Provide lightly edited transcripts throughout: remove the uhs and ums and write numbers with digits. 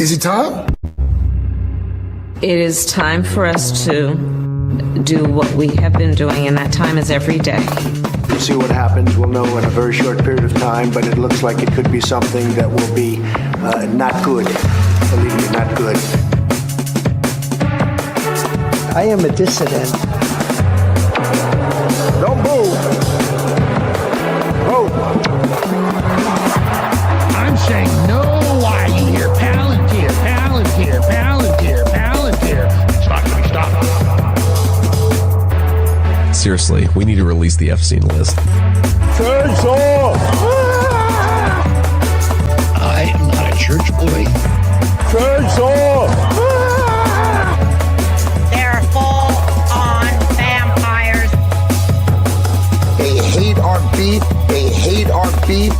Is it time? It is time for us to do what we have been doing, and that time is every day. We'll see what happens. We'll know in a very short period of time, but it looks like it could be something that will be not good. Believe me, not good. I am a dissident. Don't move. Move. I'm saying no. Why you hear Palantir, Palantir, Palantir, Palantir? It's not going to be stopped. Seriously, we need to release the F-scene list. Turns off. I am not a church boy. Turns off. They're full-on vampires. They hate our beef. They hate our beef.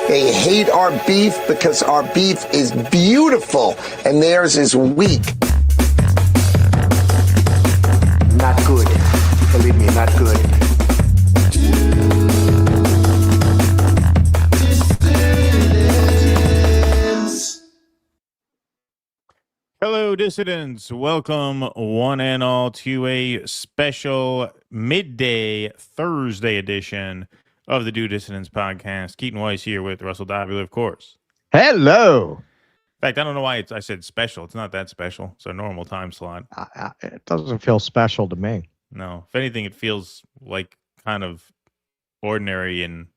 They hate our beef because our beef is beautiful and theirs is weak. Not good. Believe me, not good. Hello, dissidents. Welcome, one and all, to a special midday Thursday edition of the Do Dissidents podcast. Keaton Weiss here with Russell Dobby, of course. Hello. In fact, I don't know why I said special. It's not that special. It's a normal time slot. It doesn't feel special to me. No. If anything, it feels like kind of ordinary and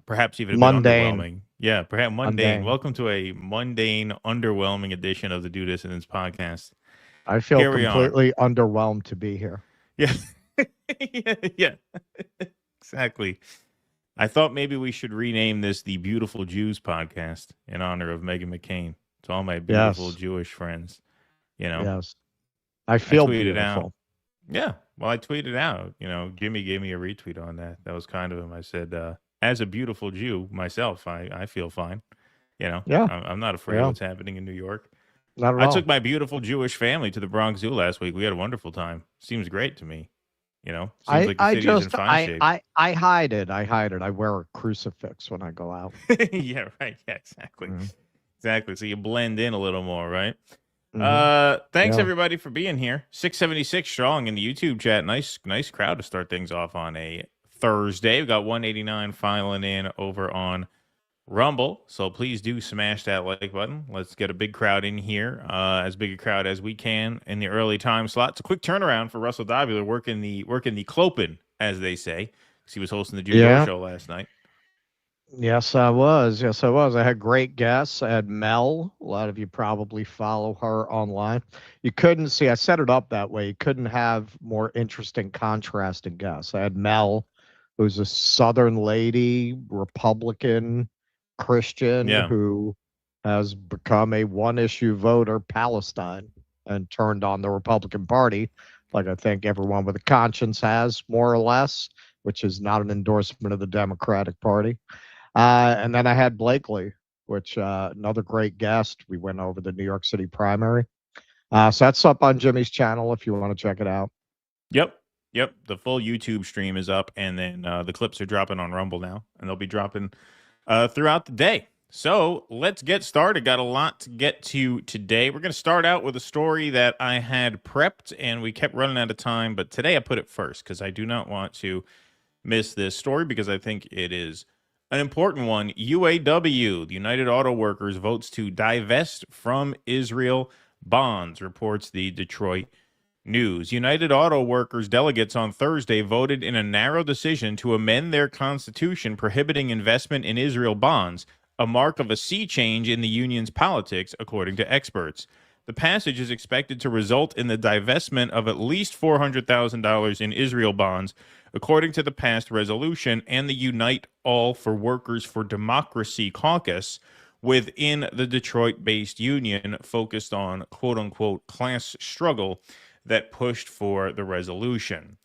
perhaps even a bit underwhelming. Yeah, perhaps mundane. Welcome to a mundane, underwhelming edition of the Do Dissidents podcast. I feel completely underwhelmed to be here. Yeah. yeah. Exactly. I thought maybe we should rename this the Beautiful Jews podcast in honor of Meghan McCain. To all my beautiful Jewish friends, Yes. I feel beautiful. Out. Yeah. Well, I tweeted out, Jimmy gave me a retweet on that. That was kind of him. I said, as a beautiful Jew myself, I feel fine. I'm not afraid of what's happening in New York. Not at all. I took my beautiful Jewish family to the Bronx Zoo last week. We had a wonderful time. Seems great to me. Seems like the city is in fine shape. I hide it. I wear a crucifix when I go out. Yeah, right. Yeah, exactly. Mm-hmm. Exactly. So you blend in a little more, right? Mm-hmm. Thanks everybody for being here. 676 strong in the YouTube chat. Nice crowd to start things off on a Thursday. We've got 189 filing in over on Rumble. So please do smash that like button. Let's get a big crowd in here. As big a crowd as we can in the early time slot. It's a quick turnaround for Russell Dobby working the clopen, as they say. Because he was hosting the Jew show last night. Yes, I was. I had great guests. I had Mel. A lot of you probably follow her online. You couldn't see, I set it up that way. You couldn't have more interesting contrasting guests. I had Mel, who's a Southern lady, Republican, Christian, who has become a one-issue voter, Palestine, and turned on the Republican Party, like I think everyone with a conscience has, more or less, which is not an endorsement of the Democratic Party. And then I had Blakely, which another great guest. We went over the New York City primary. So that's up on Jimmy's channel if you want to check it out. Yep. The full YouTube stream is up, and then the clips are dropping on Rumble now, and they'll be dropping throughout the day. So let's get started. Got a lot to get to today. We're going to start out with a story that I had prepped, and we kept running out of time, but today I put it first because I do not want to miss this story because I think it is an important one. UAW, the United Auto Workers, votes to divest from Israel bonds, reports the Detroit News. United Auto Workers delegates on Thursday voted in a narrow decision to amend their constitution prohibiting investment in Israel bonds, a mark of a sea change in the union's politics, according to experts. The passage is expected to result in the divestment of at least $400,000 in Israel bonds, according to the passed resolution and the Unite All for Workers for Democracy caucus within the Detroit-based union focused on quote-unquote class struggle that pushed for the resolution.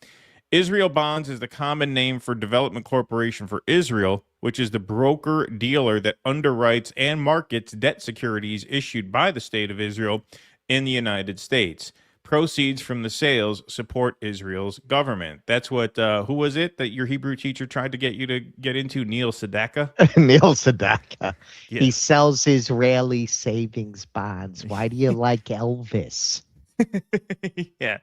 Israel Bonds is the common name for Development Corporation for Israel, which is the broker-dealer that underwrites and markets debt securities issued by the State of Israel in the United States. proceeds from the sales support Israel's government. That's what, who was it that your Hebrew teacher tried to get you to get into? Neil Sedaka? Neil Sedaka. Yeah. He sells Israeli savings bonds. Why do you like Elvis? Yeah.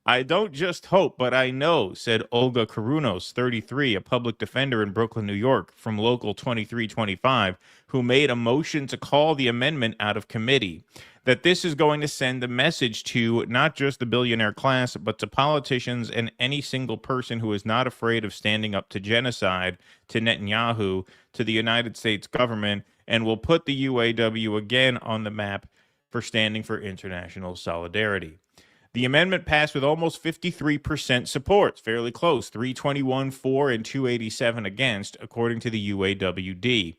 I don't just hope, but I know, said Olga Karunos, 33, a public defender in Brooklyn, New York, from Local 2325, who made a motion to call the amendment out of committee, that this is going to send a message to not just the billionaire class, but to politicians and any single person who is not afraid of standing up to genocide, to Netanyahu, to the United States government, and will put the UAW again on the map for standing for international solidarity. The amendment passed with almost 53% support, fairly close, 321 for and 287 against, according to the UAWD.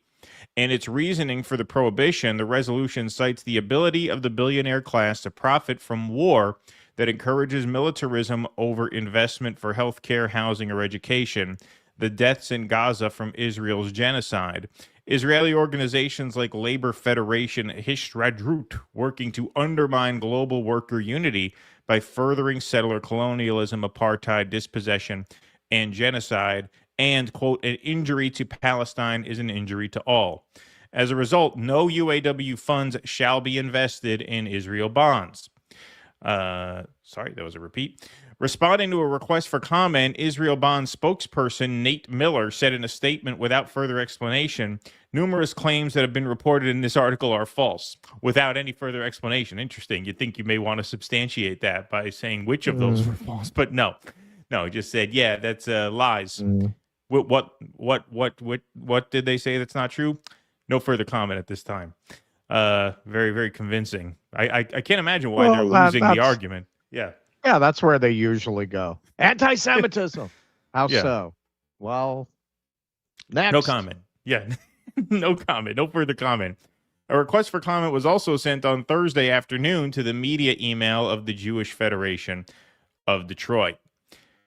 In its reasoning for the prohibition, the resolution cites the ability of the billionaire class to profit from war that encourages militarism over investment for healthcare, housing, or education, the deaths in Gaza from Israel's genocide, Israeli organizations like Labor Federation Histadrut working to undermine global worker unity by furthering settler colonialism, apartheid, dispossession, and genocide, and, quote, an injury to Palestine is an injury to all. As a result, no UAW funds shall be invested in Israel bonds. Sorry, that was a repeat. Responding to a request for comment, Israel Bond spokesperson Nate Miller said in a statement without further explanation, numerous claims that have been reported in this article are false, without any further explanation. Interesting. You'd think you may want to substantiate that by saying which of those were false, but no. No, he just said, yeah, that's lies. What did they say that's not true? No further comment at this time. Very, very convincing. I can't imagine why they're losing the argument. Yeah. Yeah, that's where they usually go. Anti-Semitism. How Yeah. so? Well, next. No comment. Yeah. No comment. No further comment. A request for comment was also sent on Thursday afternoon to the media email of the Jewish Federation of Detroit.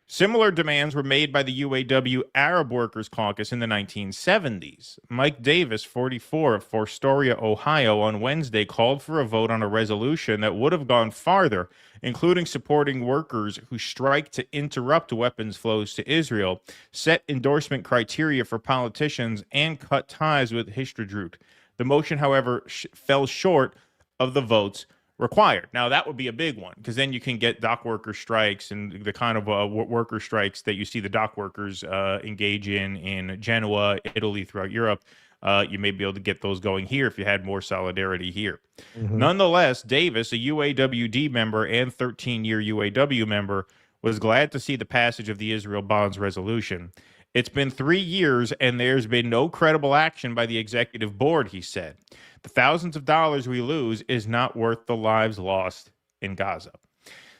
Similar demands were made by the UAW Arab Workers Caucus in the 1970s. Mike Davis, 44, of Fostoria, Ohio, on Wednesday called for a vote on a resolution that would have gone farther, including supporting workers who strike to interrupt weapons flows to Israel, set endorsement criteria for politicians, and cut ties with Histadrut. The motion, however, fell short of the votes required. Now, that would be a big one, because then you can get dock worker strikes and the kind of worker strikes that you see the dock workers engage in Genoa, Italy, throughout Europe. You may be able to get those going here if you had more solidarity here. Nonetheless, Davis, a UAWD member and 13-year UAW member, was glad to see the passage of the Israel Bonds resolution. It's been 3 years, and there's been no credible action by the executive board, he said. The thousands of dollars we lose is not worth the lives lost in Gaza.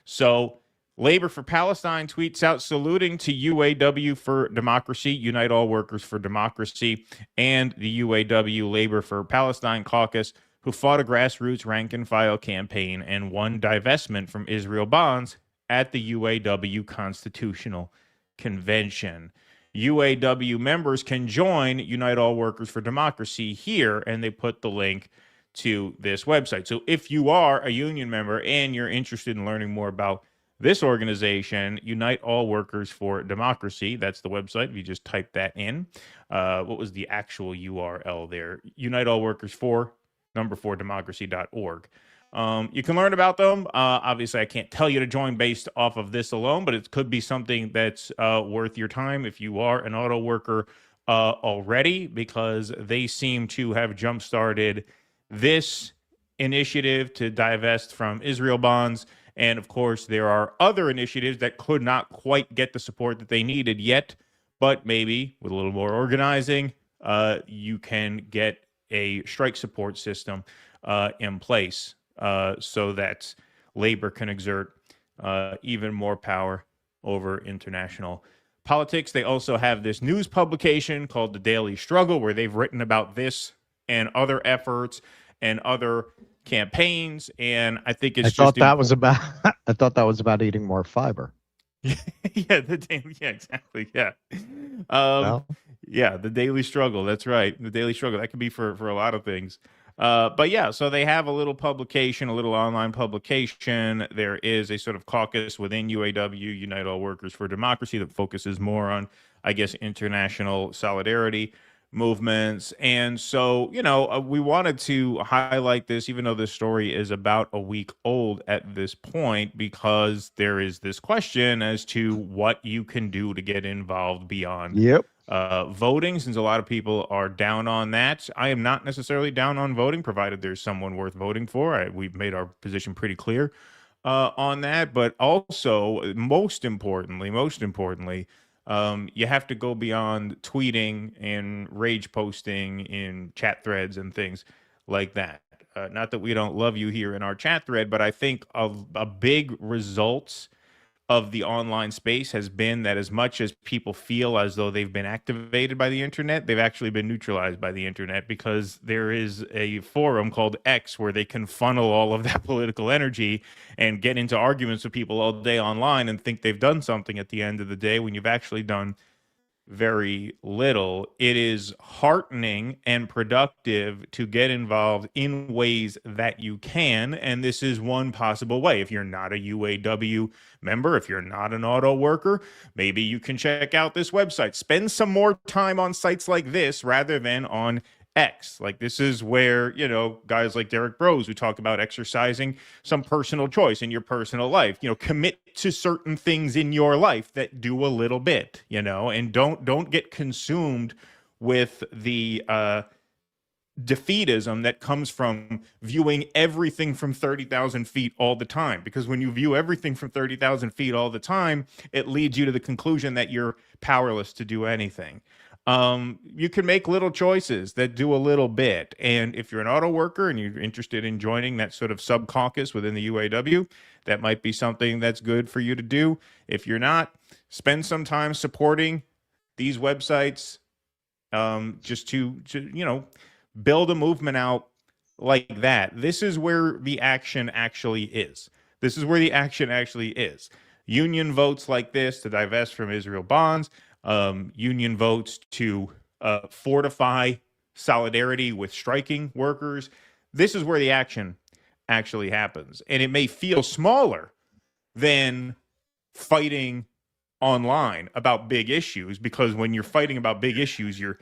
So, Labor for Palestine tweets out saluting to UAW for Democracy, Unite All Workers for Democracy, and the UAW Labor for Palestine caucus, who fought a grassroots rank-and-file campaign and won divestment from Israel bonds at the UAW Constitutional Convention. UAW members can join Unite All Workers for Democracy here, and they put the link to this website. So if you are a union member and you're interested in learning more about this organization, Unite All Workers for Democracy, that's the website. If you just type that in, what was the actual URL there? Unite All Workers for democracy.org. You can learn about them. Obviously, I can't tell you to join based off of this alone, but it could be something that's worth your time if you are an auto worker already, because they seem to have jump-started this initiative to divest from Israel bonds. And, of course, there are other initiatives that could not quite get the support that they needed yet, but maybe with a little more organizing, you can get a strike support system in place. So that labor can exert even more power over international politics. They also have this news publication called The Daily Struggle, where they've written about this and other efforts and other campaigns. And I think it's I thought that was about eating more fiber. yeah, exactly. Yeah. Well. Yeah, The Daily Struggle. That's right. The Daily Struggle. That could be for a lot of things. But yeah, so they have a little publication, a little online publication. There is a sort of caucus within UAW, Unite All Workers for Democracy, that focuses more on, I guess, international solidarity movements. And so, we wanted to highlight this, even though this story is about a week old at this point, because there is this question as to what you can do to get involved beyond Yep. voting, since a lot of people are down on that. I am not necessarily down on voting, provided there's someone worth voting for. We've made our position pretty clear on that. But also, most importantly, you have to go beyond tweeting and rage posting in chat threads and things like that. Not that we don't love you here in our chat thread, but I think a big results of the online space has been that as much as people feel as though they've been activated by the internet, they've actually been neutralized by the internet, because there is a forum called X where they can funnel all of that political energy and get into arguments with people all day online and think they've done something at the end of the day when you've actually done very little. It is heartening and productive to get involved in ways that you can, and this is one possible way. If you're not a UAW member, if you're not an auto worker, maybe you can check out this website. Spend some more time on sites like this rather than on X. Like, this is where, guys like Derek Bros, who talk about exercising some personal choice in your personal life, commit to certain things in your life that do a little bit, and don't get consumed with the defeatism that comes from viewing everything from 30,000 feet all the time. Because when you view everything from 30,000 feet all the time, it leads you to the conclusion that you're powerless to do anything. You can make little choices that do a little bit. And if you're an auto worker and you're interested in joining that sort of sub caucus within the UAW, that might be something that's good for you to do. If you're not, spend some time supporting these websites, just to build a movement out like that. This is where the action actually is. Union votes like this to divest from Israel bonds, union votes to fortify solidarity with striking workers. This is where the action actually happens. And it may feel smaller than fighting online about big issues, because when you're fighting about big issues, you're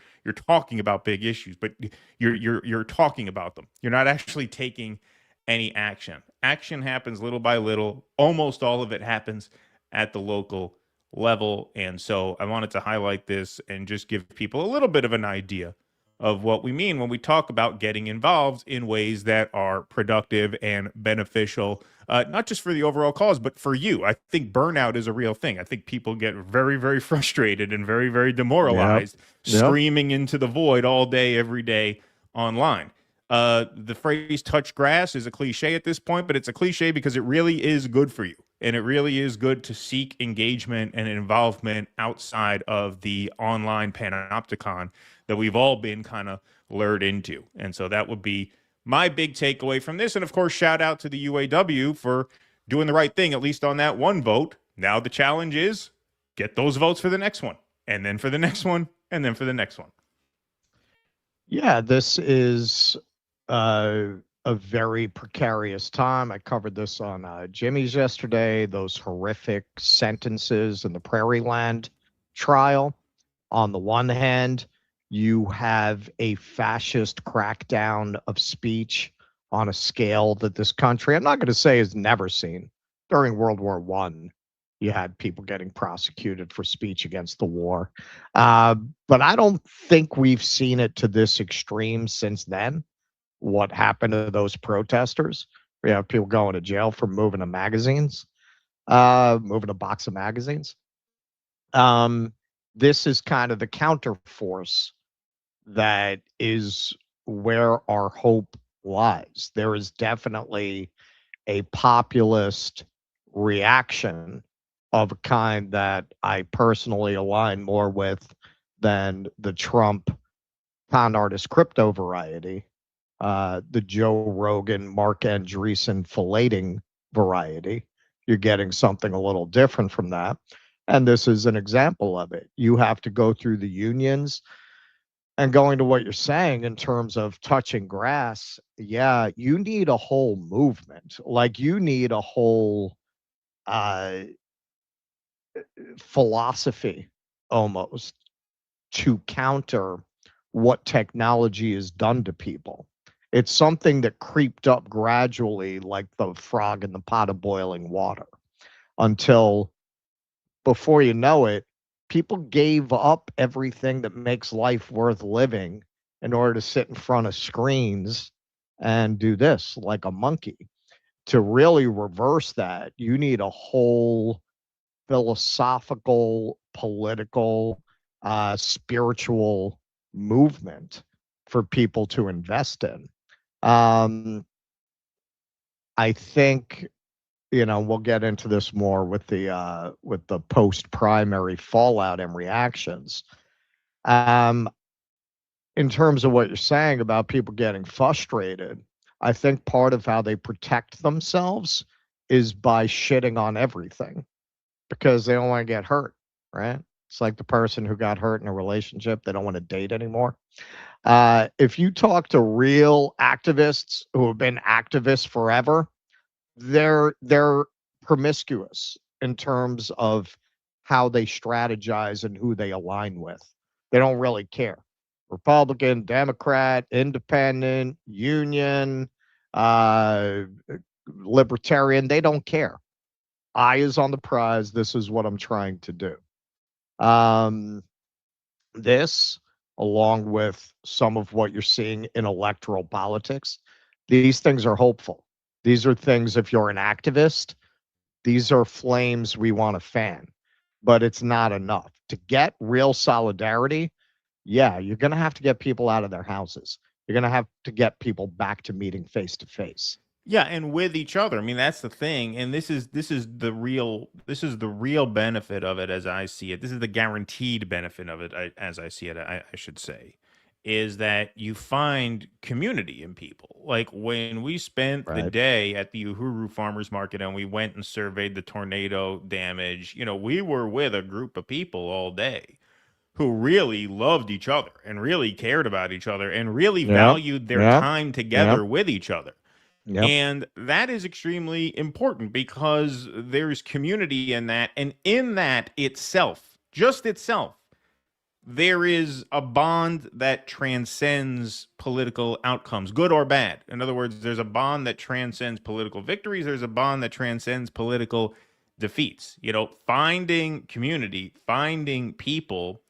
talking about big issues, but you're talking about them. You're not actually taking any action. Action happens little by little. Almost all of it happens at the local level. And so I wanted to highlight this and just give people a little bit of an idea of what we mean when we talk about getting involved in ways that are productive and beneficial, not just for the overall cause, but for you. I think burnout is a real thing. I think people get very, very frustrated and very, very demoralized, screaming into the void all day, every day online. The phrase touch grass is a cliche at this point, but it's a cliche because it really is good for you. And it really is good to seek engagement and involvement outside of the online panopticon that we've all been kind of lured into. And so that would be my big takeaway from this. And of course, shout out to the UAW for doing the right thing, at least on that one vote. Now the challenge is get those votes for the next one, and then for the next one, and then for the next one. Yeah, this is a very precarious time. I covered this on Jimmy's yesterday, those horrific sentences in the Prairie Land trial. On the one hand, you have a fascist crackdown of speech on a scale that this country, I'm not going to say has never seen. During World War I, you had people getting prosecuted for speech against the war. But I don't think we've seen it to this extreme since then. What happened to those protesters? We have people going to jail for moving a magazines, moving a box of magazines. This is kind of the counterforce that is where our hope lies. There is definitely a populist reaction of a kind that I personally align more with than the Trump con artist crypto variety, the Joe Rogan, Mark Andreessen filleting variety. You're getting something a little different from that. And this is an example of it. You have to go through the unions. And going to what you're saying in terms of touching grass, yeah, you need a whole movement. Like you need a whole uh, philosophy almost to counter what technology has done to people. It's something that creeped up gradually, like the frog in the pot of boiling water, until before you know it, people gave up everything that makes life worth living in order to sit in front of screens and do this like a monkey. To really reverse that, you need a whole philosophical, political, spiritual movement for people to invest in. I think, we'll get into this more with the post primary fallout and reactions. Um, in terms of what you're saying about people getting frustrated, I think part of how they protect themselves is by shitting on everything because they don't want to get hurt, right? It's like the person who got hurt in a relationship, they don't want to date anymore. If you talk to real activists who have been activists forever, they're promiscuous in terms of how they strategize and who they align with. They don't really care. Republican, Democrat, Independent, Union, uh, Libertarian, they don't care. Eye is on the prize. This is what I'm trying to do. This, along with some of what you're seeing in electoral politics, these things are hopeful. These are things, if you're an activist, these are flames we want to fan, but it's not enough. To get real solidarity, yeah, you're going to have to get people out of their houses. You're going to have to get people back to meeting face to face. Yeah, and with each other. I mean, that's the thing, and this is the real benefit of it as I see it. This is the guaranteed benefit of it as I see it. I should say, is that you find community in people. Like when we spent the Right. day at the Uhuru Farmers Market and we went and surveyed the tornado damage. We were with a group of people all day who really loved each other and really cared about each other and really Yep. valued their Yep. time together Yep. with each other. Yep. And that is extremely important because there's community in that. And in that itself, just itself, there is a bond that transcends political outcomes, good or bad. In other words, there's a bond that transcends political victories. There's a bond that transcends political defeats. Finding community, finding people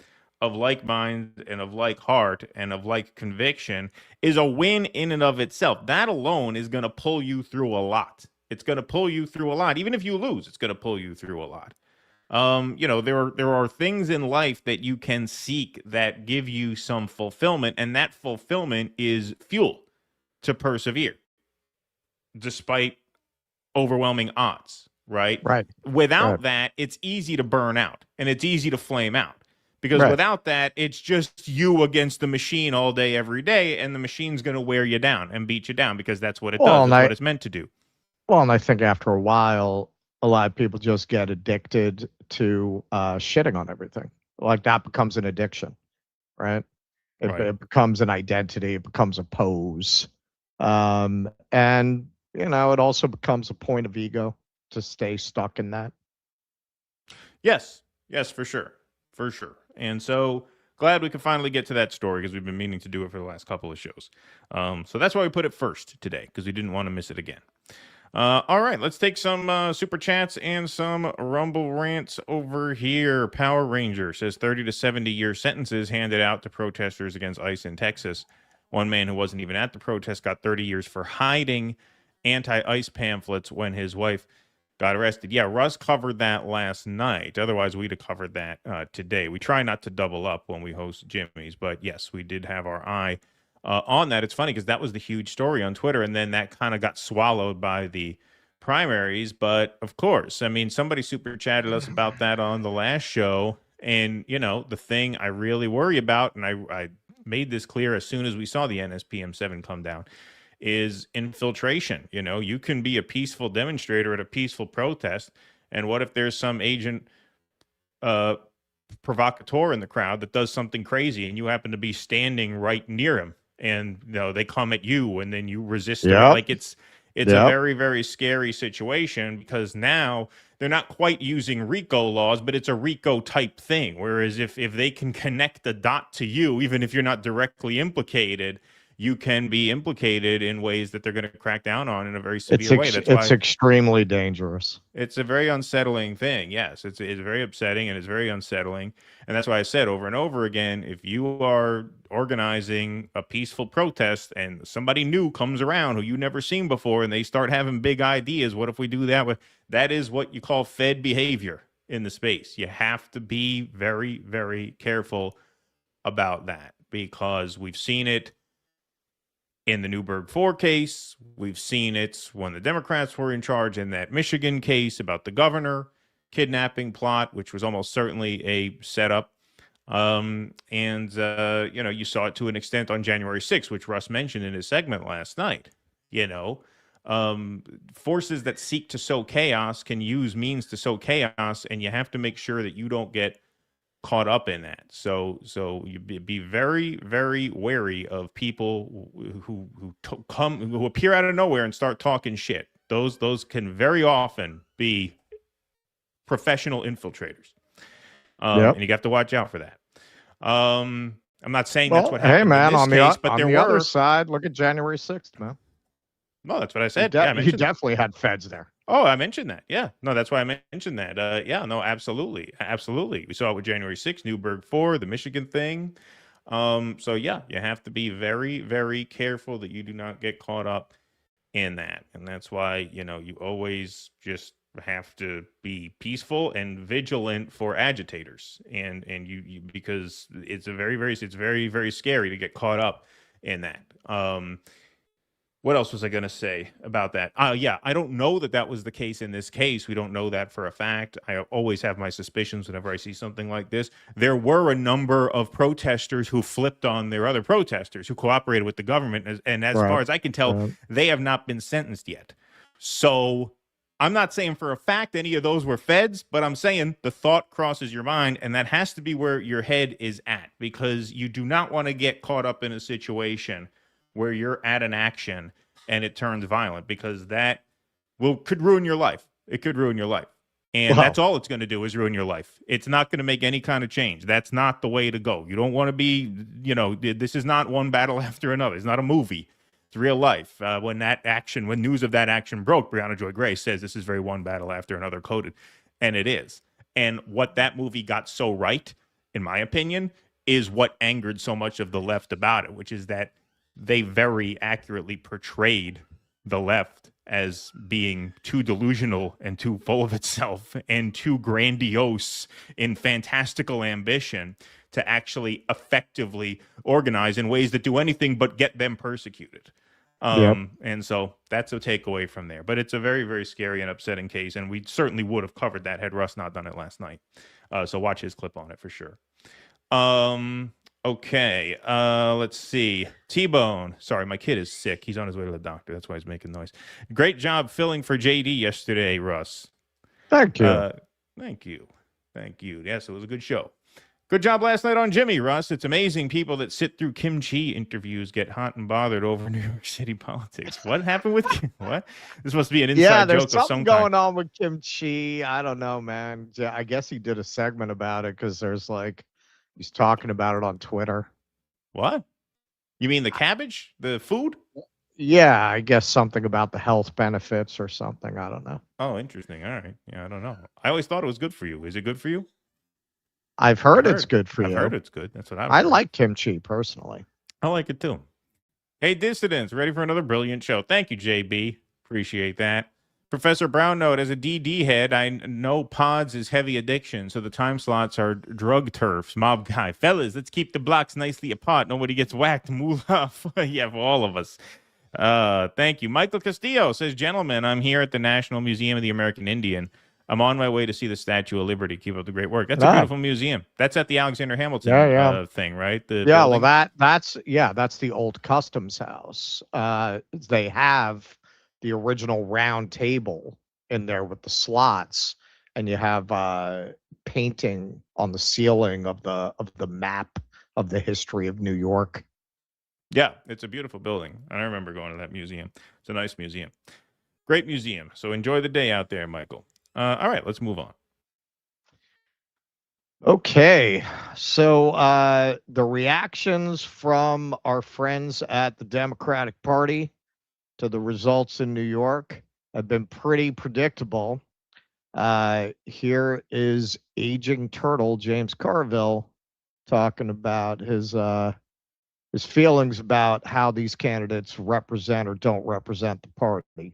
of like mind and of like heart and of like conviction is a win in and of itself. That alone is going to pull you through a lot. It's going to pull you through a lot. Even if you lose, it's going to pull you through a lot. There are things in life that you can seek that give you some fulfillment, and that fulfillment is fuel to persevere despite overwhelming odds, right? Right. Without Right. that, it's easy to burn out and it's easy to flame out. Because Right. without that, it's just you against the machine all day, every day, and the machine's going to wear you down and beat you down because that's what it does. That's what it's meant to do. Well, and I think after a while, a lot of people just get addicted to shitting on everything. Like that becomes an addiction, right? Right. It becomes an identity. It becomes a pose, and it also becomes a point of ego to stay stuck in that. Yes, for sure. And so glad we could finally get to that story because we've been meaning to do it for the last couple of shows. So that's why we put it first today because we didn't want to miss it again. All right, let's take some super chats and some Rumble rants over here. Power Ranger says 30 to 70-year sentences handed out to protesters against ICE in Texas. One man who wasn't even at the protest got 30 years for hiding anti-ICE pamphlets when his wife got arrested. Yeah, Russ covered that last night. Otherwise, we'd have covered that today. We try not to double up when we host Jimmy's, but yes, we did have our eye on that. It's funny because that was the huge story on Twitter, and then that kind of got swallowed by the primaries. But of course, I mean, somebody super chatted us about that on the last show, and the thing I really worry about, and I made this clear as soon as we saw the NSPM7 come down, is infiltration. You can be a peaceful demonstrator at a peaceful protest, and what if there's some agent provocateur in the crowd that does something crazy, and you happen to be standing right near him, and they come at you, and then you resist them. Yep. Like it's a Yep. very, very scary situation, because now they're not quite using RICO laws, but it's a RICO type thing. Whereas if they can connect the dot to you, even if you're not directly implicated, you can be implicated in ways that they're going to crack down on in a very severe way. That's It's why extremely dangerous. it's a very unsettling thing. Yes, it's very upsetting, and it's very unsettling. And that's why I said over and over again, if you are organizing a peaceful protest and somebody new comes around who you never seen before and they start having big ideas, what if we do that? That is what you call Fed behavior in the space. You have to be very, very careful about that, because we've seen it in the Newburgh 4 case. We've seen it when the Democrats were in charge in that Michigan case about the governor kidnapping plot, which was almost certainly a setup. You saw it to an extent on January 6th, which Russ mentioned in his segment last night. Forces that seek to sow chaos can use means to sow chaos, and you have to make sure that you don't get caught up in that. So you be very, very wary of people who appear out of nowhere and start talking shit. Those can very often be professional infiltrators, and you have to watch out for that. I'm not saying that's what happened in this case, but there were other side. Look at January 6th, man. No, that's what I said. You definitely had feds there. Oh, I mentioned that. Yeah. No, that's why I mentioned that. No, absolutely. Absolutely. We saw it with January 6th, Newburgh 4, the Michigan thing. You have to be very, very careful that you do not get caught up in that. And that's why, you always just have to be peaceful and vigilant for agitators. And you because it's very, very scary to get caught up in that. What else was I going to say about that? I don't know that was the case in this case. We don't know that for a fact. I always have my suspicions whenever I see something like this. There were a number of protesters who flipped on their other protesters who cooperated with the government. And as far as I can tell, they have not been sentenced yet. So I'm not saying for a fact any of those were feds, but I'm saying the thought crosses your mind, and that has to be where your head is at, because you do not want to get caught up in a situation where you're at an action and it turns violent, because that could ruin your life. It could ruin your life. And that's all it's going to do is ruin your life. It's not going to make any kind of change. That's not the way to go. You don't want to be, this is not one battle after another. It's not a movie. It's real life. When news of that action broke, Brianna Joy Gray says this is very one battle after another coded. And it is. And what that movie got so right, in my opinion, is what angered so much of the left about it, which is that they very accurately portrayed the left as being too delusional and too full of itself and too grandiose in fantastical ambition to actually effectively organize in ways that do anything but get them persecuted. And so that's a takeaway from there. But it's a very, very scary and upsetting case, and we certainly would have covered that had Russ not done it last night. So watch his clip on it for sure. Okay, let's see. T-Bone. Sorry, my kid is sick. He's on his way to the doctor. That's why he's making noise. Great job filling for JD yesterday, Russ. Thank you. Thank you. Yes, it was a good show. Good job last night on Jimmy, Russ. It's amazing people that sit through kimchi interviews get hot and bothered over New York City politics. What happened with what? This must be an inside joke of some kind. There's something going on with kimchi. I don't know, man. I guess he did a segment about it because he's talking about it on Twitter. What? You mean the cabbage? The food? Yeah, I guess something about the health benefits or something. I don't know. Oh, interesting. All right. Yeah, I don't know. I always thought it was good for you. Is it good for you? I've heard it's good for you. I've heard it's good. That's what I like kimchi personally. I like it too. Hey, dissidents, ready for another brilliant show. Thank you, JB. Appreciate that. Professor Brown note, as a DD head, I know pods is heavy addiction, so the time slots are drug turfs. Mob guy. Fellas, let's keep the blocks nicely apart. Nobody gets whacked. Move off. Yeah, for all of us. Thank you. Michael Castillo says, gentlemen, I'm here at the National Museum of the American Indian. I'm on my way to see the Statue of Liberty. Keep up the great work. That's a beautiful museum. That's at the Alexander Hamilton thing, right? Well, that's the old customs house. They have the original round table in there with the slots, and you have painting on the ceiling of the map of the history of New York. Yeah, it's a beautiful building. I remember going to that museum. It's a nice museum. Great museum. So enjoy the day out there, Michael. All right, let's move on. Okay, so the reactions from our friends at the Democratic Party to the results in New York have been pretty predictable. Here is aging turtle James Carville talking about his feelings about how these candidates represent or don't represent the party.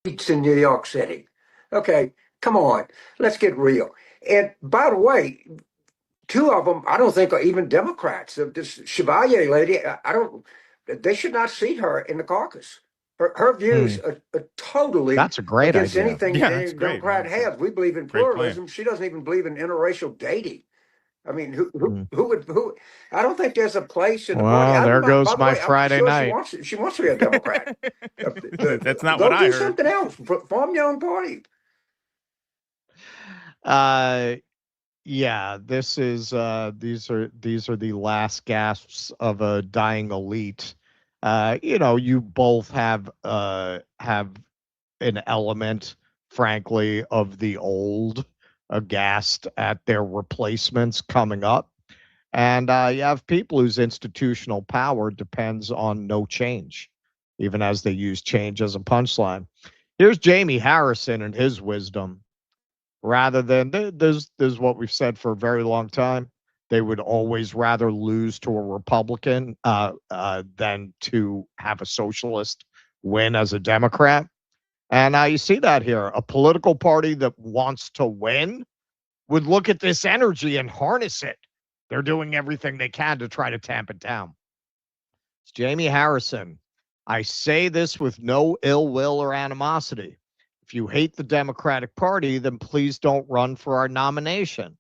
It's in New York City. Okay, come on, let's get real. And by the way, two of them I don't think are even Democrats. This Chevalier lady, I don't. They should not see her in the caucus. Her views are totally That's a great against idea. anything Yeah, that any that's great, Democrat man. has. We believe in Great plan. pluralism. She doesn't even believe in interracial dating. I mean, who? I don't think there's a place in the party. Well, there goes By the my way, I'm Friday sure night. She wants to be a Democrat. That's not Go what I do heard. something else. Form your own party. Yeah, this is these are the last gasps of a dying elite. You both have an element, frankly, of the old, aghast at their replacements coming up. And you have people whose institutional power depends on no change, even as they use change as a punchline. Here's Jamie Harrison and his wisdom. Rather than there's what we've said for a very long time. They would always rather lose to a Republican than to have a socialist win as a Democrat. And you see that here. A political party that wants to win would look at this energy and harness it. They're doing everything they can to try to tamp it down. It's Jamie Harrison. I say this with no ill will or animosity. If you hate the Democratic Party, then please don't run for our nomination.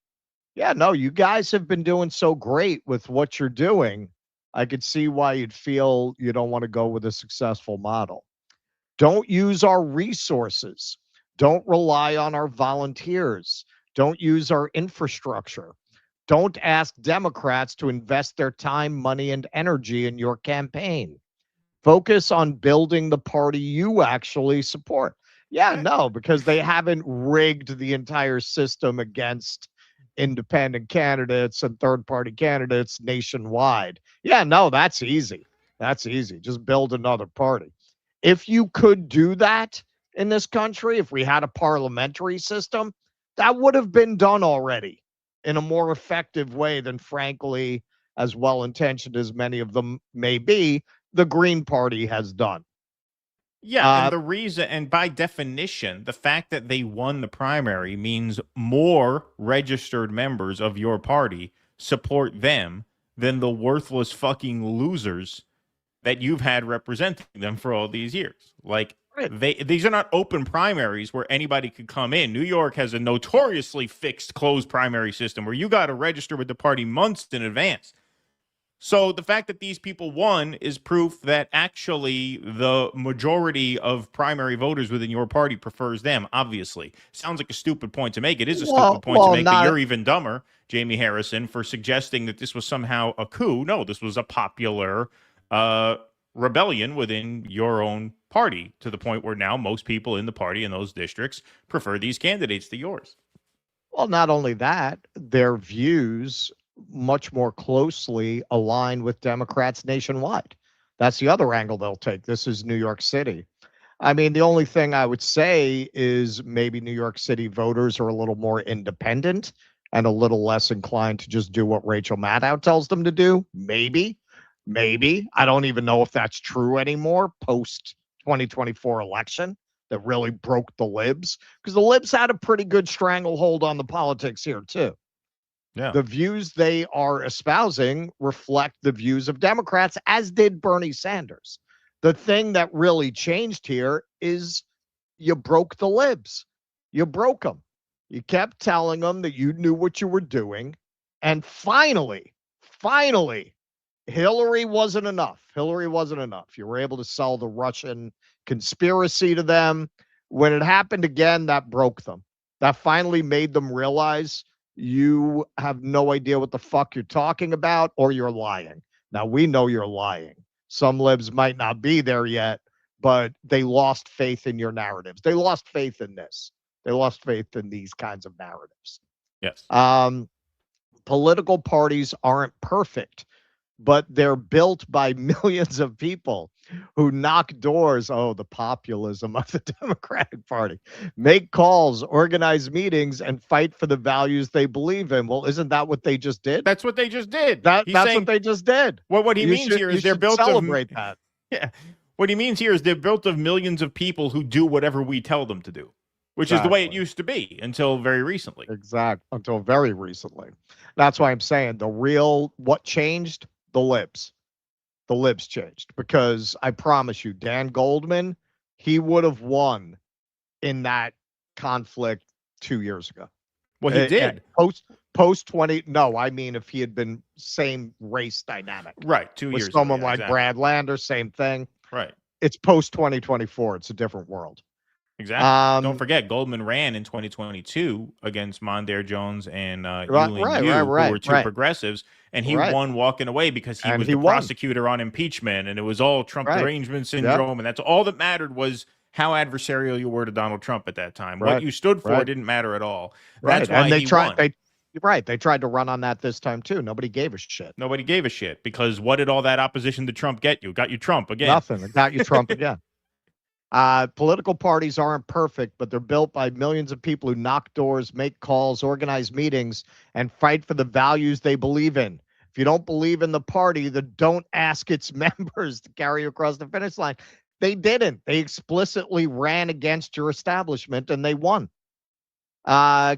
Yeah, no, you guys have been doing so great with what you're doing. I could see why you'd feel you don't want to go with a successful model. Don't use our resources. Don't rely on our volunteers. Don't use our infrastructure. Don't ask Democrats to invest their time, money, and energy in your campaign. Focus on building the party you actually support. Yeah, no, because they haven't rigged the entire system against independent candidates and third-party candidates nationwide. Yeah, no, that's easy. That's easy. Just build another party. If you could do that in this country, if we had a parliamentary system, that would have been done already in a more effective way than, frankly, as well-intentioned as many of them may be, the Green Party has done. Yeah, and the reason, and by definition, the fact that they won the primary means more registered members of your party support them than the worthless fucking losers that you've had representing them for all these years. Like, these are not open primaries where anybody could come in. New York has a notoriously fixed closed primary system where you got to register with the party months in advance. So the fact that these people won is proof that actually the majority of primary voters within your party prefers them, obviously. Sounds like a stupid point to make. It is a stupid point to make, but you're even dumber, Jamie Harrison, for suggesting that this was somehow a coup. No, this was a popular rebellion within your own party, to the point where now most people in the party in those districts prefer these candidates to yours. Well, not only that, their views much more closely align with Democrats nationwide. That's the other angle they'll take. This is New York City. I mean, the only thing I would say is maybe New York City voters are a little more independent and a little less inclined to just do what Rachel Maddow tells them to do. Maybe. I don't even know if that's true anymore post 2024 election that really broke the Libs, because the Libs had a pretty good stranglehold on the politics here too. Yeah. The views they are espousing reflect the views of Democrats, as did Bernie Sanders. The thing that really changed here is you broke the Libs. You broke them. You kept telling them that you knew what you were doing. And finally, Hillary wasn't enough. You were able to sell the Russian conspiracy to them. When it happened again, that broke them. That finally made them realize you have no idea what the fuck you're talking about, or you're lying. Now, we know you're lying. Some libs might not be there yet, but they lost faith in your narratives. They lost faith in this. They lost faith in these kinds of narratives. Yes. Political parties aren't perfect, but they're built by millions of people who knock doors. Oh, the populism of the Democratic Party. Make calls, organize meetings, and fight for the values they believe in. Well, isn't that what they just did? That's what they just did. That's what they just did. Well, what he means here is they're built celebrate that. Yeah. What he means here is they're built of millions of people who do whatever we tell them to do, which is the way it used to be until very recently. Exactly. Until very recently. That's why I'm saying what changed? The libs. The libs changed, because I promise you, Dan Goldman, he would have won in that conflict 2 years ago. Well, he did. Post 20. No, I mean, if he had been same race dynamic. Right. 2 years with someone ago, like exactly. Brad Lander, same thing. Right. It's post 2024. It's a different world. Exactly. Don't forget, Goldman ran in 2022 against Mondaire Jones and Yuling Yu, who were two progressives, and he won walking away because he was the prosecutor on impeachment, and it was all Trump derangement syndrome, and that's all that mattered was how adversarial you were to Donald Trump at that time. What you stood for didn't matter at all. That's why he won. They tried to run on that this time too. Nobody gave a shit. Nobody gave a shit, because what did all that opposition to Trump get you? Got you Trump again. Nothing. It got you Trump again. Political parties aren't perfect, but they're built by millions of people who knock doors, make calls, organize meetings, and fight for the values they believe in. If you don't believe in the party, then don't ask its members to carry you across the finish line. They didn't. They explicitly ran against your establishment, and they won.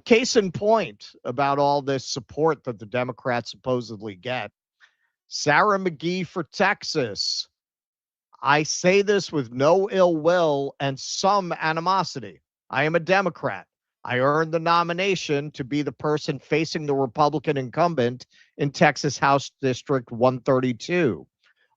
Case in point about all this support that the Democrats supposedly get. Sarah McGee for Texas. I say this with no ill will and some animosity. I am a Democrat. I earned the nomination to be the person facing the Republican incumbent in Texas House District 132.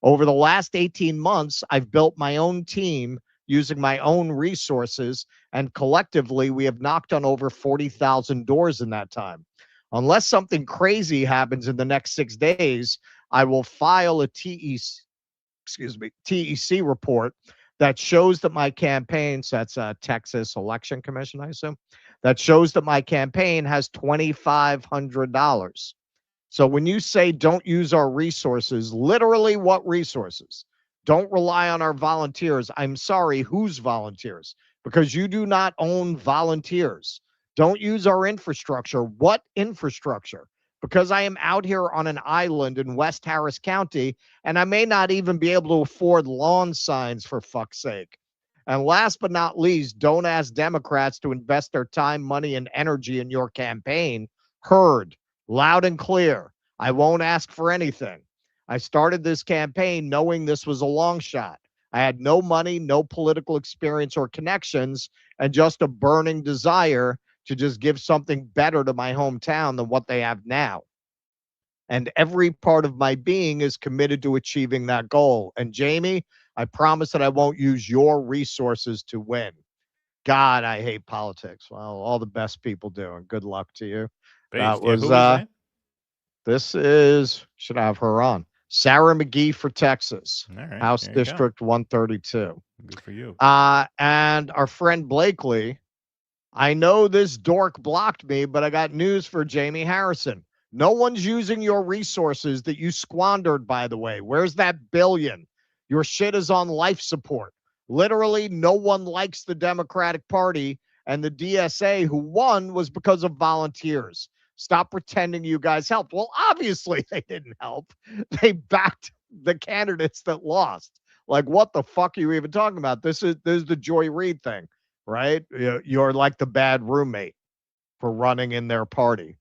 Over the last 18 months, I've built my own team using my own resources, and collectively, we have knocked on over 40,000 doors in that time. Unless something crazy happens in the next 6 days, I will file a TEC report that shows that my campaign, so that's a Texas Election Commission, I assume, that shows that my campaign has $2,500. So when you say don't use our resources, literally what resources? Don't rely on our volunteers. I'm sorry, whose volunteers? Because you do not own volunteers. Don't use our infrastructure. What infrastructure? Because I am out here on an island in West Harris County, and I may not even be able to afford lawn signs, for fuck's sake. And last but not least, don't ask Democrats to invest their time, money, and energy in your campaign. Heard, loud and clear. I won't ask for anything. I started this campaign knowing this was a long shot. I had no money, no political experience or connections, and just a burning desire to just give something better to my hometown than what they have now. And every part of my being is committed to achieving that goal. And Jamie, I promise that I won't use your resources to win. God, I hate politics. Well, all the best people do, and good luck to you. That was this is, should I have her on? Sarah McGee for Texas, House District 132. Good for you. And our friend Blakely, I know this dork blocked me, but I got news for Jamie Harrison. No one's using your resources that you squandered, by the way. Where's that billion? Your shit is on life support. Literally, no one likes the Democratic Party, and the DSA, who won, was because of volunteers. Stop pretending you guys helped. Well, obviously they didn't help. They backed the candidates that lost. Like, what the fuck are you even talking about? This is the Joy Reid thing, right? You're like the bad roommate for running in their party.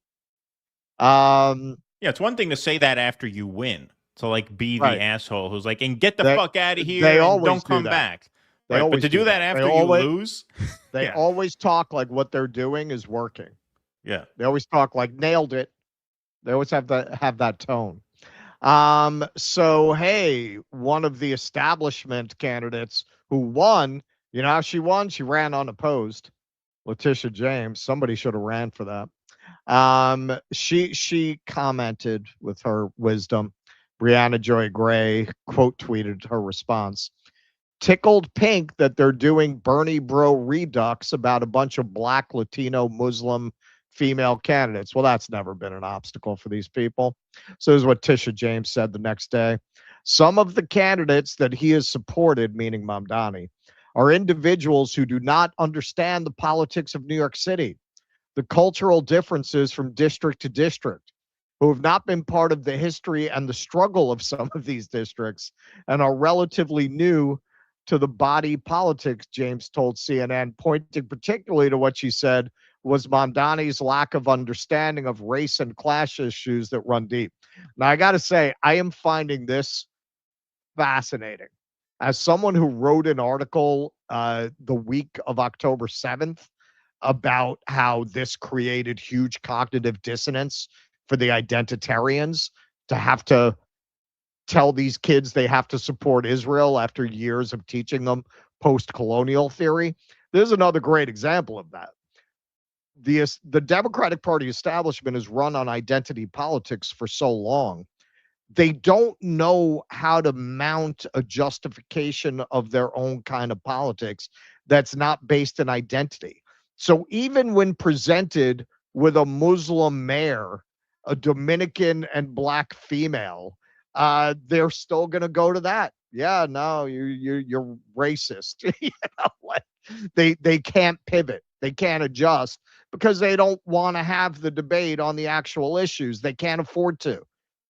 Yeah, it's one thing to say that after you win, to like be the asshole who's like, and get the fuck out of here and don't come back. Right? But to do that after you lose, they always talk like what they're doing is working. Yeah. They always talk like nailed it. They always have that tone. So, hey, one of the establishment candidates who won, you know how she won? She ran unopposed. Letitia James. Somebody should have ran for that. She commented with her wisdom. Brianna Joy Gray quote tweeted her response. Tickled pink that they're doing Bernie Bro redux about a bunch of black, Latino, Muslim female candidates. Well, that's never been an obstacle for these people. So this is what Tisha James said the next day. Some of the candidates that he has supported, meaning Mamdani, are individuals who do not understand the politics of New York City, the cultural differences from district to district, who have not been part of the history and the struggle of some of these districts and are relatively new to the body politics, James told CNN, pointing particularly to what she said was Mamdani's lack of understanding of race and class issues that run deep. Now, I got to say, I am finding this fascinating. As someone who wrote an article the week of October 7th about how this created huge cognitive dissonance for the identitarians to have to tell these kids they have to support Israel after years of teaching them post-colonial theory. There's another great example of that. The Democratic Party establishment is run on identity politics for so long. They don't know how to mount a justification of their own kind of politics that's not based in identity. So even when presented with a Muslim mayor, a Dominican and black female, they're still going to go to that. Yeah, no, you're racist. You know, like, they can't pivot. They can't adjust because they don't want to have the debate on the actual issues. They can't afford to.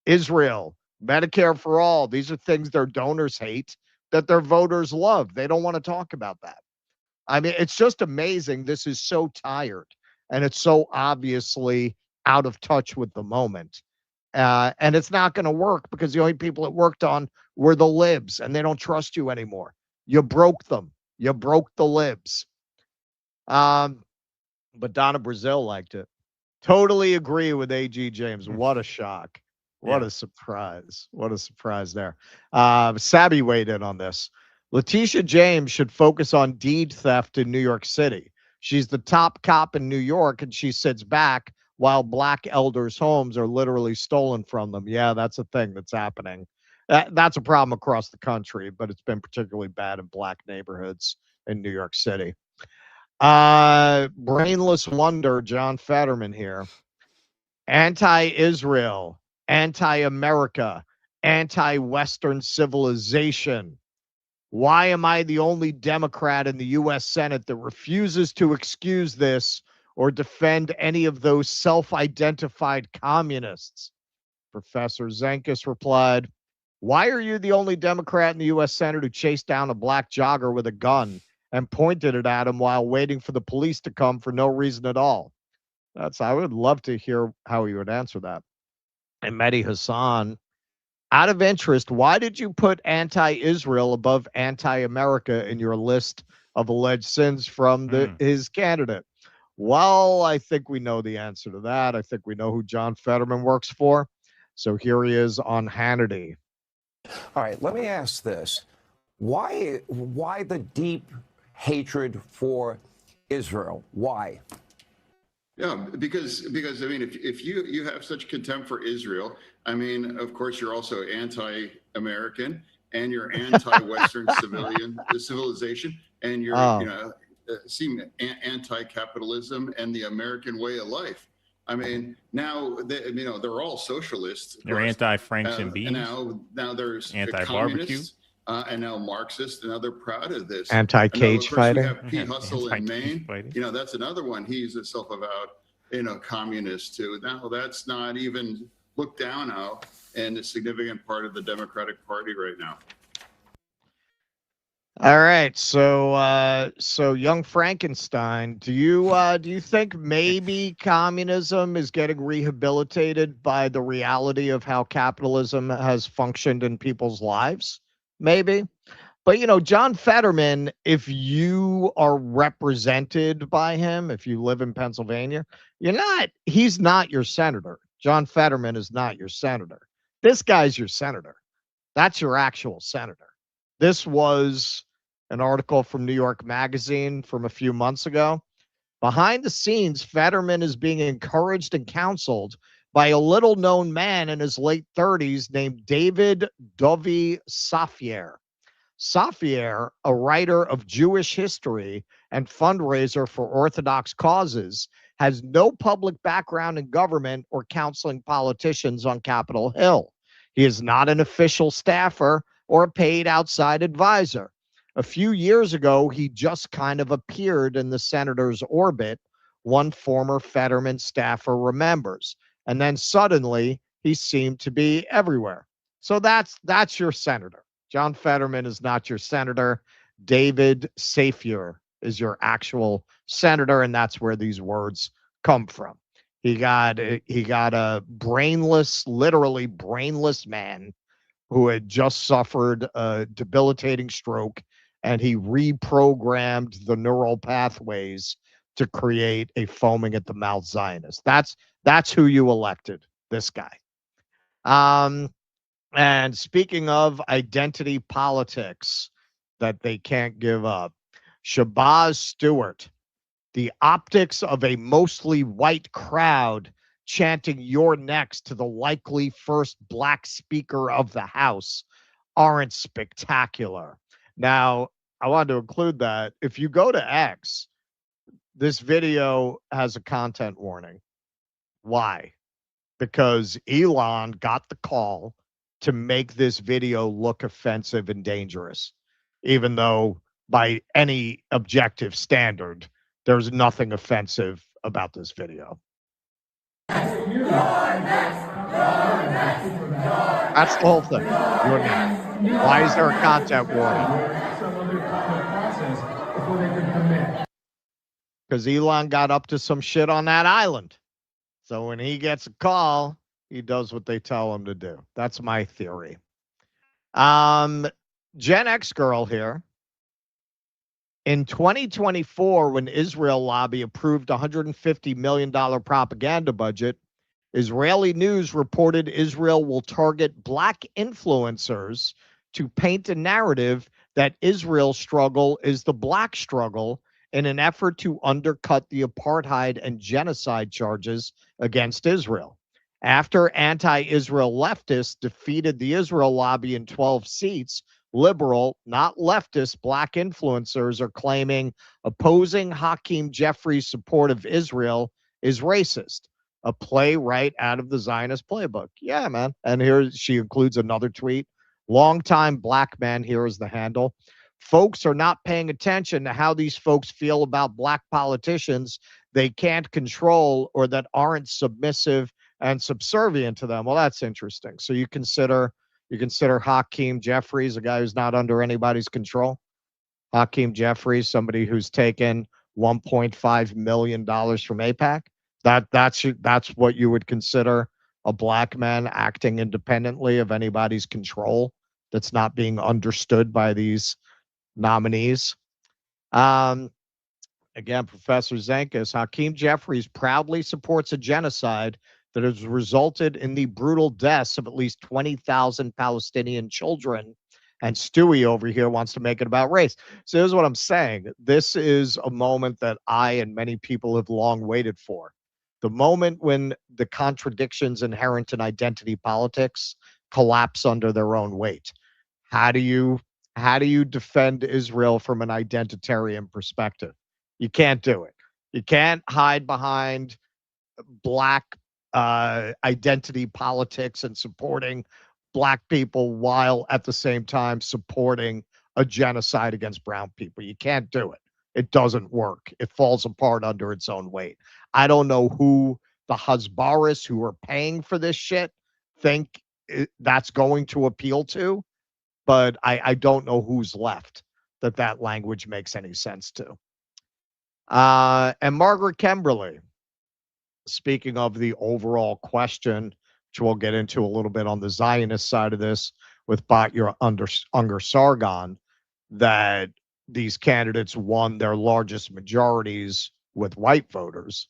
Israel, Medicare for all. These are things their donors hate that their voters love. They don't want to talk about that. I mean, it's just amazing. This is so tired and it's so obviously out of touch with the moment. And it's not going to work because the only people it worked on were the libs and they don't trust you anymore. You broke them. You broke the libs. But Donna Brazil liked it. Totally agree with A.G. James. What a shock. What a surprise. What a surprise there. Sabby weighed in on this. Letitia James should focus on deed theft in New York City. She's the top cop in New York, and she sits back while black elders' homes are literally stolen from them. Yeah, that's a thing that's happening. That's a problem across the country, but it's been particularly bad in black neighborhoods in New York City. Brainless Wonder, John Fetterman here. Anti-Israel, anti-America, anti-Western civilization. Why am I the only Democrat in the U.S. Senate that refuses to excuse this or defend any of those self-identified communists? Professor Zenkis replied, why are you the only Democrat in the U.S. Senate who chased down a black jogger with a gun and pointed it at him while waiting for the police to come for no reason at all? I would love to hear how he would answer that. And Mehdi Hassan, out of interest, why did you put anti-Israel above anti-America in your list of alleged sins from his candidate? Well, I think we know the answer to that. I think we know who John Fetterman works for. So here he is on Hannity. All right, let me ask this. Why the deep hatred for Israel? Why? Yeah, because I mean, if you have such contempt for Israel, I mean, of course, you're also anti-American and you're anti-Western civilization, and you're anti-capitalism and the American way of life. I mean, now they're all socialists. You're anti-Franks and beans. Now there's anti-barbecue. And now Marxists, and now they're proud of this. Anti-cage fighting. We have Pete Hustle in Maine. That's another one. He's a self-avowed, communist too. Now that's not even looked down on and a significant part of the Democratic Party right now. All right, so young Frankenstein, do you think maybe communism is getting rehabilitated by the reality of how capitalism has functioned in people's lives? Maybe. But, John Fetterman, if you are represented by him, if you live in Pennsylvania, he's not your senator. John Fetterman is not your senator. This guy's your senator. That's your actual senator. This was an article from New York Magazine from a few months ago Behind the scenes, Fetterman is being encouraged and counseled by a little-known man in his late 30s named David Dovi Safier. Safier, a writer of Jewish history and fundraiser for Orthodox causes, has no public background in government or counseling politicians on Capitol Hill. He is not an official staffer or a paid outside advisor. A few years ago, he just kind of appeared in the senator's orbit, one former Fetterman staffer remembers. And then suddenly, he seemed to be everywhere. So that's your senator. John Fetterman is not your senator. David Safier is your actual senator, and that's where these words come from. He got a brainless, literally brainless man who had just suffered a debilitating stroke, and he reprogrammed the neural pathways to create a foaming at the mouth Zionist. That's who you elected, this guy. And speaking of identity politics that they can't give up, Shabazz Stewart, the optics of a mostly white crowd chanting "You're next" to the likely first black speaker of the House aren't spectacular. Now, I wanted to include that. If you go to X, this video has a content warning. Why? Because Elon got the call to make this video look offensive and dangerous, even though by any objective standard, there's nothing offensive about this video. That's the whole thing. You're next. Why is there a content warning? Because Elon got up to some shit on that island. So when he gets a call, he does what they tell him to do. That's my theory. Gen X girl here. In 2024, when Israel lobby approved $150 million propaganda budget, Israeli news reported Israel will target black influencers to paint a narrative that Israel's struggle is the black struggle in an effort to undercut the apartheid and genocide charges against Israel. After anti-Israel leftists defeated the Israel lobby in 12 seats, liberal, not leftist, black influencers are claiming opposing Hakeem Jeffries' support of Israel is racist. A play right out of the Zionist playbook. Yeah, man. And here she includes another tweet. Longtime black man, here is the handle. Folks are not paying attention to how these folks feel about black politicians they can't control or that aren't submissive and subservient to them. Well, that's interesting. So you consider Hakeem Jeffries a guy who's not under anybody's control? Hakeem Jeffries, somebody who's taken $1.5 million from AIPAC? That's what you would consider a black man acting independently of anybody's control that's not being understood by these nominees. Again, Professor Zenkis, Hakeem Jeffries proudly supports a genocide that has resulted in the brutal deaths of at least 20,000 Palestinian children. And Stewie over here wants to make it about race. So here's what I'm saying. This is a moment that I and many people have long waited for. The moment when the contradictions inherent in identity politics collapse under their own weight. How do you defend Israel from an identitarian perspective? You can't do it. You can't hide behind black identity politics and supporting black people while at the same time supporting a genocide against brown people. You can't do it. It doesn't work. It falls apart under its own weight. I don't know who the Hasbaras who are paying for this shit think that's going to appeal to, but I don't know who's left that language makes any sense to. And Margaret Kimberly, speaking of the overall question, which we'll get into a little bit on the Zionist side of this with Batya Unger Sargon, that these candidates won their largest majorities with white voters.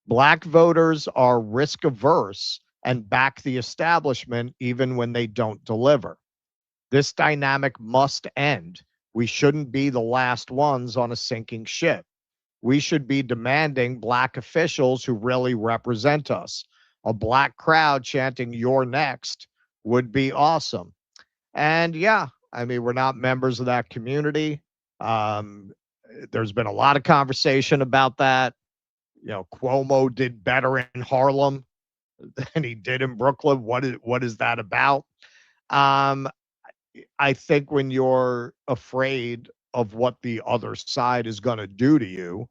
Black voters are risk averse and back the establishment even when they don't deliver. This dynamic must end. We shouldn't be the last ones on a sinking ship. we should be demanding black officials who really represent us. A black crowd chanting "You're next" would be awesome. And yeah, I mean, we're not members of that community. Um, there's been a lot of conversation about that. You know, Cuomo did better in Harlem than he did in Brooklyn. What is that about? Um, I think when you're afraid of what the other side is going to do to you,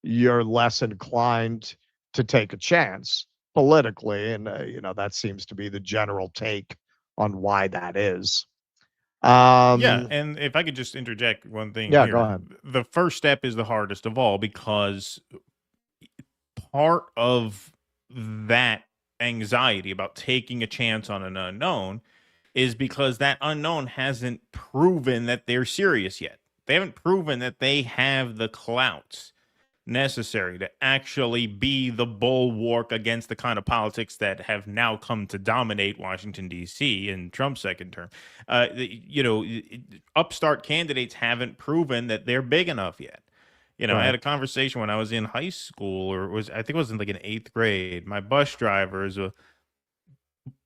you're less inclined to take a chance politically. And, that seems to be the general take on why that is. Yeah, and if I could just interject one thing Yeah, here. go ahead. The first step is the hardest of all, because part of that anxiety about taking a chance on an unknown is because that unknown hasn't proven that they're serious yet. They haven't proven that they have the clout necessary to actually be the bulwark against the kind of politics that have now come to dominate Washington, D.C. in Trump's second term. Upstart candidates haven't proven that they're big enough yet. I had a conversation when I was in high school, I think it was in like in 8th grade. My bus driver is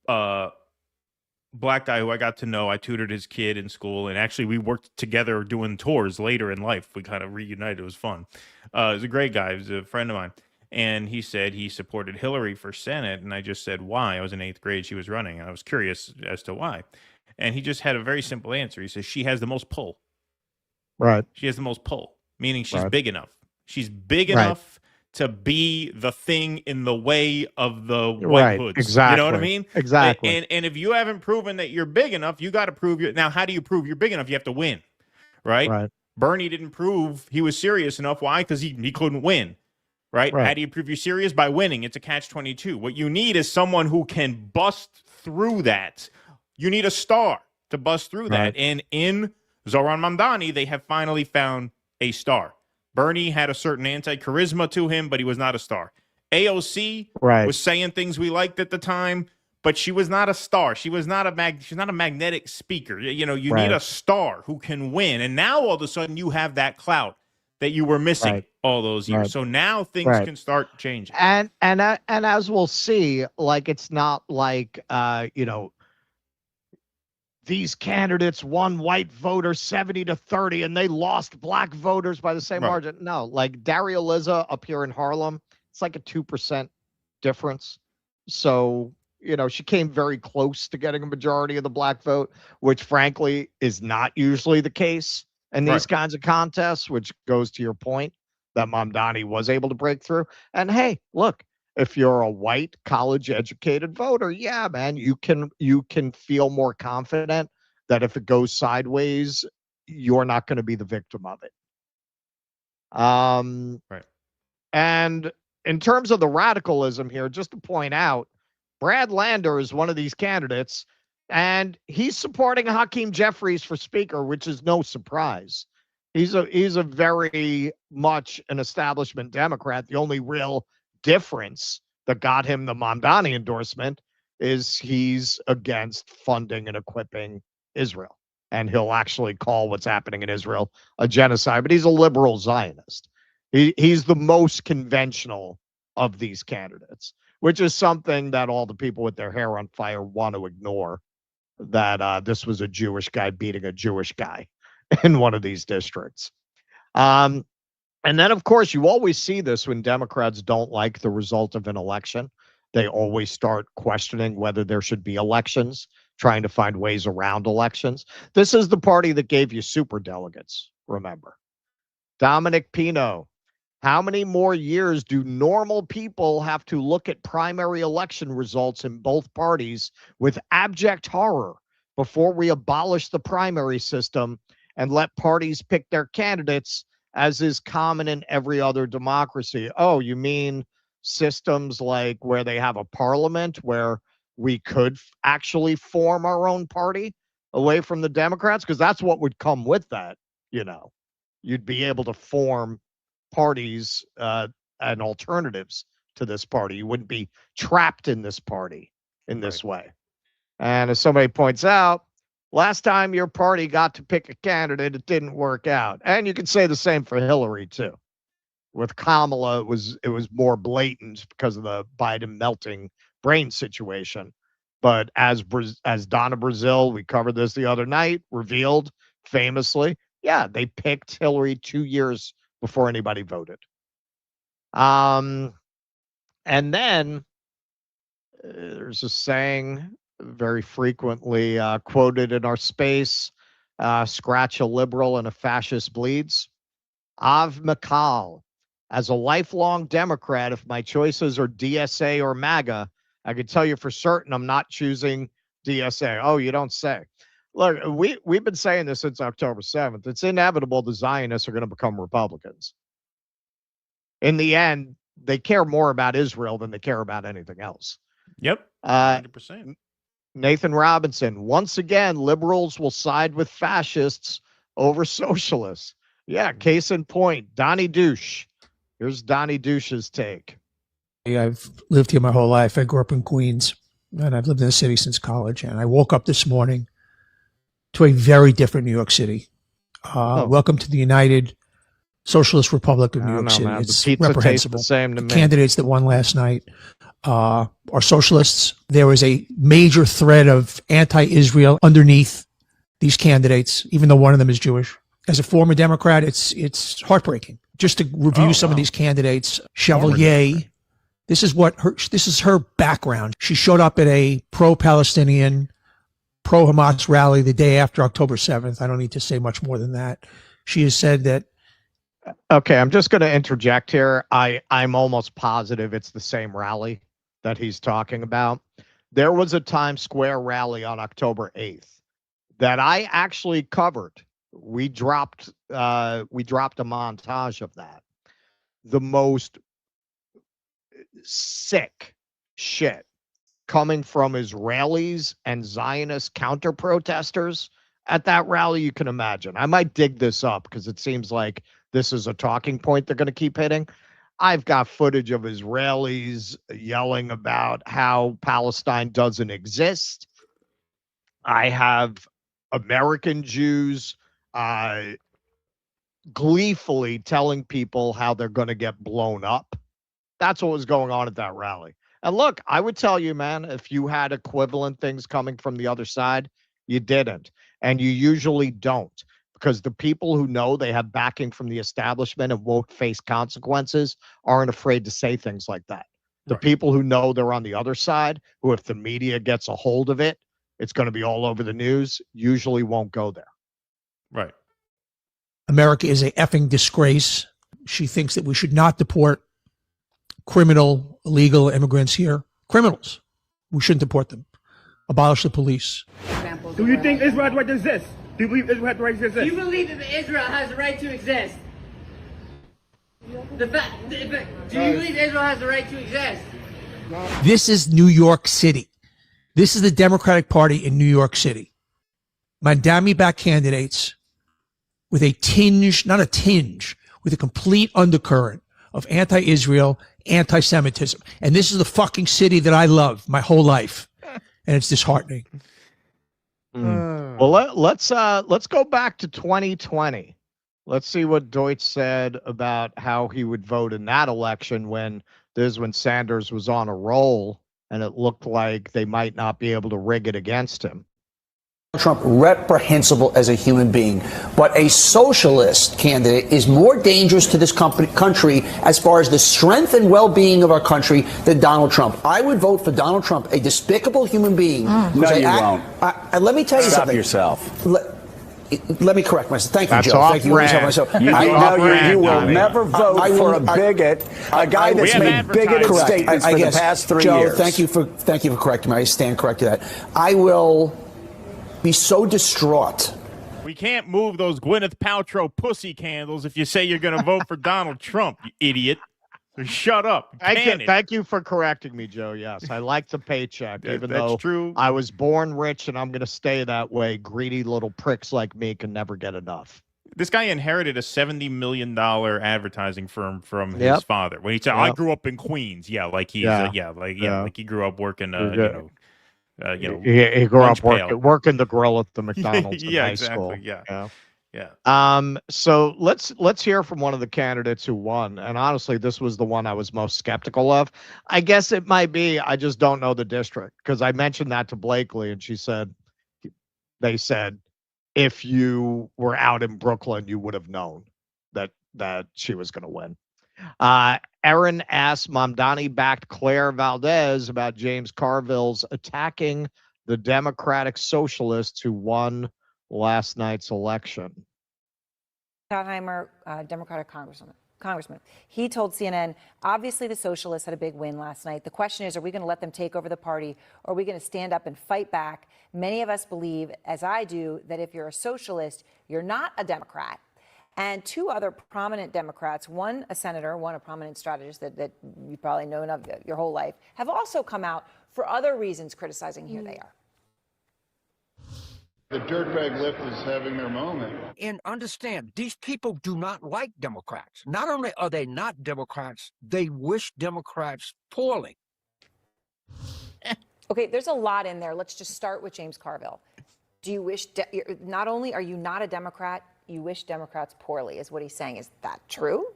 a black guy who I got to know. I tutored his kid in school, and actually we worked together doing tours later in life. We kind of reunited. It was fun. He was a great guy. He was a friend of mine. And he said he supported Hillary for Senate. And I just said, why? I was in 8th grade. She was running. And I was curious as to why. And he just had a very simple answer. He says, she has the most pull. Right. She has the most pull, meaning she's Right. big enough. She's big enough to be the thing in the way of the white hoods. Exactly. You know what I mean? Exactly. And if you haven't proven that you're big enough, you got to prove now, how do you prove you're big enough? You have to win, right? Right. Bernie didn't prove he was serious enough. Why? Because he couldn't win, right? How do you prove you're serious? By winning. It's a catch-22. What you need is someone who can bust through that. You need a star to bust through that. And in Zoran Mamdani, they have finally found a star. Bernie had a certain anti-charisma to him, but he was not a star. AOC was saying things we liked at the time, but she was not a star. She was not she's not a magnetic speaker. You need a star who can win. And now all of a sudden you have that clout that you were missing all those years. So now things can start changing. And as we'll see, like, it's not like these candidates won white voters 70-30 and they lost black voters by the same margin. No, like Daria Liza up here in Harlem, it's like a 2% difference. So, she came very close to getting a majority of the black vote, which frankly is not usually the case in these kinds of contests, which goes to your point that Mamdani was able to break through. And hey, look, if you're a white college educated voter, yeah, man, you can feel more confident that if it goes sideways, you're not going to be the victim of it. And in terms of the radicalism here, just to point out, Brad Lander is one of these candidates, and he's supporting Hakeem Jeffries for speaker, which is no surprise. He's a very much an establishment Democrat. The only real difference that got him the Mamdani endorsement is he's against funding and equipping Israel. And he'll actually call what's happening in Israel a genocide, but he's a liberal Zionist. He's the most conventional of these candidates, which is something that all the people with their hair on fire want to ignore, that this was a Jewish guy beating a Jewish guy in one of these districts. And then, of course, you always see this when Democrats don't like the result of an election. They always start questioning whether there should be elections, trying to find ways around elections. This is the party that gave you superdelegates, remember. Dominic Pino, how many more years do normal people have to look at primary election results in both parties with abject horror before we abolish the primary system and let parties pick their candidates, as is common in every other democracy? Oh, you mean systems like where they have a parliament where we could actually form our own party away from the Democrats? Because that's what would come with that. You'd be able to form parties and alternatives to this party. You wouldn't be trapped in this party in this way. And as somebody points out, last time your party got to pick a candidate, it didn't work out. And you can say the same for Hillary, too. With Kamala, it was more blatant because of the Biden melting brain situation. But as Donna Brazile, we covered this the other night, revealed famously, yeah, they picked Hillary 2 years before anybody voted. And then there's a saying very frequently quoted in our space, scratch a liberal and a fascist bleeds. Av Mikal, as a lifelong Democrat, if my choices are DSA or MAGA, I can tell you for certain I'm not choosing DSA. Oh, you don't say. Look, we've been saying this since October 7th. It's inevitable the Zionists are going to become Republicans. In the end, they care more about Israel than they care about anything else. Yep, 100%. Nathan Robinson, once again, liberals will side with fascists over socialists. Yeah, case in point, Donnie Douche. Here's Donnie Douche's take. I've lived here my whole life. I grew up in Queens, and I've lived in the city since college. And I woke up this morning to a very different New York City. Welcome to the United Socialist Republic of New York City. Man. It's the pizza reprehensible. Tastes the same to The me. candidates that won last night are socialists. There was a major thread of anti-Israel underneath these candidates, even though one of them is Jewish. As a former Democrat, it's heartbreaking. Just to review some of these candidates, Chevalier. This is her background. She showed up at a pro-Palestinian, pro-Hamas rally the day after October 7th. I don't need to say much more than that. She has said that. Okay, I'm just going to interject here. I'm almost positive it's the same rally that he's talking about. There was a Times Square rally on October 8th that I actually covered. We dropped a montage of that. The most sick shit coming from Israelis and Zionist counter protesters at that rally you can imagine. I might dig this up because it seems like this is a talking point they're going to keep hitting. I've got footage of Israelis yelling about how Palestine doesn't exist. I have American Jews gleefully telling people how they're going to get blown up. That's what was going on at that rally. And look, I would tell you, man, if you had equivalent things coming from the other side, you didn't. And you usually don't, because the people who know they have backing from the establishment and won't face consequences aren't afraid to say things like that. The people who know they're on the other side, who if the media gets a hold of it, it's going to be all over the news, usually won't go there. Right. America is a effing disgrace. She thinks that we should not deport criminal, illegal immigrants here. Criminals. We shouldn't deport them. Abolish the police. Do you think Israel has the right to exist? Do you believe Israel has the right to exist? Do you believe that Israel has the right to exist? Do you believe Israel has the right to exist? This is New York City. This is the Democratic Party in New York City. Mamdani-backed candidates with a tinge, not a tinge, with a complete undercurrent of anti-Israel, anti-Semitism. And this is the fucking city that I love my whole life. And it's disheartening. Well, let's go back to 2020. Let's see what Deutsch said about how he would vote in that election when Sanders was on a roll and it looked like they might not be able to rig it against him. Trump reprehensible as a human being, but a socialist candidate is more dangerous to this country as far as the strength and well-being of our country than Donald Trump. I would vote for Donald Trump, a despicable human being. No, you won't. Let me tell you Stop something. yourself. Let me correct myself. Thank you, That's Joe. off Thank you. brand. Myself. You will never vote for a bigot, a guy that's made bigoted statements for the past 3 Joe, years. thank you for correcting me. I stand corrected that. I will be so distraught. We can't move those Gwyneth Paltrow pussy candles if you say you're going to vote for Donald Trump, you idiot. So shut up. Thank you for correcting me, Joe. Yes, I like the paycheck, even that's though true. I was born rich and I'm going to stay that way. Greedy little pricks like me can never get enough. This guy inherited a $70 million advertising firm from his father. When he said, "I grew up in Queens," like he's like he grew up working, he grew up working the grill at the McDonald's in high exactly, school. Yeah. Yeah. So let's hear from one of the candidates who won. And honestly, this was the one I was most skeptical of. I guess it might be I just don't know the district, because I mentioned that to Blakely and they said if you were out in Brooklyn, you would have known that she was going to win. Erin asked Mamdani-backed Claire Valdez about James Carville's attacking the Democratic Socialists who won last night's election. Schottenheimer, Democratic congressman. He told CNN, obviously the socialists had a big win last night. The question is, are we going to let them take over the party, or are we going to stand up and fight back? Many of us believe, as I do, that if you're a socialist, you're not a Democrat. And two other prominent Democrats, one a senator, one a prominent strategist that you've probably known of your whole life, have also come out for other reasons criticizing. Here they are. The dirtbag left is having their moment. And understand, these people do not like Democrats. Not only are they not Democrats, they wish Democrats poorly. Okay, there's a lot in there. Let's just start with James Carville. Do you wish, not only are you not a Democrat, you wish Democrats poorly, is what he's saying. Is that true?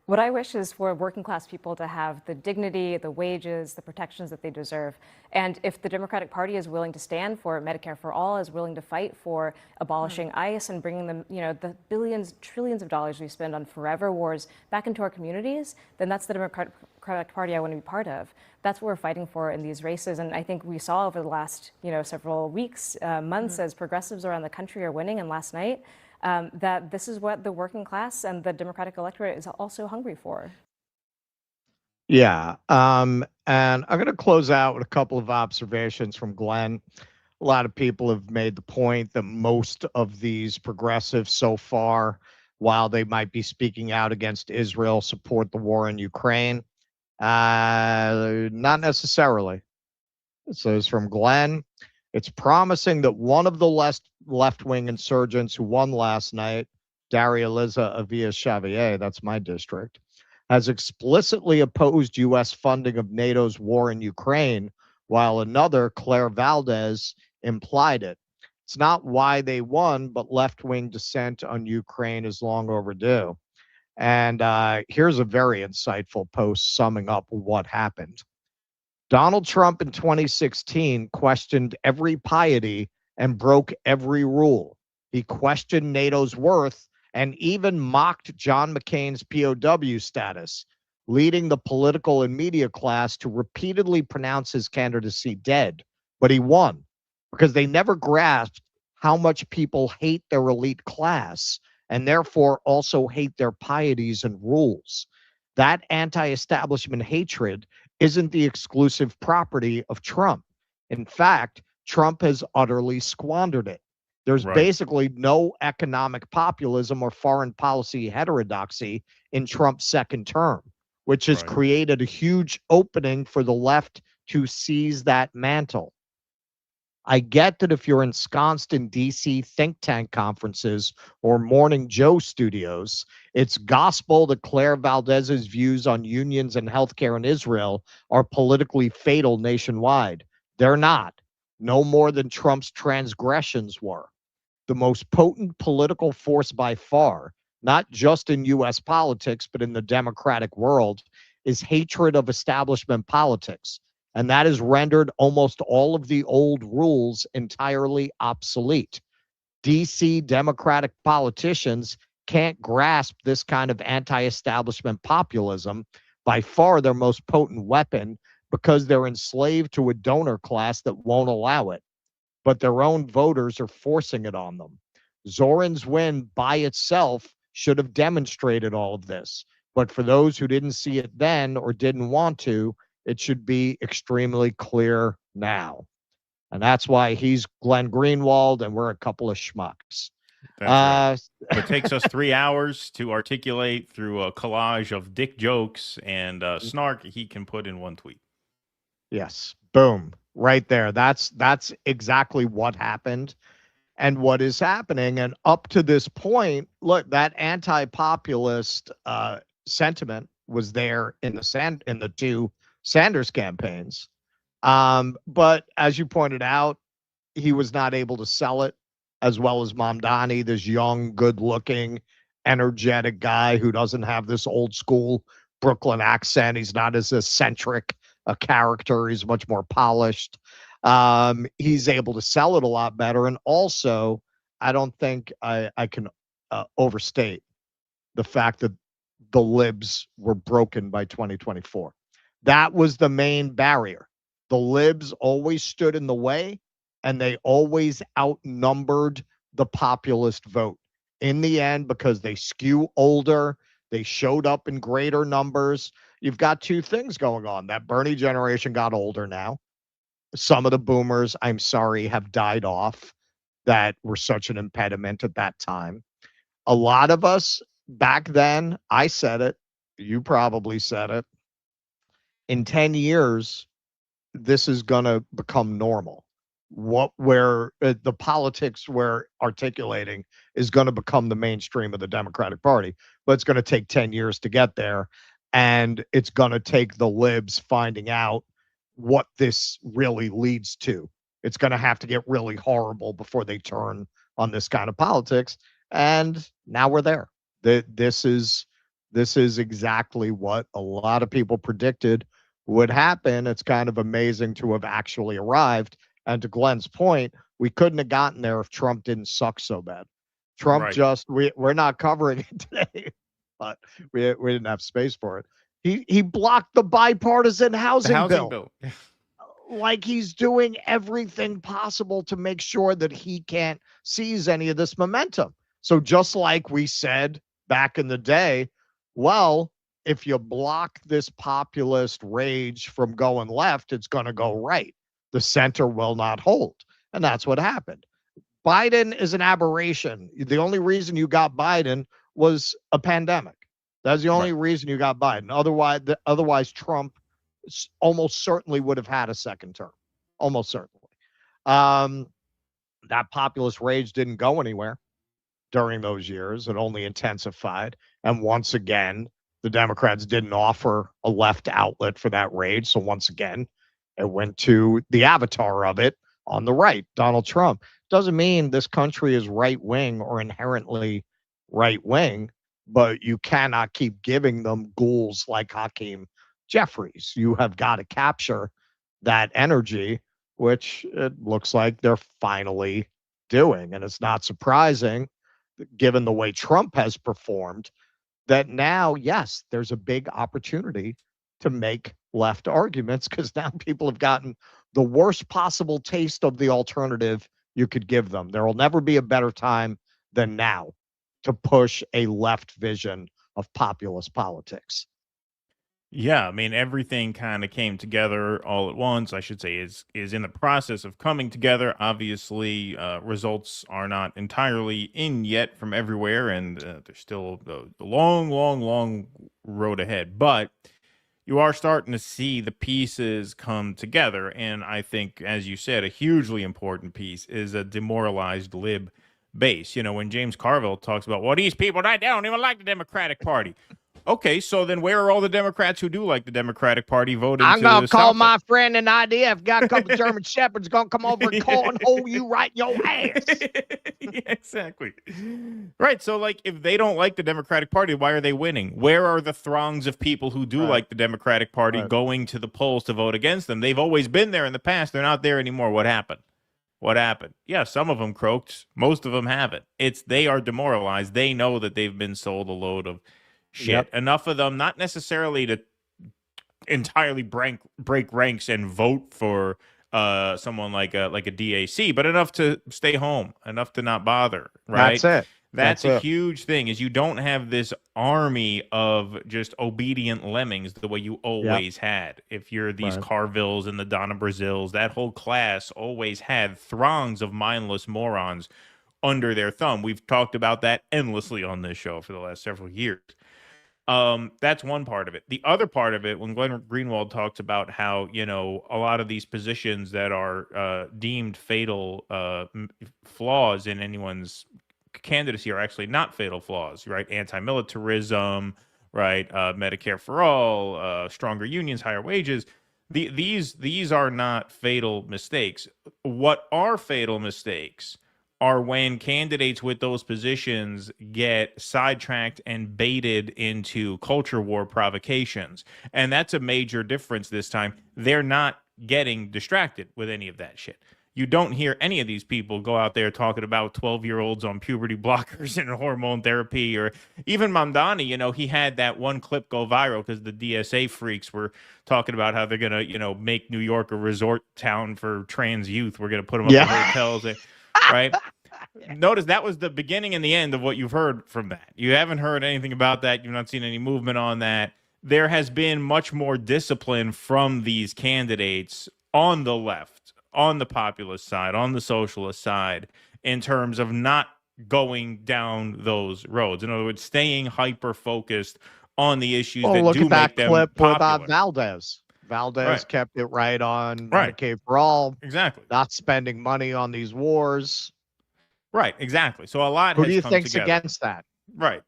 What I wish is for working class people to have the dignity, the wages, the protections that they deserve. And if the Democratic Party is willing to stand for Medicare for all, is willing to fight for abolishing ICE and bringing them, the billions, trillions of dollars we spend on forever wars back into our communities, then that's the Democratic Party I want to be part of. That's what we're fighting for in these races. And I think we saw over the last, several weeks, months, as progressives around the country are winning, and last night, that this is what the working class and the Democratic electorate is also hungry for. Yeah. And I'm going to close out with a couple of observations from Glenn. A lot of people have made the point that most of these progressives so far, while they might be speaking out against Israel, support the war in Ukraine. Not necessarily. So it's from Glenn. It's promising that one of the left-wing insurgents who won last night, Daria Liza Avia Xavier, that's my district, has explicitly opposed U.S. funding of NATO's war in Ukraine, while another, Claire Valdez, implied it. It's not why they won, but left-wing dissent on Ukraine is long overdue. And here's a very insightful post summing up what happened. Donald Trump in 2016 questioned every piety and broke every rule. He questioned NATO's worth and even mocked John McCain's POW status, leading the political and media class to repeatedly pronounce his candidacy dead. But he won because they never grasped how much people hate their elite class and therefore also hate their pieties and rules. That anti-establishment hatred isn't the exclusive property of Trump. In fact, Trump has utterly squandered it. There's basically no economic populism or foreign policy heterodoxy in Trump's second term, which has created a huge opening for the left to seize that mantle. I get that if you're ensconced in DC think tank conferences or Morning Joe studios, it's gospel that Claire Valdez's views on unions and healthcare in Israel are politically fatal nationwide. They're not, no more than Trump's transgressions were. The most potent political force by far, not just in U.S. politics, but in the democratic world, is hatred of establishment politics. And that has rendered almost all of the old rules entirely obsolete. DC Democratic politicians can't grasp this kind of anti-establishment populism, by far their most potent weapon, because they're enslaved to a donor class that won't allow it. But their own voters are forcing it on them. Zorin's win by itself should have demonstrated all of this. But for those who didn't see it then or didn't want to, it should be extremely clear now. And that's why he's Glenn Greenwald and we're a couple of schmucks. That's right. It takes us 3 hours to articulate through a collage of dick jokes and snark he can put in one tweet. Yes. Boom. Right there. That's exactly what happened and what is happening. And up to this point, look, that anti-populist sentiment was there in the two Sanders campaigns. But as you pointed out, he was not able to sell it as well as Mamdani, this young, good-looking, energetic guy who doesn't have this old school Brooklyn accent. He's not as eccentric a character. He's much more polished. He's able to sell it a lot better. And also, I don't think I can overstate the fact that the libs were broken by 2024. That was the main barrier. The libs always stood in the way, and they always outnumbered the populist vote. In the end, because they skew older, they showed up in greater numbers. You've got two things going on. That Bernie generation got older now. Some of the boomers, I'm sorry, have died off that were such an impediment at that time. A lot of us back then, I said it, you probably said it, in 10 years, this is going to become normal. Where the politics we're articulating is going to become the mainstream of the Democratic Party, but it's going to take 10 years to get there. And it's going to take the libs finding out what this really leads to. It's going to have to get really horrible before they turn on this kind of politics. And now we're there. This is exactly what a lot of people predicted would happen. It's kind of amazing to have actually arrived. And to Glenn's point, we couldn't have gotten there if Trump didn't suck so bad. Trump we're not covering it today, but we didn't have space for it. He blocked the bipartisan housing bill. Like he's doing everything possible to make sure that he can't seize any of this momentum. So just like we said back in the day, well, if you block this populist rage from going left, it's going to go right. The center will not hold. And that's what happened. Biden is an aberration. The only reason you got Biden was a pandemic. That's the only reason you got Biden. Otherwise, Trump almost certainly would have had a second term. Almost certainly. That populist rage didn't go anywhere during those years. It only intensified. And once again, the Democrats didn't offer a left outlet for that rage. So once again, it went to the avatar of it on the right, Donald Trump. Doesn't mean this country is right-wing or inherently right-wing, but you cannot keep giving them ghouls like Hakeem Jeffries. You have got to capture that energy, which it looks like they're finally doing. And it's not surprising, given the way Trump has performed, that now, yes, there's a big opportunity to make left arguments, because now people have gotten the worst possible taste of the alternative you could give them. There will never be a better time than now to push a left vision of populist politics. Yeah, I mean, everything kind of came together all at once. I should say is in the process of coming together. Obviously, results are not entirely in yet from everywhere, and there's still a long road ahead. But you are starting to see the pieces come together, and I think, as you said, a hugely important piece is a demoralized lib base. You know, when James Carville talks about, well, these people, they don't even like the Democratic Party. Okay, so then where are all the Democrats who do like the Democratic Party voting? I'm going to call my friend in IDF. Got a couple German Shepherds going to come over and cornhole you right in your ass. Yeah, exactly. Right, so like if they don't like the Democratic Party, why are they winning? Where are the throngs of people who do like the Democratic Party going to the polls to vote against them? They've always been there in the past. They're not there anymore. What happened? What happened? Yeah, some of them croaked. Most of them haven't. They are demoralized. They know that they've been sold a load of shit. Yep. Enough of them, not necessarily to entirely break ranks and vote for someone like a DAC, but enough to stay home, enough to not bother. Right? That's it. That's a huge thing, is you don't have this army of just obedient lemmings the way you always had. If you're these Carvilles and the Donna Brazils, that whole class always had throngs of mindless morons under their thumb. We've talked about that endlessly on this show for the last several years. That's one part of it. The other part of it, when Glenn Greenwald talks about how, you know, a lot of these positions that are deemed fatal flaws in anyone's candidacy are actually not fatal flaws, right? Anti-militarism, right? Medicare for all, stronger unions, higher wages. These are not fatal mistakes. What are fatal mistakes are when candidates with those positions get sidetracked and baited into culture war provocations. And that's a major difference this time. They're not getting distracted with any of that shit. You don't hear any of these people go out there talking about 12-year-olds on puberty blockers and hormone therapy, or even Mamdani. You know, he had that one clip go viral because the DSA freaks were talking about how they're going to, you know, make New York a resort town for trans youth. We're going to put them up in hotels, right? Notice that was the beginning and the end of what you've heard from that. You haven't heard anything about that. You've not seen any movement on that. There has been much more discipline from these candidates on the left, on the populist side, on the socialist side, in terms of not going down those roads. In other words, staying hyper-focused on the issues that look do at that make them clip popular. with Valdez. Valdez Right. kept it right on Right. Medicaid for all. Exactly. Not spending money on these wars. Right, exactly. So a lot Who has do you come think's together. against that? Right.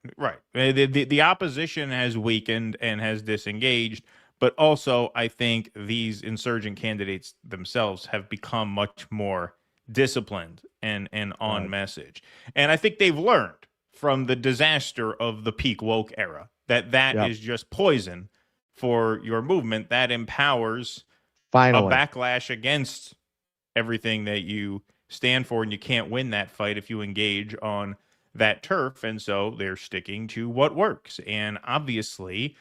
The opposition has weakened and has disengaged, but also I think these insurgent candidates themselves have become much more disciplined and on message. And I think they've learned from the disaster of the peak woke era that is just poison for your movement. That empowers Finally a backlash against everything that you stand for, and you can't win that fight if you engage on that turf. And so they're sticking to what works. And obviously,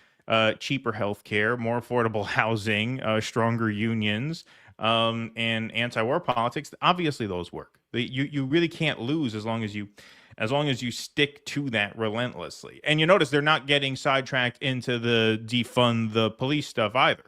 cheaper healthcare, more affordable housing, stronger unions, and anti-war politics. Obviously, those work. You really can't lose as long as you stick to that relentlessly. And you notice they're not getting sidetracked into the defund the police stuff either.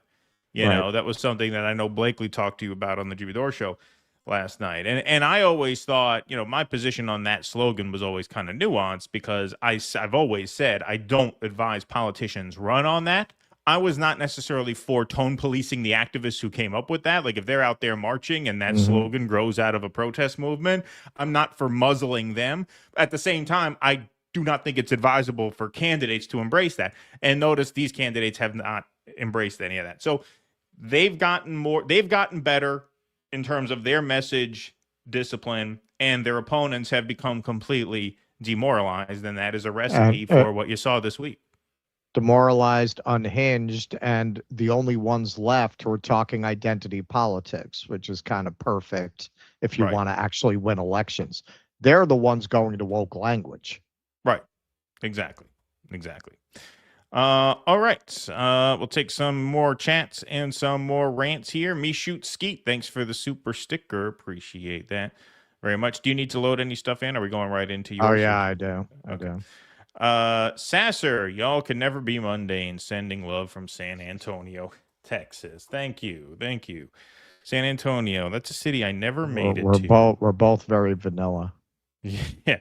You know, that was something that I know Blakely talked to you about on the Jimmy Dore show last night. And I always thought, you know, my position on that slogan was always kind of nuanced, because I've always said I don't advise politicians run on that. I was not necessarily for tone policing the activists who came up with that. Like, if they're out there marching and that slogan grows out of a protest movement, I'm not for muzzling them. At the same time, I do not think it's advisable for candidates to embrace that. And notice these candidates have not embraced any of that. So they've gotten better in terms of their message discipline, and their opponents have become completely demoralized, and that is a recipe for what you saw this week. Demoralized, unhinged, and the only ones left who are talking identity politics, which is kind of perfect if you want to actually win elections. They're the ones going to woke language. Right. Exactly. All right. We'll take some more chats and some more rants here. Me Shoot Skeet, thanks for the super sticker. Appreciate that very much. Do you need to load any stuff in? Or are we going right into yours? Oh, yeah, I do. Sasser, y'all can never be mundane. Sending love from San Antonio, Texas. Thank you. San Antonio, that's a city I never made it to. We're both very vanilla. Yeah,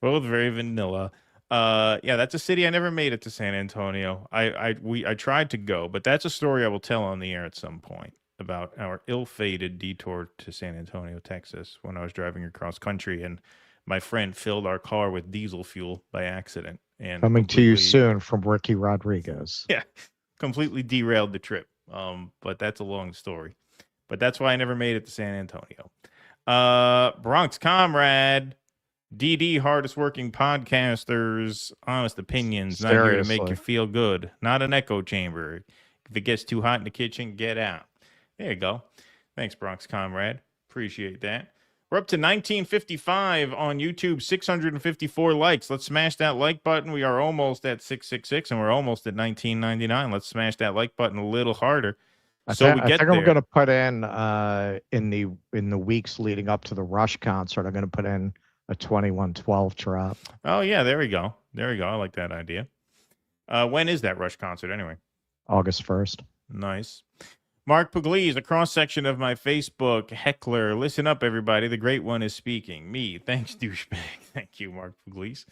both very vanilla. Yeah, that's a city I never made it to, San Antonio. I tried to go, but that's a story I will tell on the air at some point about our ill-fated detour to San Antonio, Texas, when I was driving across country and my friend filled our car with diesel fuel by accident. And coming to you soon from Ricky Rodriguez. Yeah, completely derailed the trip. But that's a long story. But that's why I never made it to San Antonio. Bronx Comrade, DD, hardest working podcasters, honest opinions, not here to make you feel good. Not an echo chamber. If it gets too hot in the kitchen, get out. There you go. Thanks, Bronx Comrade. Appreciate that. We're up to 1955 on YouTube, 654 likes. Let's smash that like button. We are almost at 666, and we're almost at 1999. Let's smash that like button a little harder. I think I'm going to put in the weeks leading up to the Rush concert, I'm going to put in a 2112 drop. Oh, yeah, there we go. I like that idea. When is that Rush concert anyway? August 1st. Nice. Mark Pugliese, a cross-section of my Facebook heckler. Listen up, everybody. The great one is speaking. Me. Thanks, douchebag. Thank you, Mark Pugliese.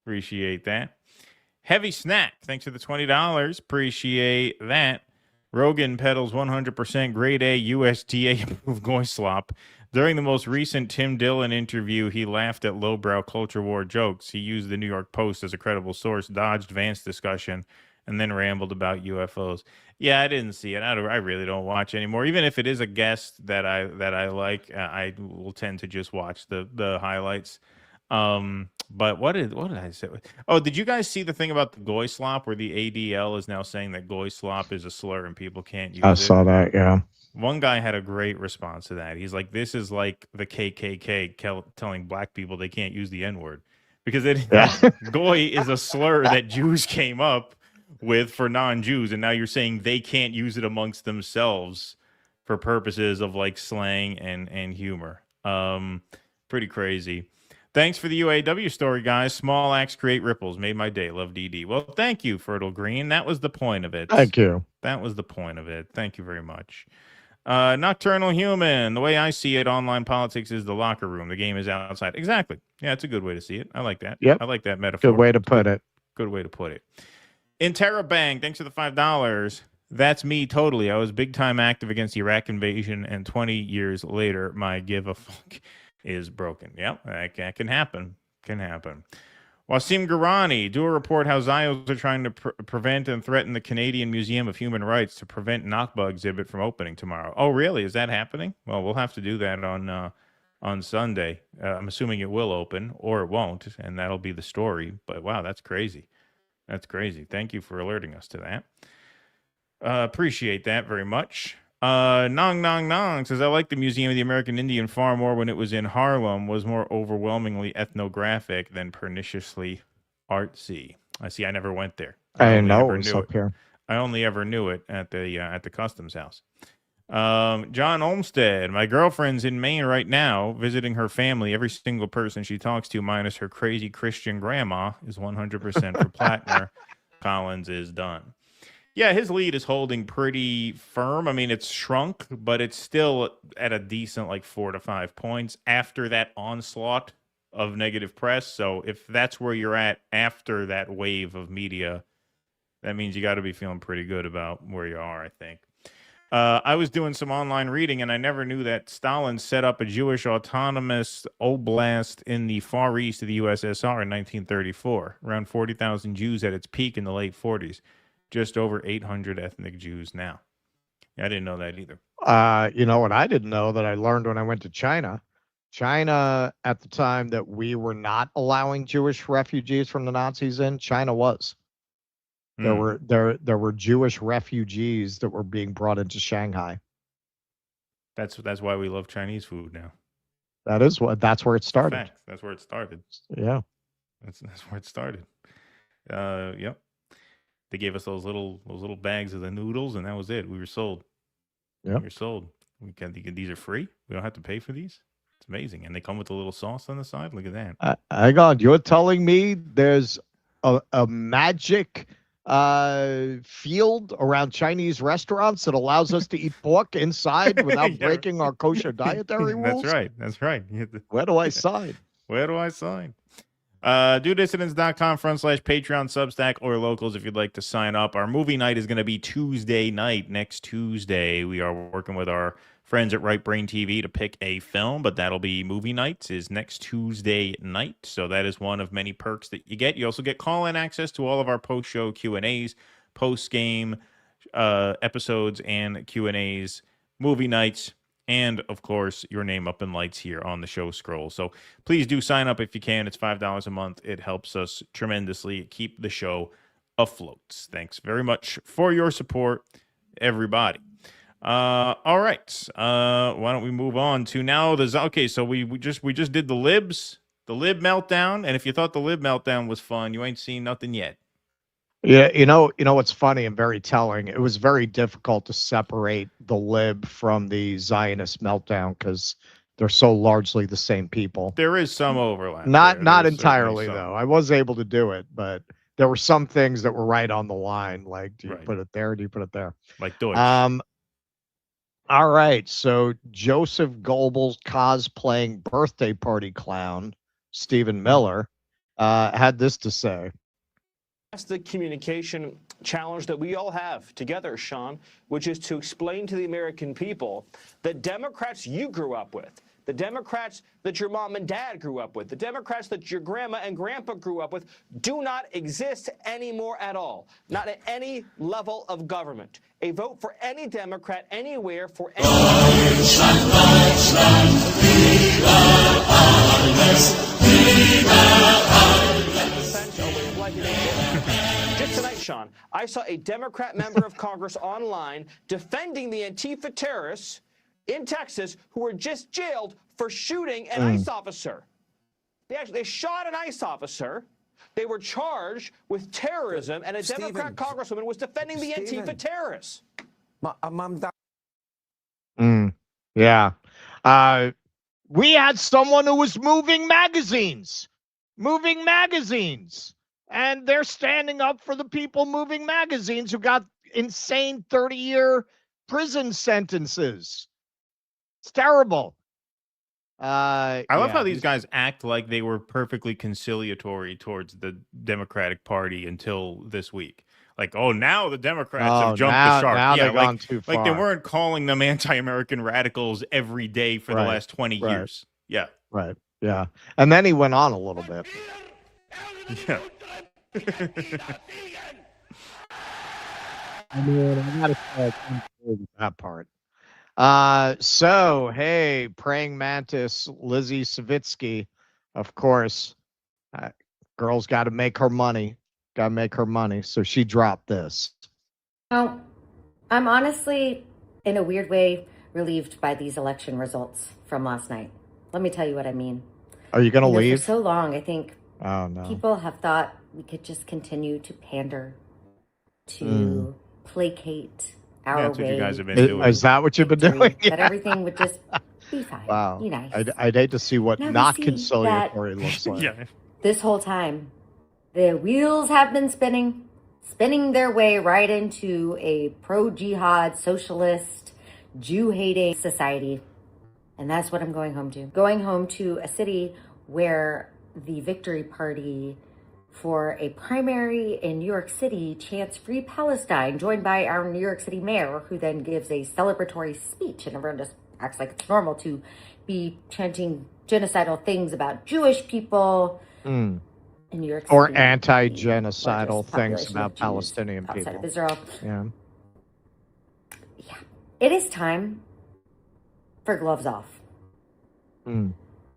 Appreciate that. Heavy Snack. Thanks for the $20. Appreciate that. Rogan peddles 100% grade A USDA-approved goy slop. During the most recent Tim Dillon interview, he laughed at lowbrow culture war jokes. He used the New York Post as a credible source, dodged Vance discussion, and then rambled about UFOs. Yeah, I didn't see it. I really don't watch anymore. Even if it is a guest that I like, I will tend to just watch the highlights. But what did I say? Oh, did you guys see the thing about the goy slop where the ADL is now saying that goy slop is a slur and people can't use it? I saw that, yeah. One guy had a great response to that. He's like, this is like the KKK telling black people they can't use the N-word. Because goy is a slur that Jews came up with for non-Jews, and now you're saying they can't use it amongst themselves for purposes of like slang and humor. Pretty crazy. Thanks for the UAW story, guys. Small acts create ripples. Made my day. Love DD. Well, thank you, Fertile Green. That was the point of it. Thank you. That was the point of it. Thank you very much. Nocturnal Human. The way I see it, online politics is the locker room. The game is outside. Exactly. Yeah, it's a good way to see it. I like that. Yep. I like that metaphor. Good way to put it. Good way to put it. Interrobang, thanks for the $5. That's me totally. I was big time active against the Iraq invasion, and 20 years later, my give a fuck is broken. Yep, that can happen. Can happen. Wasim Garani, do a report how Zios are trying to prevent and threaten the Canadian Museum of Human Rights to prevent Nakba exhibit from opening tomorrow. Oh, really? Is that happening? Well, we'll have to do that on Sunday. I'm assuming it will open, or it won't, and that'll be the story. But wow, that's crazy. That's crazy. Thank you for alerting us to that. Appreciate that very much. Nong says, I like the Museum of the American Indian far more when it was in Harlem, was more overwhelmingly ethnographic than perniciously artsy. I see. I never went there. I know it was up here. I only ever knew it at the customs house. John Olmsted, my girlfriend's in Maine right now visiting her family. Every single person she talks to, minus her crazy Christian grandma, is 100% for Plattner. Collins is done. Yeah, his lead is holding pretty firm. I mean, it's shrunk, but it's still at a decent 4 to 5 points after that onslaught of negative press. So if that's where you're at after that wave of media, that means you got to be feeling pretty good about where you are, I think. I was doing some online reading, and I never knew that Stalin set up a Jewish autonomous oblast in the far east of the USSR in 1934. Around 40,000 Jews at its peak in the late 40s. Just over 800 ethnic Jews now. I didn't know that either. You know what I didn't know that I learned when I went to China? China, at the time that we were not allowing Jewish refugees from the Nazis in, China was. There were Jewish refugees that were being brought into Shanghai. That's why we love Chinese food now. That's where it started. Fact. That's where it started. Yeah. That's where it started. Yep. They gave us those little bags of the noodles, and that was it. We were sold. Yeah, we were sold. These are free. We don't have to pay for these. It's amazing, and they come with a little sauce on the side. Look at that. Hang on, you're telling me there's a magic field around Chinese restaurants that allows us to eat pork inside without breaking our kosher dietary rules? That's right. Where do I sign? Where do I sign? DoDissidents.com/Patreon, Substack, or Locals if you'd like to sign up. Our movie night is going to be Tuesday night, next Tuesday. We are working with our friends at Right Brain TV to pick a film, but that'll be movie nights is next Tuesday night. So that is one of many perks that you get. You also get call-in access to all of our post-show Q&As, post-game episodes and Q&As, movie nights, and, of course, your name up in lights here on the show scroll. So please do sign up if you can. It's $5 a month. It helps us tremendously keep the show afloat. Thanks very much for your support, everybody. All right. Why don't we move on to now okay, so we just did the Libs, the Lib meltdown, and if you thought the Lib meltdown was fun, you ain't seen nothing yet. Yeah, you know what's funny and very telling? It was very difficult to separate the Lib from the Zionist meltdown because they're so largely the same people. There is some overlap. Not entirely, though. I was able to do it, but there were some things that were right on the line. Like, do you put it there? Or do you put it there? Like Deutsch. All right. So Joseph Goebbels cosplaying birthday party clown, Stephen Miller, had this to say. That's the communication challenge that we all have together, Sean, which is to explain to the American people that Democrats you grew up with, The Democrats that your mom and dad grew up with, the Democrats that your grandma and grandpa grew up with, do not exist anymore at all. Not at any level of government. A vote for any Democrat anywhere for any... Just tonight, Sean, I saw a Democrat member of Congress online defending the Antifa terrorists in Texas who were just jailed for shooting an ICE officer. They shot an ICE officer. They were charged with terrorism, and a Democrat congresswoman was defending the Antifa terrorists. Yeah. We had someone who was moving magazines, and they're standing up for the people moving magazines who got insane 30-year prison sentences. It's terrible. I love how these guys act like they were perfectly conciliatory towards the Democratic Party until this week. Like, oh, now the Democrats have jumped the shark. Now yeah, they've gone too far. Like they weren't calling them anti-American radicals every day for the last 20 years. Yeah. Right. Yeah. And then he went on a little bit. Yeah. I mean, I gotta say, that part. So, hey, praying mantis, Lizzie Savitsky, of course, girl's got to make her money. So she dropped this. Oh, I'm honestly, in a weird way, relieved by these election results from last night. Let me tell you what I mean. Are you going to leave? For so long, I think no. people have thought we could just continue to pander, to placate our That's way. what you guys have been doing. Is that what you've been doing? That everything would just be fine. Wow. Be nice. I'd hate to see what Now we not see conciliatory looks like. Yeah. This whole time, the wheels have been spinning their way right into a pro-jihad, socialist, Jew-hating society. And that's what I'm going home to. Going home to a city where the victory party for a primary in New York City chants Free Palestine, joined by our New York City mayor, who then gives a celebratory speech, and everyone just acts like it's normal to be chanting genocidal things about Jewish people in New York City. Or anti-genocidal things about Palestinian outside people. of Israel. Yeah. It is time for gloves off.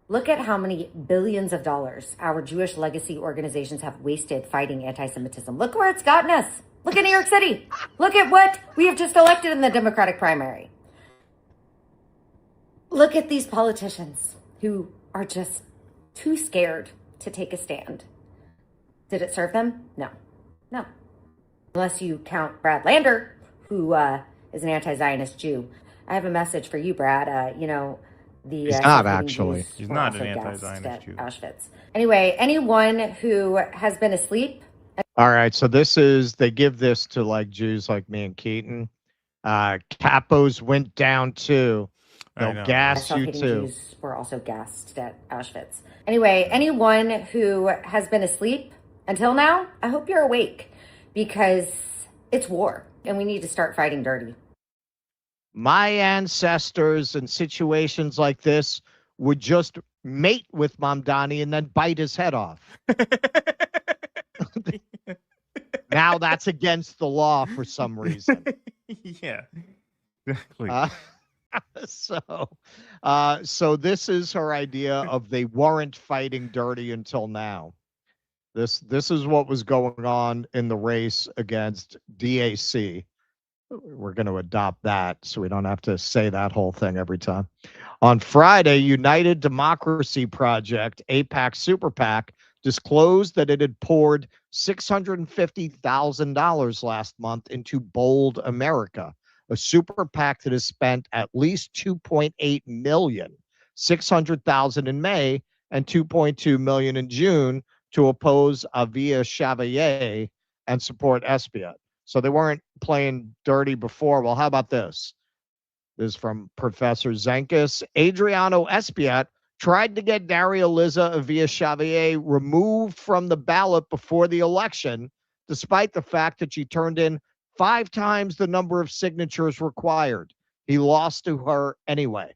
Look at how many billions of dollars our Jewish legacy organizations have wasted fighting anti-Semitism. Look where it's gotten us. Look at New York City. Look at what we have just elected in the Democratic primary. Look at these politicians who are just too scared to take a stand. Did it serve them? No. Unless you count Brad Lander, who is an anti-Zionist Jew. I have a message for you, Brad. He's not actually. He's not an anti-Zionist Jew. Auschwitz. Anyway, anyone who has been asleep. All right, so they give this to like Jews like me and Keaton. Capos went down too. They'll gas you too. Jews were also gassed at Auschwitz. Anyway, anyone who has been asleep until now, I hope you're awake, because it's war and we need to start fighting dirty. My ancestors in situations like this would just mate with Mamdani and then bite his head off. Now that's against the law for some reason. Yeah, exactly. So this is her idea of they weren't fighting dirty until now. This is what was going on in the race against DAC. We're going to adopt that so we don't have to say that whole thing every time. On Friday, United Democracy Project, AIPAC Super PAC, disclosed that it had poured $650,000 last month into Bold America, a super PAC that has spent at least $2.8 million, $600,000 in May and $2.2 million in June to oppose Avia Chevalier and support Espiat. So they weren't playing dirty before. Well, how about this? This is from Professor Zenkis. Adriano Espiat tried to get Daria Liza Avia Chevalier removed from the ballot before the election, despite the fact that she turned in 5 times the number of signatures required. He lost to her anyway.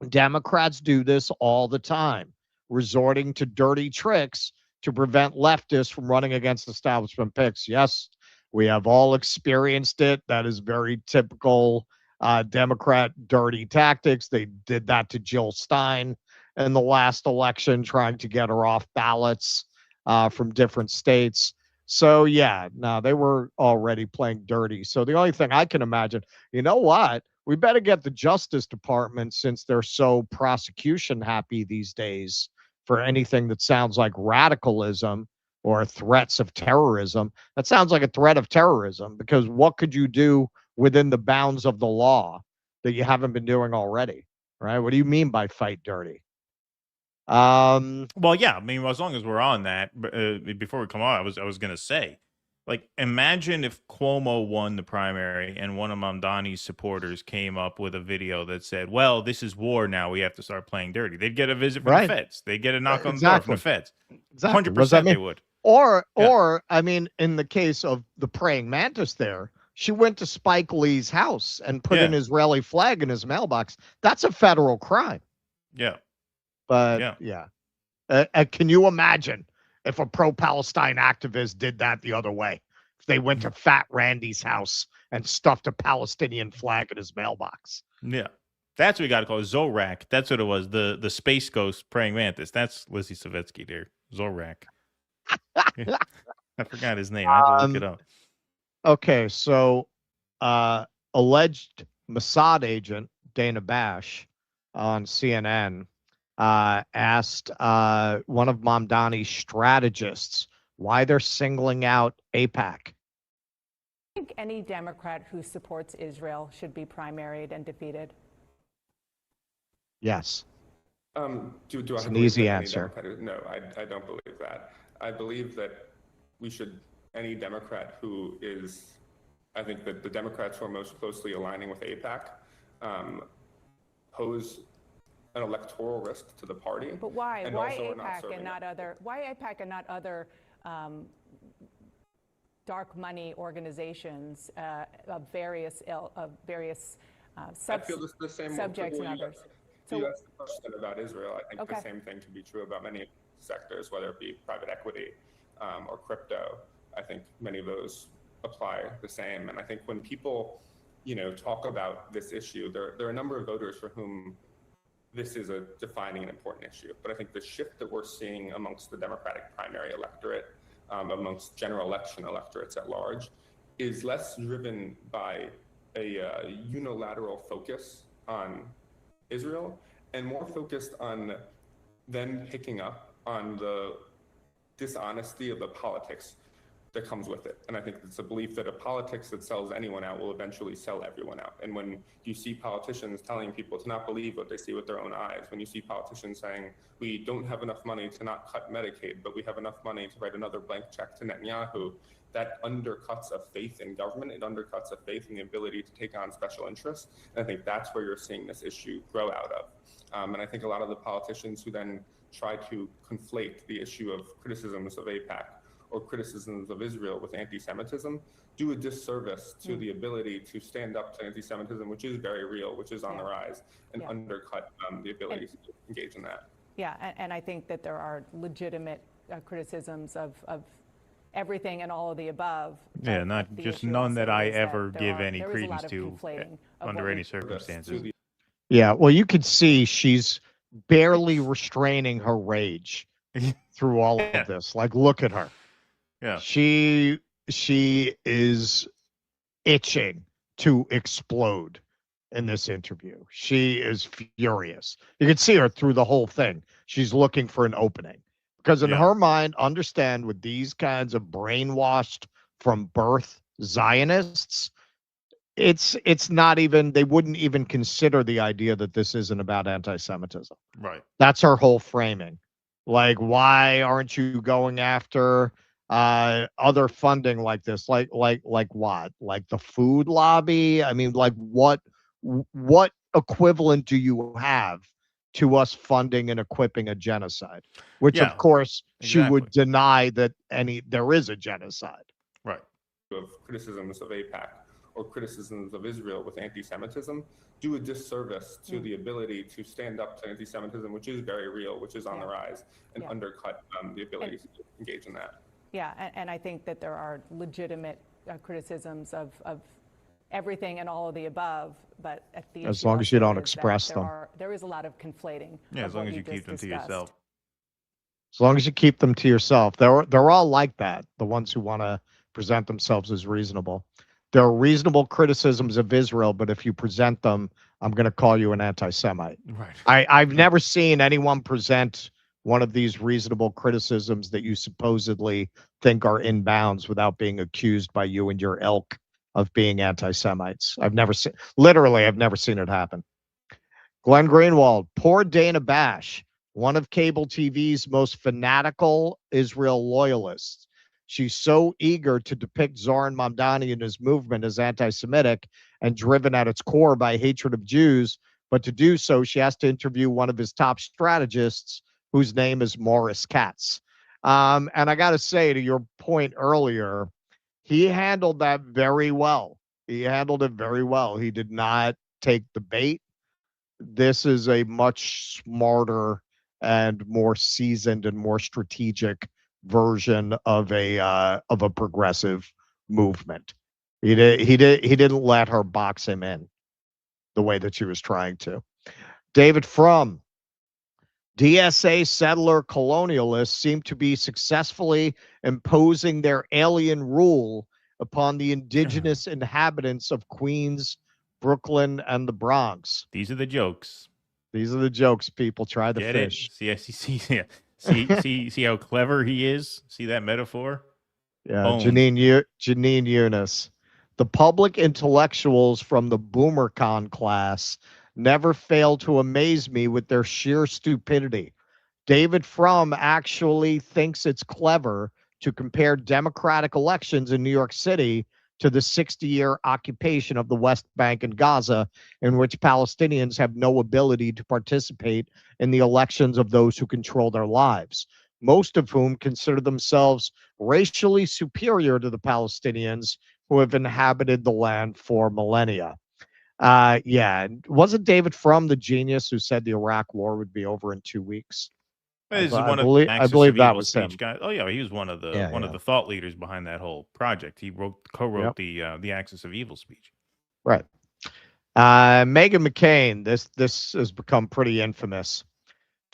Democrats do this all the time, resorting to dirty tricks to prevent leftists from running against establishment picks. Yes, we have all experienced it. That is very typical Democrat dirty tactics. They did that to Jill Stein in the last election, trying to get her off ballots from different states. So, yeah, no, they were already playing dirty. So the only thing I can imagine, you know what? We better get the Justice Department, since they're so prosecution happy these days for anything that sounds like radicalism or threats of terrorism. That sounds like a threat of terrorism, because what could you do within the bounds of the law that you haven't been doing already, right? What do you mean by fight dirty? Well, yeah, I mean, as long as we're on that, before we come on, I was going to say, like, imagine if Cuomo won the primary and one of Mamdani's supporters came up with a video that said, well, this is war now, we have to start playing dirty. They'd get a visit from the feds. They'd get a knock on the door from the feds. Exactly. 100% they would. Or, I mean, in the case of the praying mantis there, she went to Spike Lee's house and put an Israeli flag in his mailbox. That's a federal crime. Yeah. But, can you imagine if a pro-Palestine activist did that the other way? If they went to Fat Randy's house and stuffed a Palestinian flag in his mailbox? Yeah. That's what we got to call it. Zorak. That's what it was. The Space Ghost praying mantis. That's Lizzie Savetsky there. Zorak. I forgot his name. I had to look it up. Okay, so alleged Mossad agent Dana Bash on CNN asked one of Mamdani's strategists why they're singling out AIPAC. I think any Democrat who supports Israel should be primaried and defeated. Yes. It's an easy answer. No, I don't believe that. I believe that any Democrat who is, I think that the Democrats who are most closely aligning with AIPAC pose an electoral risk to the party. But why? And Why also are not AIPAC serving and not other? Why AIPAC and not other dark money organizations of various I feel the same subjects and others? So that's the question about Israel. I think the same thing can be true about many sectors, whether it be private equity or crypto. I think many of those apply the same. And I think when people, talk about this issue, there are a number of voters for whom this is a defining and important issue. But I think the shift that we're seeing amongst the Democratic primary electorate, amongst general election electorates at large, is less driven by a unilateral focus on Israel and more focused on them picking up on the dishonesty of the politics that comes with it. And I think it's a belief that a politics that sells anyone out will eventually sell everyone out. And when you see politicians telling people to not believe what they see with their own eyes, when you see politicians saying, we don't have enough money to not cut Medicaid, but we have enough money to write another blank check to Netanyahu, that undercuts a faith in government. It undercuts a faith in the ability to take on special interests. And I think that's where you're seeing this issue grow out of. And I think a lot of the politicians who then try to conflate the issue of criticisms of AIPAC or criticisms of Israel with anti-Semitism do a disservice to the ability to stand up to anti-Semitism, which is very real, which is on the rise, and undercut the ability to engage in that. Yeah, and I think that there are legitimate criticisms of everything and all of the above. Yeah, not just none that I ever give any credence to under any circumstances. Yeah, well, you could see she's barely restraining her rage through all of this. Like, look at her. Yeah. She is itching to explode in this interview. She is furious. You can see her through the whole thing. She's looking for an opening. Because in her mind, understand, with these kinds of brainwashed from birth Zionists, it's not even, they wouldn't even consider the idea that this isn't about anti-Semitism. Right. That's her whole framing. Like, why aren't you going after other funding like this? Like what? Like the food lobby? I mean, like what equivalent do you have to us funding and equipping a genocide? Which, of course, she would deny that there is a genocide. Right. Of criticisms of AIPAC or criticisms of Israel with anti-Semitism do a disservice to the ability to stand up to anti-Semitism, which is very real, which is on the rise, and undercut the ability to engage in that. Yeah, and I think that there are legitimate criticisms of everything and all of the above, but at the as long as you don't express them. There is a lot of conflating. Yeah, as long as you keep them to yourself. As long as you keep them to yourself. They're all like that, the ones who want to present themselves as reasonable. There are reasonable criticisms of Israel, but if you present them, I'm going to call you an anti-Semite. Right. I've never seen anyone present one of these reasonable criticisms that you supposedly think are in bounds without being accused by you and your ilk of being anti-Semites. I've never seen it happen. Glenn Greenwald, poor Dana Bash, one of cable TV's most fanatical Israel loyalists. She's so eager to depict Zoran Mamdani and his movement as anti-Semitic and driven at its core by hatred of Jews, but to do so, she has to interview one of his top strategists, whose name is Morris Katz. And I got to say, to your point earlier, he handled that very well. He handled it very well. He did not take the bait. This is a much smarter and more seasoned and more strategic version of a progressive movement. He didn't let her box him in the way that she was trying to. David Frum, DSA settler colonialists seem to be successfully imposing their alien rule upon the indigenous inhabitants of Queens, Brooklyn, and the Bronx. These are the jokes. These are the jokes, people. Try the Get fish. it? See how clever he is? See that metaphor? Yeah, Bones. Janine Eunice. The public intellectuals from the BoomerCon class never fail to amaze me with their sheer stupidity. David Frum actually thinks it's clever to compare Democratic elections in New York City to the 60-year occupation of the West Bank and Gaza, in which Palestinians have no ability to participate in the elections of those who control their lives, most of whom consider themselves racially superior to the Palestinians who have inhabited the land for millennia. Yeah, wasn't David Frum the genius who said the Iraq War would be over in 2 weeks? This is I one believe that was him. Guy. Oh yeah, he was one of the thought leaders behind that whole project. He co-wrote the Axis of Evil speech. Right. Meghan McCain. This has become pretty infamous.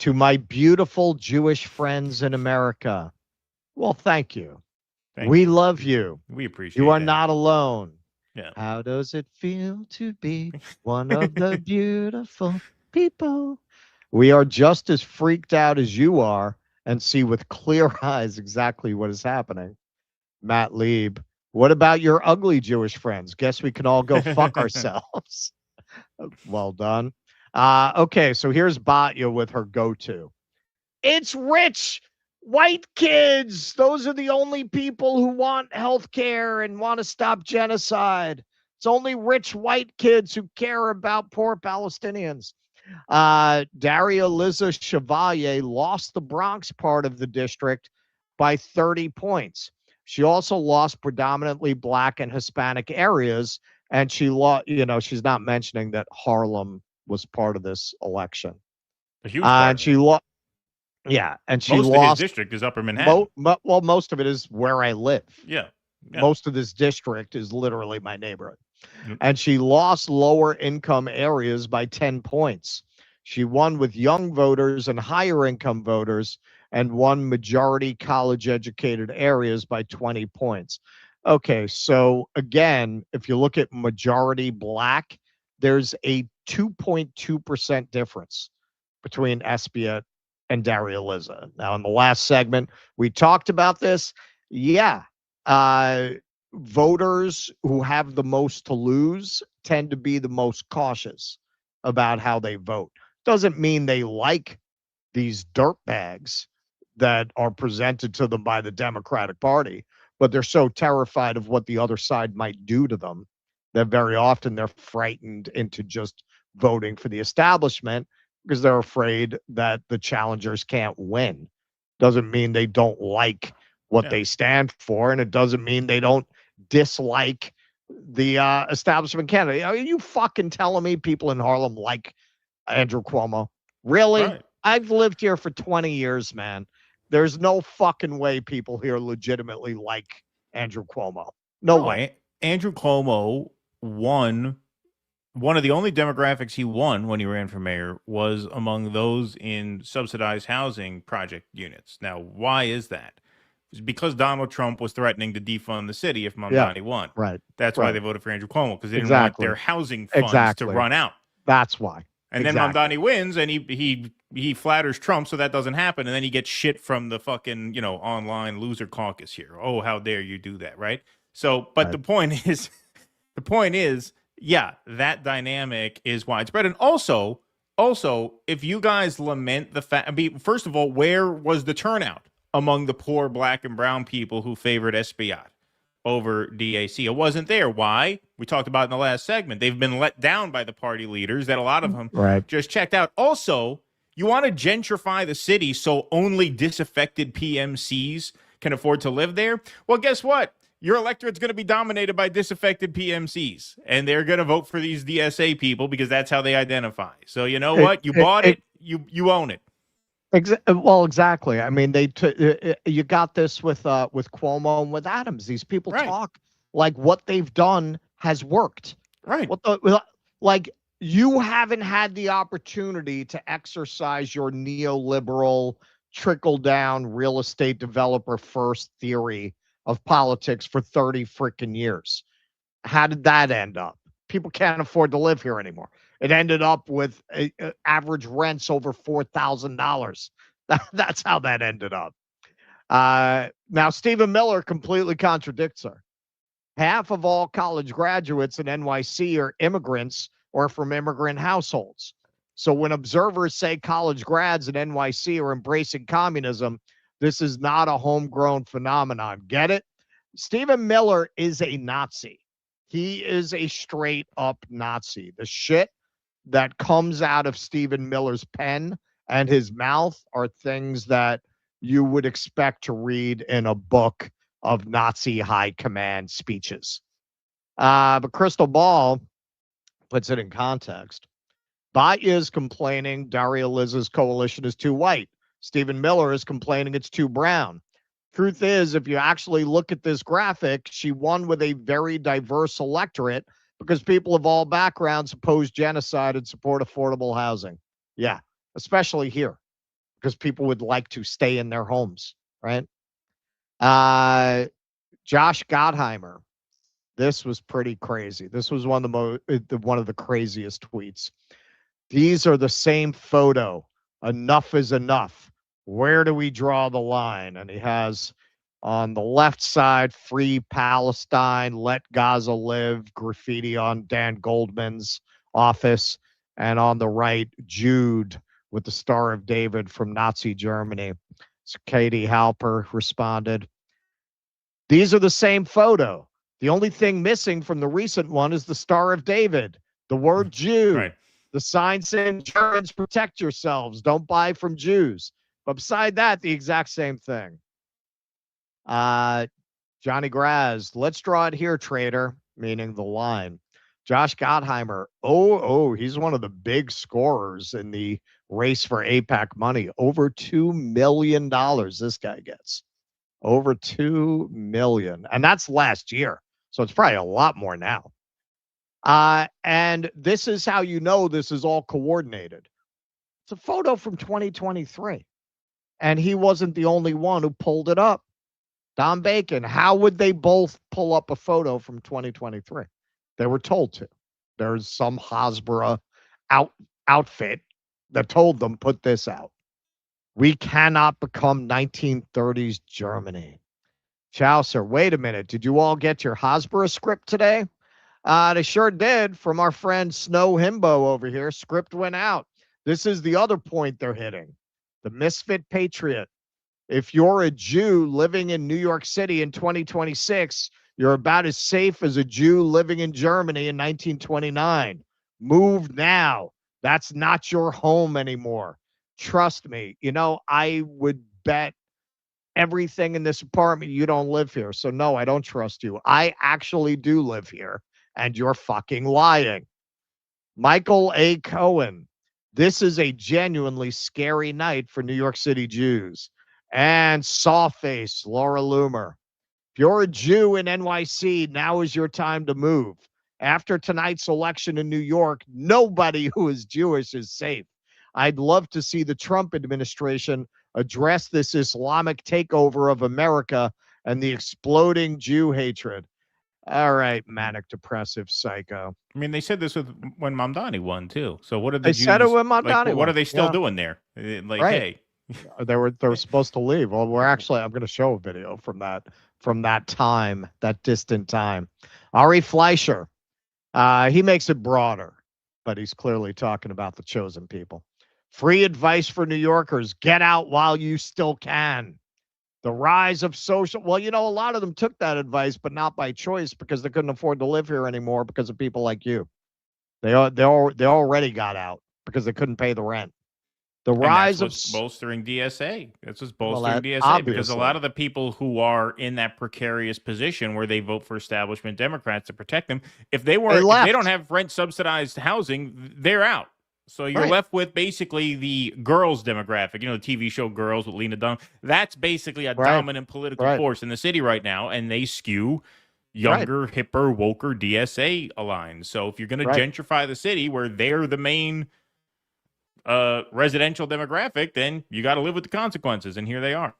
To my beautiful Jewish friends in America. Well, thank you. We love you. We appreciate you are that. not alone. Yeah. How does it feel to be one of the beautiful people? We are just as freaked out as you are and see with clear eyes exactly what is happening. Matt Lieb, what about your ugly Jewish friends? Guess we can all go fuck ourselves. Well done. Okay, so here's Batya with her go-to. It's rich white kids. Those are the only people who want health care and want to stop genocide. It's only rich white kids who care about poor Palestinians. Daria Liza Chevalier lost the Bronx part of the district by 30 points. She also lost predominantly black and Hispanic areas, and she lost, she's not mentioning that Harlem was part of this election. A huge part. And she lost. Yeah, and she most lost. of his district is Upper Manhattan. Well, most of it is where I live. Yeah. Most of this district is literally my neighborhood. And she lost lower income areas by 10 points. She won with young voters and higher income voters and won majority college educated areas by 20 points. Okay, so again, if you look at majority black, there's a 2.2% difference between Espia and Daria Liza. Now, in the last segment, we talked about this. Yeah, voters who have the most to lose tend to be the most cautious about how they vote. Doesn't mean they like these dirtbags that are presented to them by the Democratic Party, but they're so terrified of what the other side might do to them that very often they're frightened into just voting for the establishment because they're afraid that the challengers can't win. Doesn't mean they don't like what they stand for, and it doesn't mean they don't dislike the establishment candidate. Are you fucking telling me people in Harlem like Andrew Cuomo? Really? Right. I've lived here for 20 years, man. There's no fucking way people here legitimately like Andrew Cuomo. No way. Andrew Cuomo won. One of the only demographics he won when he ran for mayor was among those in subsidized housing project units. Now, why is that? It's because Donald Trump was threatening to defund the city if Mamdani won. Right. That's why they voted for Andrew Cuomo, because they didn't want their housing funds to run out. That's why. And then Mamdani wins, and he flatters Trump, so that doesn't happen. And then he gets shit from the fucking, online loser caucus here. Oh, how dare you do that, right? So, but the point is, yeah, that dynamic is widespread. And also, if you guys lament the fact, first of all, where was the turnout among the poor black and brown people who favored Espaillat over DAC? It wasn't there. Why? We talked about in the last segment. They've been let down by the party leaders that a lot of them just checked out. Also, you want to gentrify the city so only disaffected PMCs can afford to live there? Well, guess what? Your electorate's going to be dominated by disaffected PMCs, and they're going to vote for these DSA people because that's how they identify. So you know what? You bought it. You own it. Well, exactly. I mean, you got this with Cuomo and with Adams. These people talk like what they've done has worked. Right. Like you haven't had the opportunity to exercise your neoliberal trickle down real estate developer first theory of politics for 30 freaking years. How did that end up? People can't afford to live here anymore. It ended up with average rents over $4,000. That's how that ended up. Now, Stephen Miller completely contradicts her. Half of all college graduates in NYC are immigrants or from immigrant households. So when observers say college grads in NYC are embracing communism, this is not a homegrown phenomenon. Get it? Stephen Miller is a Nazi. He is a straight up Nazi. The shit that comes out of Stephen Miller's pen and his mouth are things that you would expect to read in a book of Nazi high command speeches. But Crystal Ball puts it in context. Batya is complaining Daria Liz's coalition is too white. Stephen Miller is complaining it's too brown. Truth is, if you actually look at this graphic, she won with a very diverse electorate because people of all backgrounds oppose genocide and support affordable housing. Yeah, especially here, because people would like to stay in their homes, right? Josh Gottheimer. This was pretty crazy. This was one of the craziest tweets. These are the same photo. Enough is enough. Where do we draw the line? And he has on the left side, Free Palestine, Let Gaza Live, graffiti on Dan Goldman's office. And on the right, Jude with the Star of David from Nazi Germany. So Katie Halper responded. These are the same photo. The only thing missing from the recent one is the Star of David, the word Jew, Right. the sign saying Germans protect yourselves, don't buy from Jews. But beside that, the exact same thing. Johnny Graz, let's draw it here, traitor, meaning the line. Josh Gottheimer, he's one of the big scorers in the race for AIPAC money. Over $2 million this guy gets. Over $2 million. And that's last year. So it's probably a lot more now. And this is how you know this is all coordinated. It's a photo from 2023. And he wasn't the only one who pulled it up. Don Bacon, how would they both pull up a photo from 2023? They were told to. There's some Hasbara outfit that told them, put this out. We cannot become 1930s Germany. Chaucer, wait a minute. Did you all get your Hasbara script today? They sure did from our friend Snow Himbo over here. Script went out. This is the other point they're hitting. The misfit patriot. If you're a Jew living in New York City in 2026, you're about as safe as a Jew living in Germany in 1929. Move now. That's not your home anymore. Trust me. I would bet everything in this apartment. You don't live here. So no, I don't trust you. I actually do live here, and you're fucking lying. Michael A. Cohen. This is a genuinely scary night for New York City Jews. And Sawface, Laura Loomer. If you're a Jew in NYC, now is your time to move. After tonight's election in New York, nobody who is Jewish is safe. I'd love to see the Trump administration address this Islamic takeover of America and the exploding Jew hatred. All right, manic depressive psycho. I mean, they said this when Mamdani won too. So what are the They Jews? said it when Mamdani what won. are they still Yeah. doing there? Like, Right. hey, They were supposed to leave. Well, I'm going to show a video from that time, that distant time. Ari Fleischer, he makes it broader, but he's clearly talking about the chosen people. Free advice for New Yorkers: get out while you still can. The rise of social. Well, a lot of them took that advice, but not by choice, because they couldn't afford to live here anymore because of people like you. They already got out because they couldn't pay the rent. The rise of bolstering DSA. That's what's Well, bolstering that- DSA, because a obviously. lot of the people who are in that precarious position where they vote for establishment Democrats to protect them, if they left. don't have rent subsidized housing, they're out. So you're Right. left with basically the girls demographic, the TV show Girls with Lena Dunham. That's basically a Right. dominant political Right. force in the city right now, and they skew younger, hipper, woker, DSA aligned. So if you're going to Right. gentrify the city where they're the main residential demographic, then you got to live with the consequences, and here they are.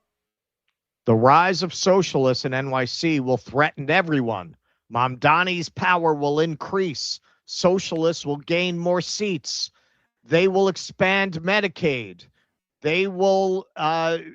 The rise of socialists in NYC will threaten everyone. Mamdani's power will increase. Socialists will gain more seats. They will expand Medicaid. They will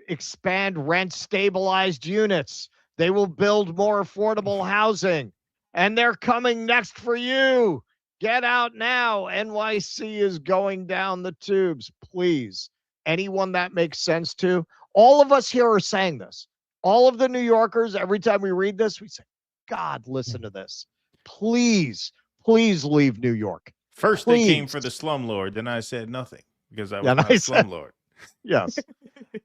expand rent-stabilized units. They will build more affordable housing. And they're coming next for you. Get out now. NYC is going down the tubes. Please, anyone that makes sense to. All of us here are saying this. All of the New Yorkers, every time we read this, we say, God, listen to this. Please, please leave New York. First, Please. they came for the slumlord. Then I said nothing because I was Yeah, not I a said- slumlord. Yes.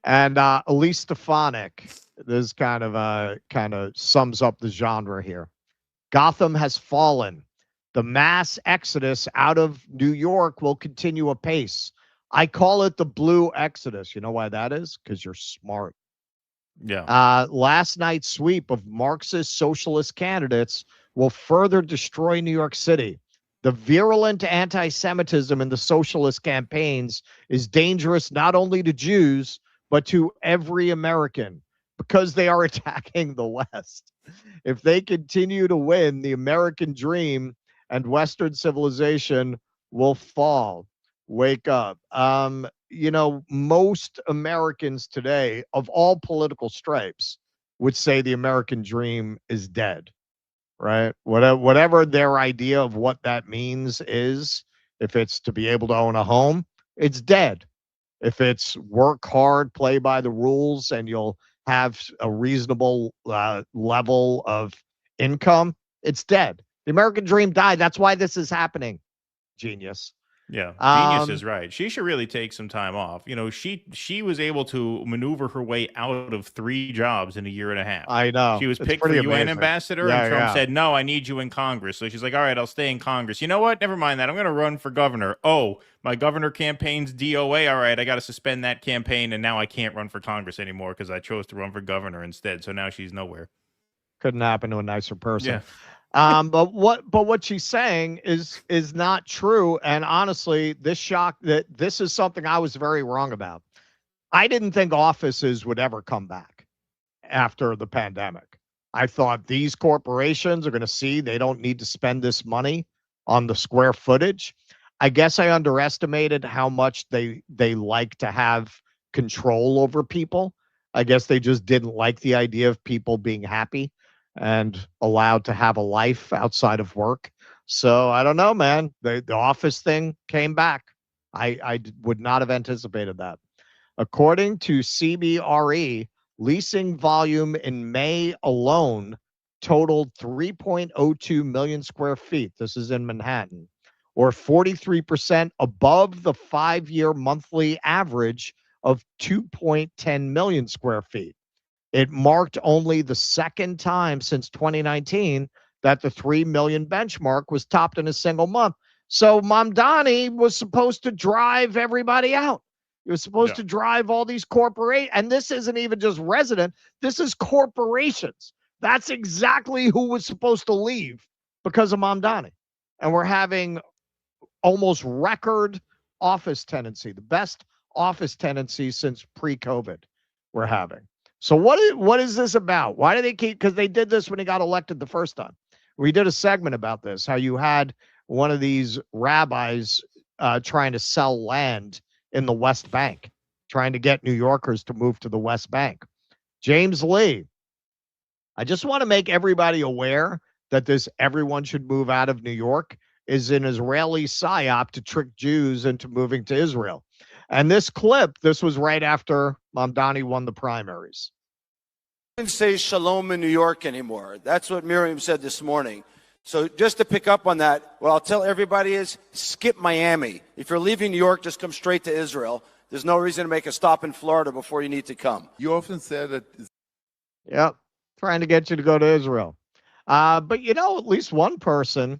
And Elise Stefanik, this kind of sums up the genre here. Gotham has fallen. The mass exodus out of New York will continue apace. I call it the blue exodus. You know why that is? Because you're smart. Yeah. Last night's sweep of Marxist socialist candidates will further destroy New York City. The virulent anti-Semitism in the socialist campaigns is dangerous not only to Jews, but to every American, because they are attacking the West. If they continue to win, the American dream and Western civilization will fall. Wake up. Most Americans today, of all political stripes, would say the American dream is dead. Right? Whatever their idea of what that means is, if it's to be able to own a home, it's dead. If it's work hard, play by the rules, and you'll have a reasonable level of income, it's dead. The American dream died. That's why this is happening. Genius. Yeah, Genius is right. She should really take some time off. She was able to maneuver her way out of 3 jobs in a year and a half. I know. She was It's picked for pretty UN amazing. ambassador, Yeah, and Trump yeah. said, no, I need you in Congress. So she's like, all right, I'll stay in Congress. You know what? Never mind that. I'm going to run for governor. Oh, my governor campaign's DOA. All right, I got to suspend that campaign, and now I can't run for Congress anymore because I chose to run for governor instead. So now she's nowhere. Couldn't happen to a nicer person. Yeah. But what she's saying is not true. And honestly, this is something I was very wrong about. I didn't think offices would ever come back after the pandemic. I thought these corporations are going to see they don't need to spend this money on the square footage. I guess I underestimated how much they like to have control over people. I guess they just didn't like the idea of people being happy and allowed to have a life outside of work. So I don't know, man. The office thing came back. I would not have anticipated that. According to CBRE, leasing volume in May alone totaled 3.02 million square feet. This is in Manhattan, or 43% above the 5-year monthly average of 2.10 million square feet. It marked only the second time since 2019 that the 3 million benchmark was topped in a single month. So Mamdani was supposed to drive everybody out. He was supposed to drive all these corporations. And this isn't even just resident. This is corporations. That's exactly who was supposed to leave because of Mamdani. And we're having almost record office tenancy, the best office tenancy since pre-COVID we're having. So what is this about? Why do they keep, because they did this when he got elected the first time. We did a segment about this, how you had one of these rabbis trying to sell land in the West Bank, trying to get New Yorkers to move to the West Bank. James Lee, I just want to make everybody aware that this everyone should move out of New York is an Israeli psyop to trick Jews into moving to Israel. And this clip, this was right after Mamdani won the primaries. Even say shalom in New York anymore. That's what Miriam said this morning. So just to pick up on that, what I'll tell everybody is skip Miami. If you're leaving New York, just come straight to Israel. There's no reason to make a stop in Florida before you need to come. You often said that. Yep, trying to get you to go to Israel. But you know, at least one person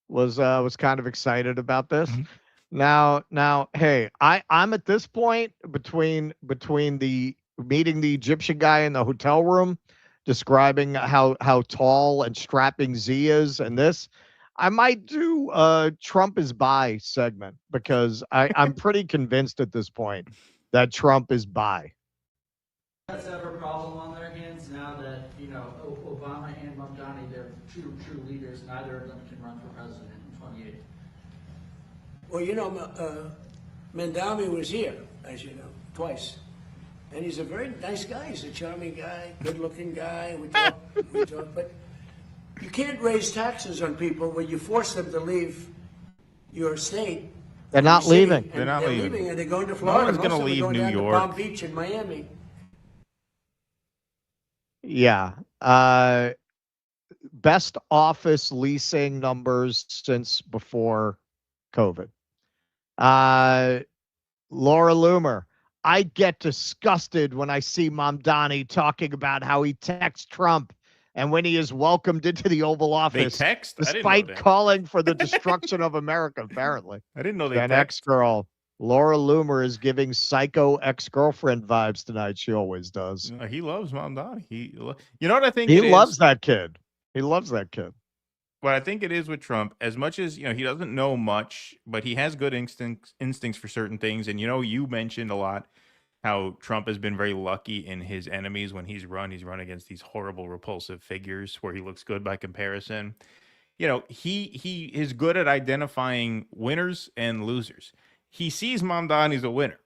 was kind of excited about this. Mm-hmm. Now, hey, I'm at this point between the meeting the Egyptian guy in the hotel room, describing how tall and strapping Z is, and this, I might do a Trump is bi segment because I'm pretty convinced at this point that Trump is bi. Does have a problem on their hands now that, you know, Obama and Mamdani, they're two true leaders. Neither of them can run for president in 28. Well, you know, Mamdani was here, as you know, twice. And he's a very nice guy. He's a charming guy, good-looking guy. We talk, but you can't raise taxes on people when you force them to leave your state. They're not leaving. They're not leaving. And they're going to Florida. No one's going to leave New York. To Palm Beach and Miami. Yeah. Best office leasing numbers since before COVID. Laura Loomer. I get disgusted when I see Mamdani talking about how he texts Trump and when he is welcomed into the Oval Office. They text? Despite calling for the destruction of America, apparently. I didn't know they An text. ex-girl. Laura Loomer is giving psycho ex-girlfriend vibes tonight. She always does. He loves Mamdani. You know what I think He loves that kid. He loves that kid. What I think it is with Trump, as much as, you know, he doesn't know much, but he has good instincts for certain things. And, you know, you mentioned a lot how Trump has been very lucky in his enemies when he's run against these horrible, repulsive figures where he looks good by comparison. You know, he is good at identifying winners and losers. He sees Mamdani as a winner.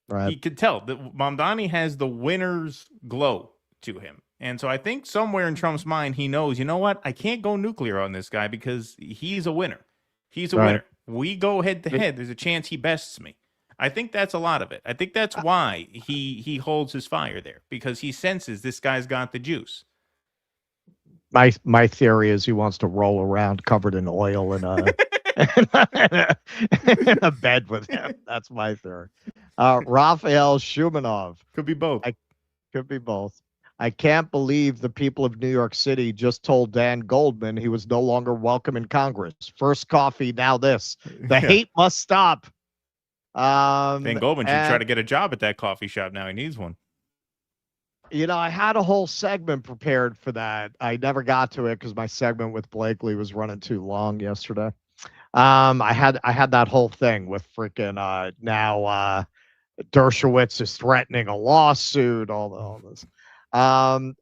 Right. He could tell that Mamdani has the winner's glow to him. And so I think somewhere in Trump's mind, he knows, you know what? I can't go nuclear on this guy because he's a winner. He's a winner. We go head to head. There's a chance he bests me. I think that's a lot of it. I think that's why he holds his fire there, because he senses this guy's got the juice. My theory is he wants to roll around covered in oil in a bed with him. That's my theory. Raphael Shumanov. Could be both. Could be both. I can't believe the people of New York City just told Dan Goldman he was no longer welcome in Congress. First coffee, now this. The hate must stop. Dan Goldman should try to get a job at that coffee shop now. He needs one. You know, I had a whole segment prepared for that. I never got to it because my segment with Blakely was running too long yesterday. I had that whole thing with freaking now Dershowitz is threatening a lawsuit, all this.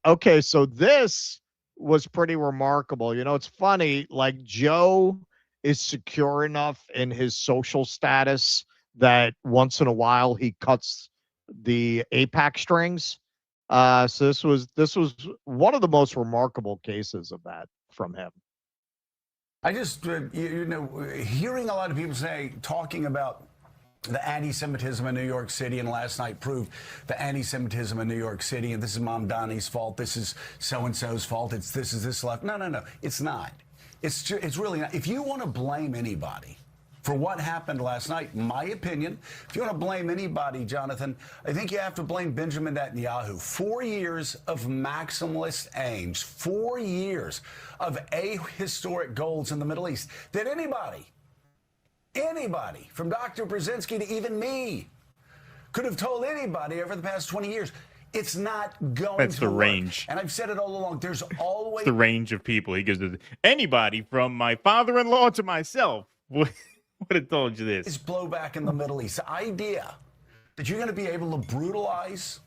Okay, so this was pretty remarkable. You know, it's funny, like Joe is secure enough in his social status that once in a while he cuts the AIPAC strings. So this was one of the most remarkable cases of that from him. I just, you know, hearing a lot of people talking about the anti-Semitism in New York City, and last night proved the anti-Semitism in New York City, and this is Mamdani's fault, this is so-and-so's fault, this left. No, it's not. It's really not. If you want to blame anybody for what happened last night. My opinion, if you want to blame anybody, Jonathan, I think you have to blame Benjamin Netanyahu. 4 years of maximalist aims, 4 years of ahistoric goals in the Middle East that anybody, from Dr. Brzezinski to even me, could have told anybody over the past 20 years. It's not going That's to the work. range. And I've said it all along. There's always the range of people. He gives it anybody from my father-in-law to myself would have told you this. Is blowback in the Middle East. The idea that you're going to be able to brutalize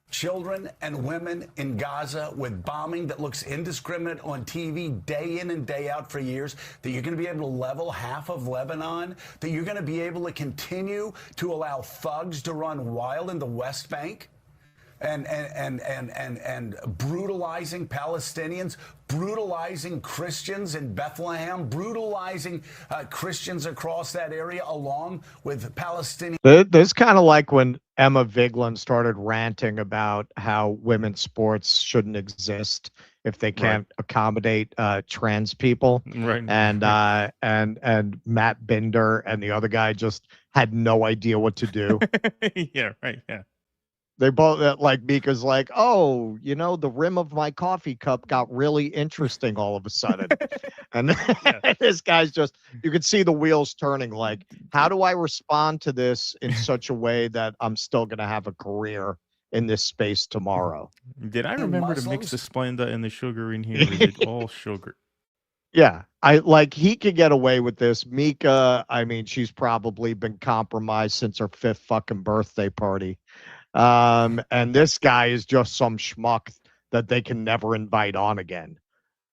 children and women in Gaza with bombing that looks indiscriminate on TV day in and day out for years, that you're going to be able to level half of Lebanon, that you're going to be able to continue to allow thugs to run wild in the West Bank, and brutalizing Palestinians, brutalizing Christians in Bethlehem, brutalizing Christians across that area along with Palestinians. This is kind of like when Emma Vigeland started ranting about how women's sports shouldn't exist if they can't accommodate trans people. Right. And Matt Binder and the other guy just had no idea what to do. Yeah, right. Yeah. They both like Mika's like, oh, you know, the rim of my coffee cup got really interesting all of a sudden. And this guy's just, you can see the wheels turning like, how do I respond to this in such a way that I'm still going to have a career in this space tomorrow? Did I remember to mix the Splenda and the sugar in here? Is it all sugar? Yeah, I like he could get away with this. Mika, I mean, she's probably been compromised since her 5th fucking birthday party. And this guy is just some schmuck that they can never invite on again.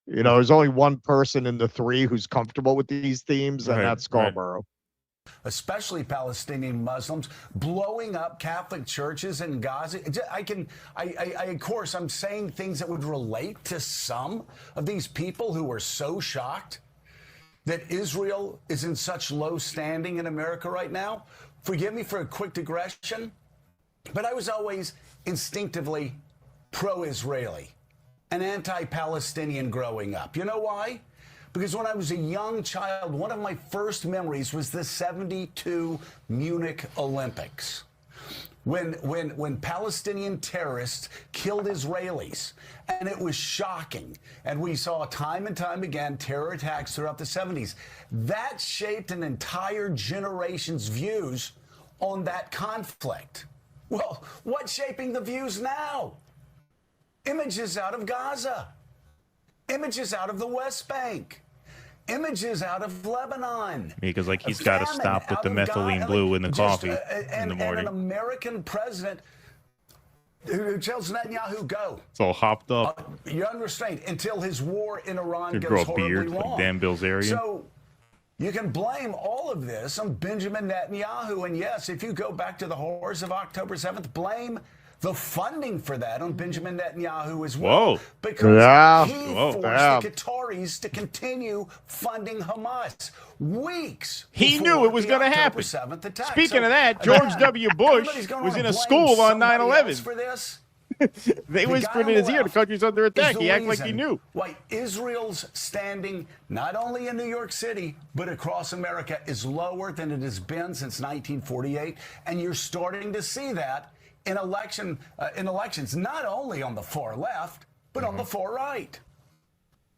You know, there's only one person in the 3 who's comfortable with these themes, and that's Scarborough. Especially Palestinian Muslims blowing up Catholic churches in Gaza. Of course, I'm saying things that would relate to some of these people who are so shocked that Israel is in such low standing in America right now. Forgive me for a quick digression, but I was always instinctively pro-Israeli and anti-Palestinian growing up. You know why? Because when I was a young child, one of my first memories was the '72 Munich Olympics, when Palestinian terrorists killed Israelis, and it was shocking. And we saw time and time again terror attacks throughout the '70s. That shaped an entire generation's views on that conflict. Well, what's shaping the views now? Images out of Gaza. Images out of the West Bank. Images out of Lebanon. Because like he's got to stop with the methylene blue in the coffee in the morning. And an American president who tells Netanyahu, go. It's all hopped up. You're unrestrained until his war in Iran Could goes grow a horribly beard wrong. like Dan Bilzerian. So you can blame all of this on Benjamin Netanyahu. And yes, if you go back to the horrors of October 7th, blame the funding for that on Benjamin Netanyahu as well. Whoa. Because he forced the Qataris to continue funding Hamas weeks. He knew it was going to happen. Speaking of that, George W. Bush was in a school on 9/11. For this? They whispered in his ear, the country's under attack. He acted like he knew. Why Israel's standing, not only in New York City, but across America, is lower than it has been since 1948. And you're starting to see that in elections, not only on the far left, but on the far right.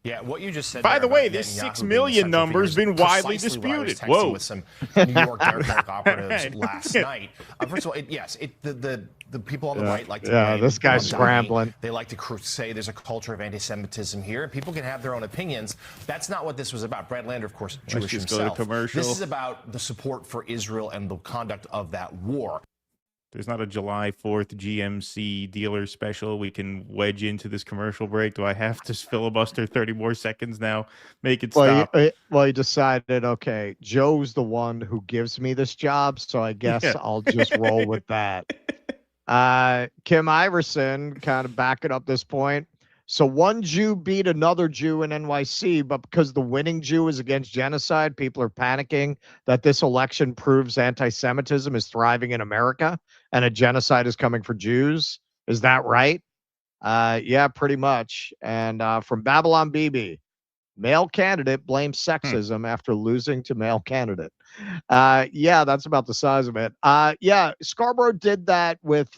Yeah, what you just said. By the way, this 6 million number has been widely disputed. Whoa. With some New York Democratic operatives last night. First of all, the people on the right like to blame this guy's Mamdani. scrambling. They like to say there's a culture of anti-Semitism here. People can have their own opinions. That's not what this was about. Brad Lander, of course, Jewish just go himself. to commercial. This is about the support for Israel and the conduct of that war. There's not a July 4th GMC dealer special we can wedge into this commercial break. Do I have to filibuster 30 more seconds now? Make it stop. Well, he decided, okay, Joe's the one who gives me this job, so I guess I'll just roll with that. Kim Iverson kind of backing up this point. So one Jew beat another Jew in NYC, but because the winning Jew is against genocide, people are panicking that this election proves anti-Semitism is thriving in America and a genocide is coming for Jews. Is that right? Yeah, pretty much. And from Babylon Bibi, Male candidate blames sexism after losing to male candidate. Yeah, that's about the size of it. Yeah, Scarborough did that with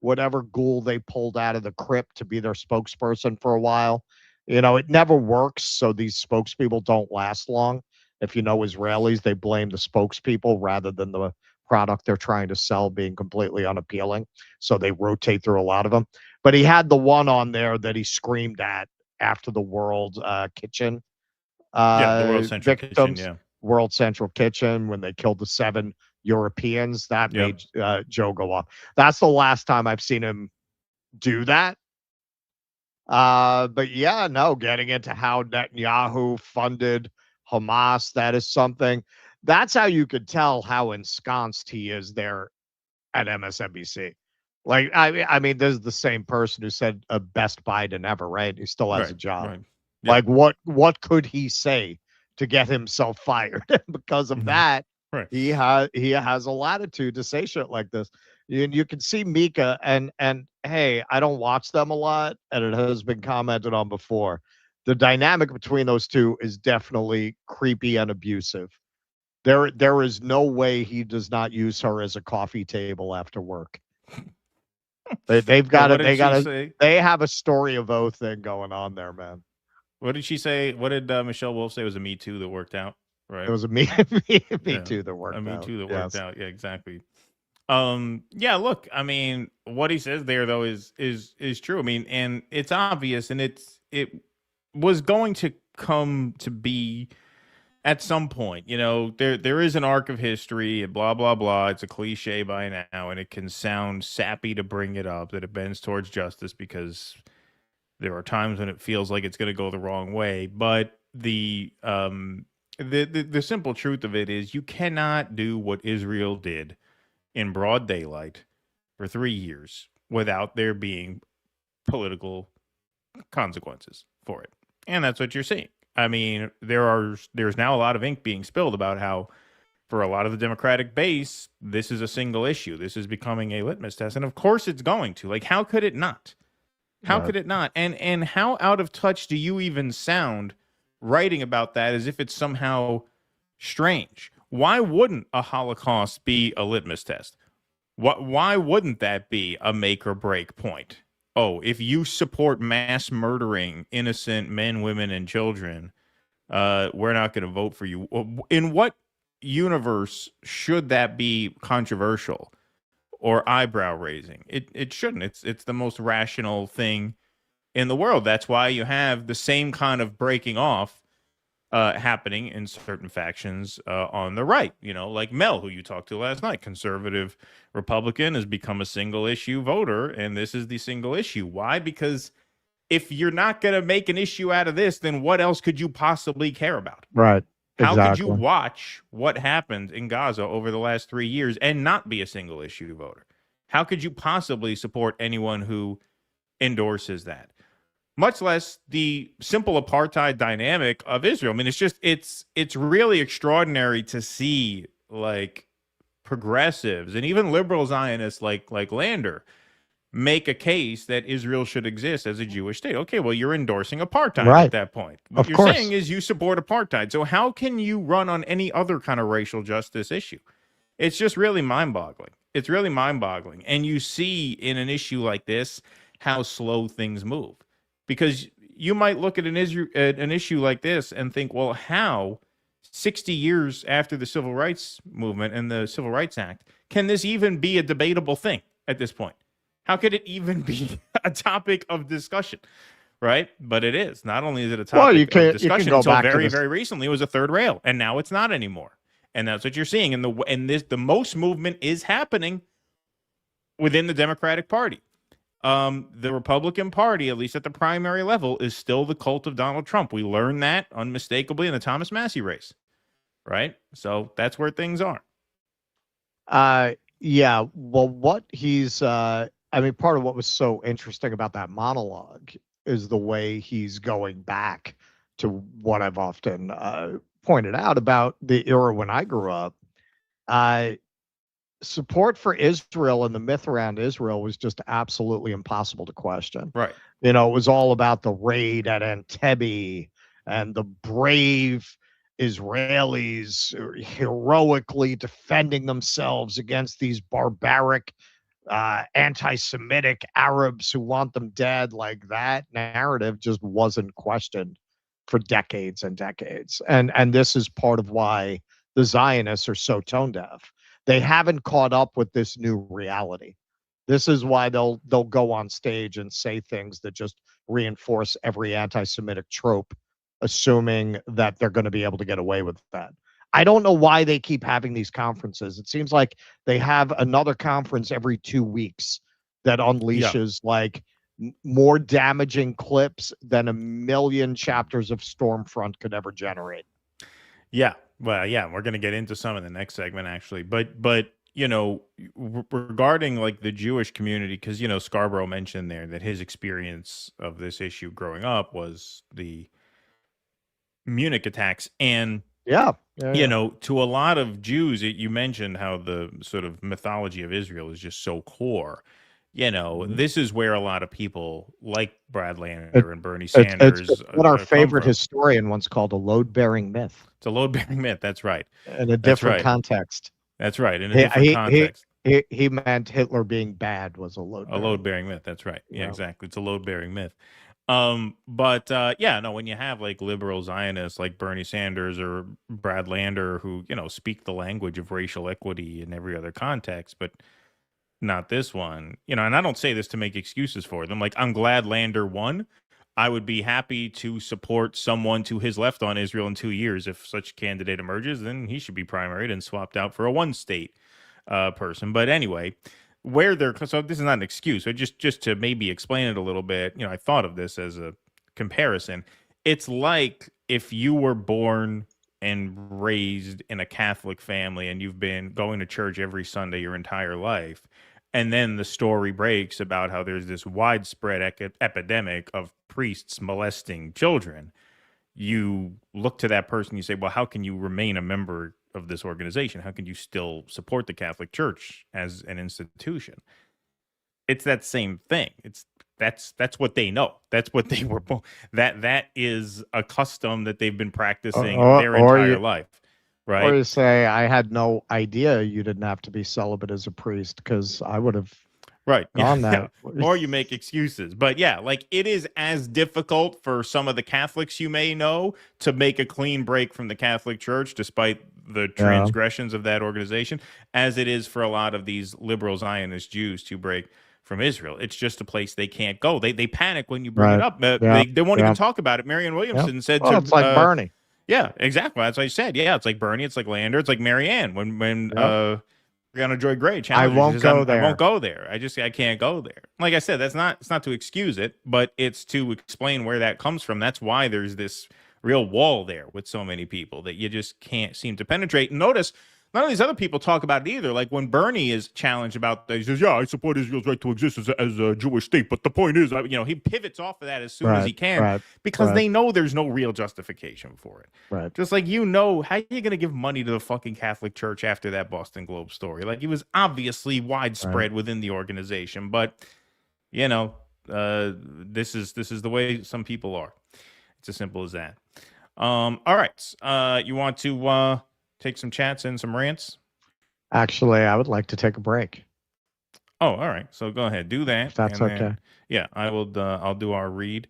whatever ghoul they pulled out of the crypt to be their spokesperson for a while. You know, it never works, so these spokespeople don't last long. If you know Israelis, they blame the spokespeople rather than the product they're trying to sell being completely unappealing. So they rotate through a lot of them. But he had the one on there that he screamed at after the World Kitchen the World Central victims, Kitchen, World Central Kitchen, when they killed the 7 Europeans. That made Joe go off. That's the last time I've seen him do that. But yeah, no, getting into how Netanyahu funded Hamas, that is something. That's how you could tell how ensconced he is there at MSNBC. Like, I mean, this is the same person who said best Biden ever, right? He still has a job. Right. Like, what could he say to get himself fired? Because of that, he has a latitude to say shit like this. You can see Mika, and hey, I don't watch them a lot, and it has been commented on before. The dynamic between those two is definitely creepy and abusive. There is no way he does not use her as a coffee table after work. They've got it. They have a story of oath thing going on there, man. What did she say? What did Michelle Wolf say? It was a Me Too that worked out, right? It was a Me Too that worked out. A Me Too that worked out. Yeah, exactly. Yeah, look, I mean, what he says there though is true. I mean, and it's obvious, and it was going to come to be at some point. You know, there is an arc of history and blah blah blah. It's a cliche by now, and it can sound sappy to bring it up that it bends towards justice because there are times when it feels like it's going to go the wrong way. But the simple truth of it is you cannot do what Israel did in broad daylight for 3 years without there being political consequences for it. And that's what you're seeing. I mean, there's now a lot of ink being spilled about how for a lot of the Democratic base, this is a single issue. This is becoming a litmus test. And of course it's going to. Like, how could it not? How could it not? And how out of touch do you even sound writing about that as if it's somehow strange? Why wouldn't a Holocaust be a litmus test? Why wouldn't that be a make or break point? Oh, if you support mass murdering innocent men, women, and children, we're not going to vote for you. In what universe should that be controversial or eyebrow raising? It shouldn't. It's the most rational thing in the world. That's why you have the same kind of breaking off happening in certain factions on the right, you know, like Mel, who you talked to last night, conservative Republican, has become a single issue voter, and this is the single issue. Why? Because if you're not going to make an issue out of this, then what else could you possibly care about? Right. How could you watch what happened in Gaza over the last 3 years and not be a single issue voter? How could you possibly support anyone who endorses that? Much less the simple apartheid dynamic of Israel. I mean, it's really extraordinary to see like progressives and even liberal Zionists like Lander make a case that Israel should exist as a Jewish state. Okay, well, you're endorsing apartheid at that point. What you're saying is you support apartheid. So how can you run on any other kind of racial justice issue? It's just really mind-boggling. It's really mind-boggling. And you see in an issue like this how slow things move. Because you might look at an issue like this and think, well, how 60 years after the Civil Rights Movement and the Civil Rights Act, can this even be a debatable thing at this point? How could it even be a topic of discussion, right? But it is. Not only is it a topic of discussion, until very, very recently it was a third rail, and now it's not anymore. And that's what you're seeing. And the most movement is happening within the Democratic Party. The Republican Party, at least at the primary level, is still the cult of Donald Trump. We learned that unmistakably in the Thomas Massie race, right? So that's where things are. Yeah. Well, what he's, I mean, part of what was so interesting about that monologue is the way he's going back to what I've often pointed out about the era when I grew up. Support for Israel and the myth around Israel was just absolutely impossible to question. Right. You know, it was all about the raid at Entebbe and the brave Israelis heroically defending themselves against these barbaric anti-Semitic Arabs who want them dead. Like, that narrative just wasn't questioned for decades and decades. And this is part of why the Zionists are so tone deaf. They haven't caught up with this new reality. This is why they'll go on stage and say things that just reinforce every anti-Semitic trope, assuming that they're going to be able to get away with that. I don't know why they keep having these conferences. It seems like they have another conference every 2 weeks that unleashes like more damaging clips than a million chapters of Stormfront could ever generate. Yeah. Well, yeah, we're going to get into some in the next segment, actually. But you know, regarding like the Jewish community, because, you know, Scarborough mentioned there that his experience of this issue growing up was the Munich attacks. And you know, to a lot of Jews, you mentioned how the sort of mythology of Israel is just so core. You know, this is where a lot of people like Brad Lander and Bernie Sanders. It's what our favorite historian once called a load-bearing myth. It's a load-bearing myth. That's right. In a different context. That's right. In a different context. He meant Hitler being bad was a load-bearing myth. That's right. Yeah, exactly. It's a load-bearing myth. Yeah, no, when you have like liberal Zionists like Bernie Sanders or Brad Lander who, you know, speak the language of racial equity in every other context, but not this one, you know, and I don't say this to make excuses for them. Like, I'm glad Lander won. I would be happy to support someone to his left on Israel in 2 years. If such candidate emerges, then he should be primaried and swapped out for a one-state person. But anyway, so this is not an excuse. So just to maybe explain it a little bit, you know, I thought of this as a comparison. It's like if you were born and raised in a Catholic family and you've been going to church every Sunday your entire life, and then the story breaks about how there's this widespread epidemic of priests molesting children. You look to that person, you say, well, how can you remain a member of this organization? How can you still support the Catholic Church as an institution? It's that same thing. That's what they know. That's what they were born. That is a custom that they've been practicing their entire life. Right. Or you say, I had no idea you didn't have to be celibate as a priest, because I would have gone that. Or you make excuses. But yeah, like, it is as difficult for some of the Catholics you may know to make a clean break from the Catholic Church, despite the transgressions of that organization, as it is for a lot of these liberal Zionist Jews to break from Israel. It's just a place they can't go. They panic when you bring it up. They won't even talk about it. Marianne Williamson said it's like Bernie. Yeah, exactly. That's what I said. Yeah, it's like Bernie. It's like Lander. It's like Marianne. When Brianna Joy Gray challenged, I won't go there. I won't go there. I can't go there. Like I said, it's not to excuse it, but it's to explain where that comes from. That's why there's this real wall there with so many people that you just can't seem to penetrate. Notice none of these other people talk about it either. Like, when Bernie is challenged about that, he says, yeah, I support Israel's right to exist as a Jewish state. But the point is, you know, he pivots off of that as soon as he can because they know there's no real justification for it. Right. Just like, you know, how are you going to give money to the fucking Catholic Church after that Boston Globe story? Like, it was obviously widespread within the organization. But, you know, this is the way some people are. It's as simple as that. All right. You want to take some chats and some rants? Actually, I would like to take a break. Oh, all right. So go ahead, do that. If that's and okay. Then, yeah, I will. I'll do our read.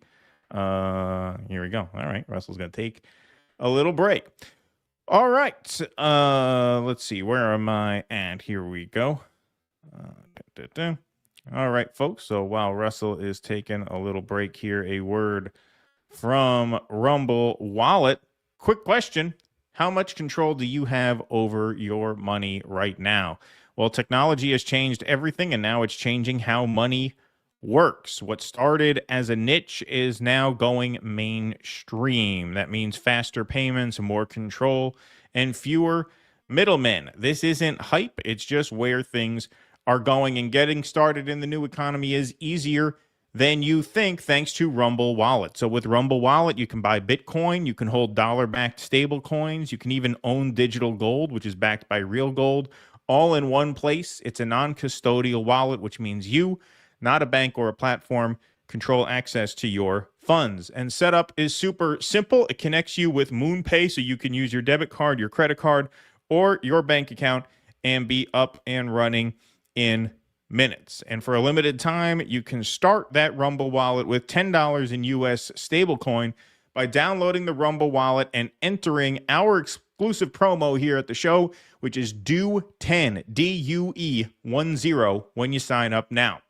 Here we go. All right, Russell's gonna take a little break. All right. Let's see. Where am I at? Here we go. All right, folks. So while Russell is taking a little break here, a word from Rumble Wallet. Quick question. How much control do you have over your money right now? Well, technology has changed everything, and now it's changing how money works. What started as a niche is now going mainstream. That means faster payments, more control, and fewer middlemen. This isn't hype. It's just where things are going, and getting started in the new economy is easier than you think, thanks to Rumble Wallet. So with Rumble Wallet, you can buy Bitcoin, you can hold dollar-backed stable coins, you can even own digital gold, which is backed by real gold, all in one place. It's a non-custodial wallet, which means you, not a bank or a platform, control access to your funds. And setup is super simple. It connects you with MoonPay, so you can use your debit card, your credit card, or your bank account and be up and running in minutes. And for a limited time, you can start that Rumble wallet with $10 in US stablecoin by downloading the Rumble wallet and entering our exclusive promo here at the show, which is DUE10, DUE10, when you sign up now.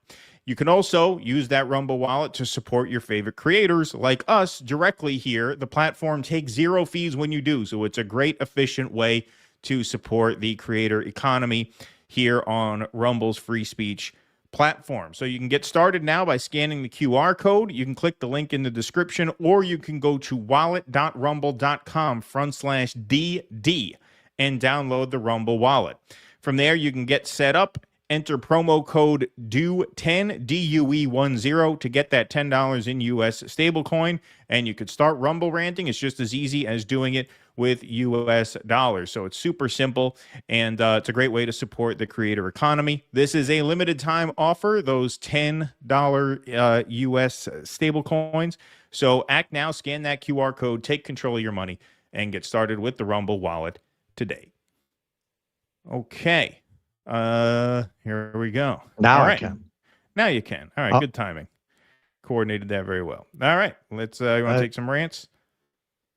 You can also use that Rumble wallet to support your favorite creators like us directly here. The platform takes 0 fees when you do, so it's a great, efficient way to support the creator economy here on Rumble's free speech platform. So you can get started now by scanning the QR code. You can click the link in the description, or you can go to wallet.rumble.com/DD and download the Rumble wallet. From there, you can get set up, enter promo code DUE10, DUE10, to get that $10 in US stablecoin, and you could start Rumble ranting. It's just as easy as doing it with US dollars. So it's super simple, and it's a great way to support the creator economy. This is a limited time offer, those $10 US stable coins. So act now, scan that QR code, take control of your money, and get started with the Rumble wallet today. Okay. Here we go. Now All I right. can. Now you can. All right. Good timing. Coordinated that very well. All right. Let's, you want to take some rants?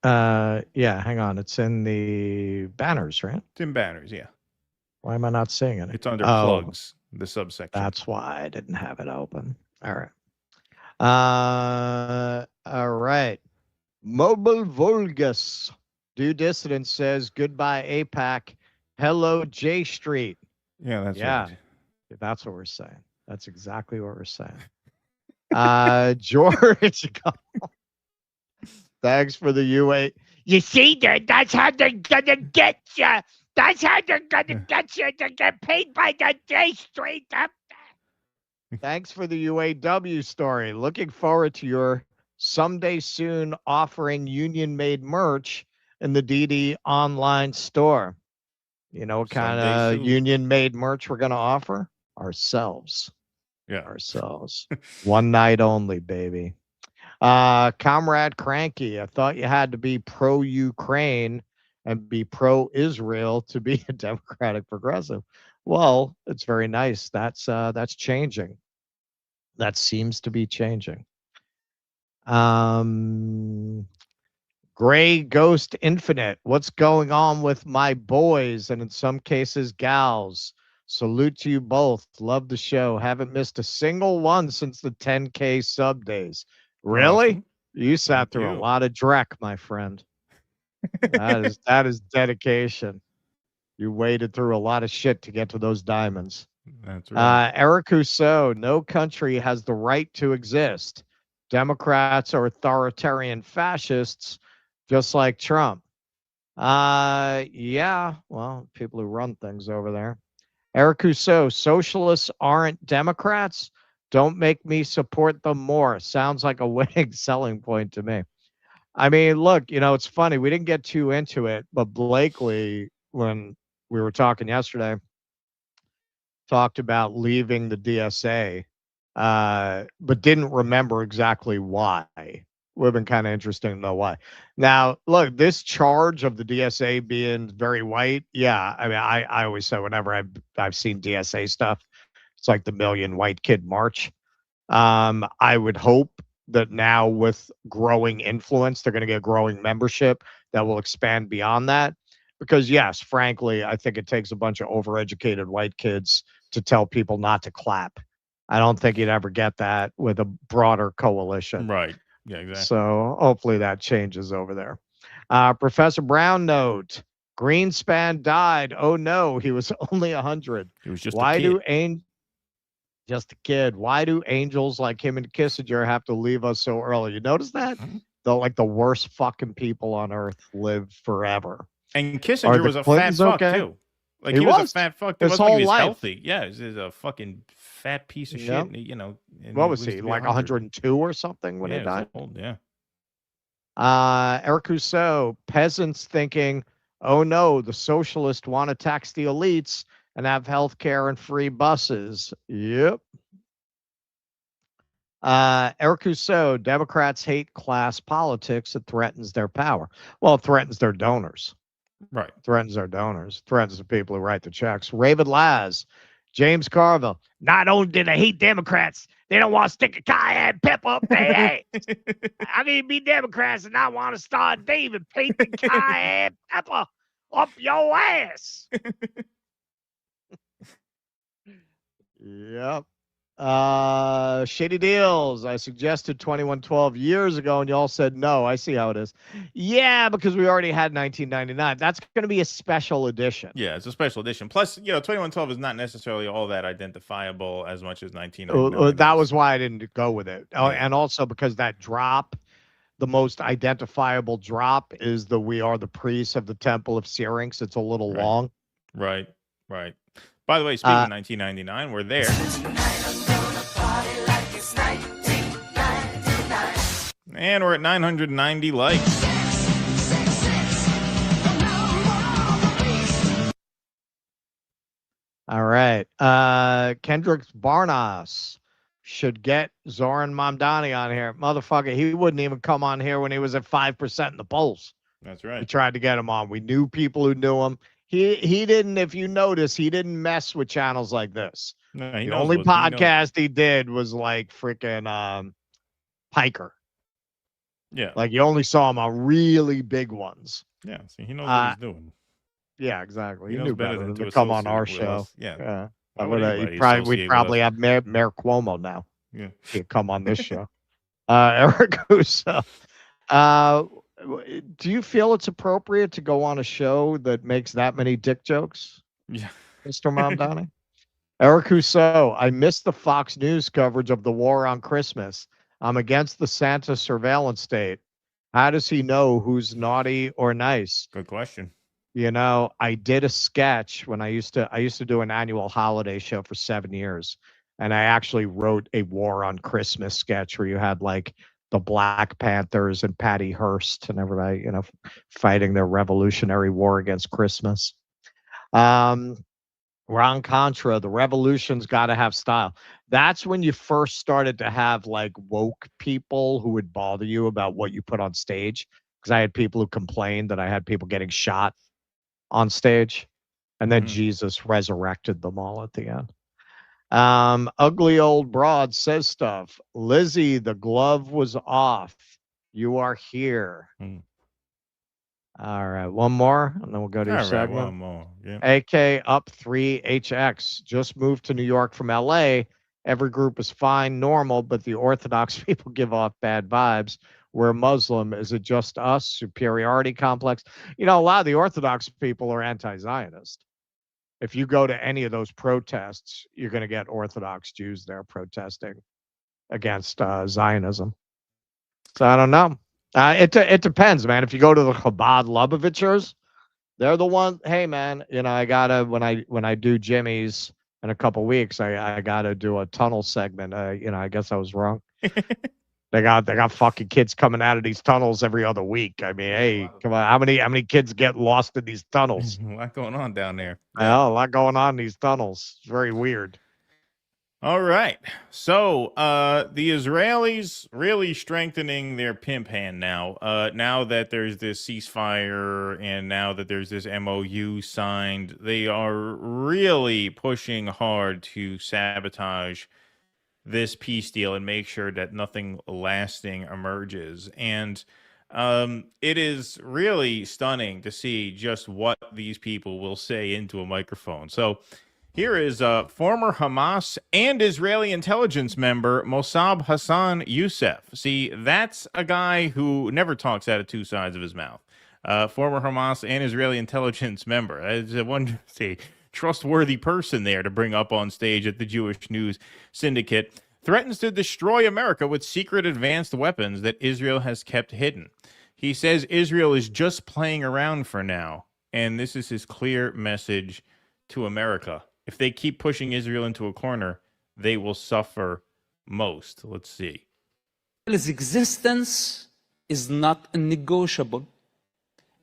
Yeah, hang on. It's in the banners, right? It's in banners, yeah. Why am I not seeing it? It's under plugs, the subsection. That's why I didn't have it open. All right. All right. Mobile Vulgus. Due Dissident says goodbye APAC. Hello J Street. Yeah, that's right. That's what we're saying. That's exactly what we're saying. George. Thanks for the UA. You see, that's how they're gonna get you. That's how they're gonna get you to get paid by the day straight up. Thanks for the UAW story. Looking forward to your someday soon offering union-made merch in the DD online store. You know what kind of union-made merch we're going to offer? Ourselves. Yeah. Ourselves. One night only, baby. Comrade Cranky, I thought you had to be pro-Ukraine and be pro-Israel to be a Democratic progressive. Well, it's very nice. That's changing. That seems to be changing. Gray Ghost Infinite, what's going on with my boys and in some cases gals? Salute to you both. Love the show. Haven't missed a single one since the 10K sub days. Really? You sat through a lot of dreck, my friend. That is dedication. You waded through a lot of shit to get to those diamonds. That's right. Eric Rousseau, no country has the right to exist. Democrats are authoritarian fascists, just like Trump. Yeah, well, people who run things over there. Eric Rousseau, socialists aren't Democrats. Don't make me support them more. Sounds like a winning selling point to me. I mean, look, it's funny. We didn't get too into it, but Blakely, when we were talking yesterday, talked about leaving the DSA, but didn't remember exactly why. Would have been kind of interesting to know why. Now, look, this charge of the DSA being very white, yeah, I mean, I always say whenever I've seen DSA stuff, it's like the Million White Kid March. I would hope that now with growing influence, they're going to get growing membership that will expand beyond that. Because yes, frankly, I think it takes a bunch of overeducated white kids to tell people not to clap. I don't think you'd ever get that with a broader coalition. Right. Yeah, exactly. So hopefully that changes over there. Professor Brown note, Greenspan died. Oh no, he was only 100. He was just a kid. Just a kid. Why do angels like him and Kissinger have to leave us so early? You notice that? The worst fucking people on earth live forever. And Kissinger was a fat fuck too. Like he was a fat fuck. It wasn't like he was healthy. Yeah, he was a fucking fat piece of shit. And, what was he, like 102 or something when he died? Old, yeah. Eric Rousseau, peasants thinking, oh no, the socialists want to tax the elites and have health care and free buses. Yep. Eric Rousseau, Democrats hate class politics. It threatens their power. Well, it threatens their donors. Right. Threatens their donors. Threatens the people who write the checks. Raven Laz, James Carville. Not only do they hate Democrats, they don't want to stick a cayenne pepper up their ass. I mean, be Democrats and not want to start David paint the cayenne pepper up your ass. Yep. Shady Deals. I suggested 2112 years ago, and y'all said no. I see how it is. Yeah, because we already had 1999. That's going to be a special edition. Yeah, it's a special edition. Plus, 2112 is not necessarily all that identifiable as much as 1999. That was why I didn't go with it. Oh, and also because that drop, the most identifiable drop is the "We are the priests of the Temple of Syrinx." It's a little long. Right. By the way, speaking of 1999, we're there. And we're at 990 likes. All right. Kendrick Barnas should get Zoran Mamdani on here. Motherfucker, he wouldn't even come on here when he was at 5% in the polls. That's right. We tried to get him on. We knew people who knew him. He didn't, if you notice, he didn't mess with channels like this. No, the only podcast he did was like freaking Piker. Yeah. Like you only saw him on really big ones. Yeah, see, he knows what he's doing. Yeah, exactly. He He knows knew better better than than to to come on associate our with show. us. Yeah. Yeah. Why would anybody We'd associate probably with have Mayor Cuomo now. Yeah. He'd come on this show. Eric Russo. Do you feel it's appropriate to go on a show that makes that many dick jokes? Yeah. Mr. Mamdani? Eric Rousseau, I missed the Fox News coverage of the war on Christmas. I'm against the Santa surveillance state. How does he know who's naughty or nice? Good question. I did a sketch when I used to do an annual holiday show for 7 years. And I actually wrote a war on Christmas sketch where you had like the Black Panthers and Patty Hearst and everybody, fighting their Revolutionary War against Christmas. Ron Contra, the revolution's got to have style. That's when you first started to have like woke people who would bother you about what you put on stage. Because I had people who complained that I had people getting shot on stage. And then Jesus resurrected them all at the end. Ugly old broad says stuff. Lizzie, the glove was off. You are here. All right, one more, and then we'll go to your segment. One more. Yeah. AK up 3HX just moved to New York from LA. Every group is fine, normal, but the Orthodox people give off bad vibes. We're Muslim. Is it just us? Superiority complex? A lot of the Orthodox people are anti-Zionist. If you go to any of those protests, you're going to get Orthodox Jews there protesting against Zionism. So I don't know. It depends, man. If you go to the Chabad Lubavitchers, they're the one. Hey, man, I gotta when I do Jimmy's in a couple weeks, I gotta do a tunnel segment. I guess I was wrong. They got fucking kids coming out of these tunnels every other week. I mean, hey, come on, how many kids get lost in these tunnels? A lot going on down there. Yeah, a lot going on in these tunnels. It's very weird. All right. So the Israelis really strengthening their pimp hand now. Now that there's this ceasefire and now that there's this MOU signed, they are really pushing hard to sabotage this peace deal and make sure that nothing lasting emerges. And it is really stunning to see just what these people will say into a microphone. So here is former Hamas and Israeli intelligence member Mossab Hassan Youssef. See, that's a guy who never talks out of two sides of his mouth. Former Hamas and Israeli intelligence member. It's a trustworthy person there to bring up on stage at the Jewish News Syndicate. Threatens to destroy America with secret advanced weapons that Israel has kept hidden. He says Israel is just playing around for now. And this is his clear message to America. If they keep pushing Israel into a corner, they will suffer most. Let's see. Israel's existence is not negotiable,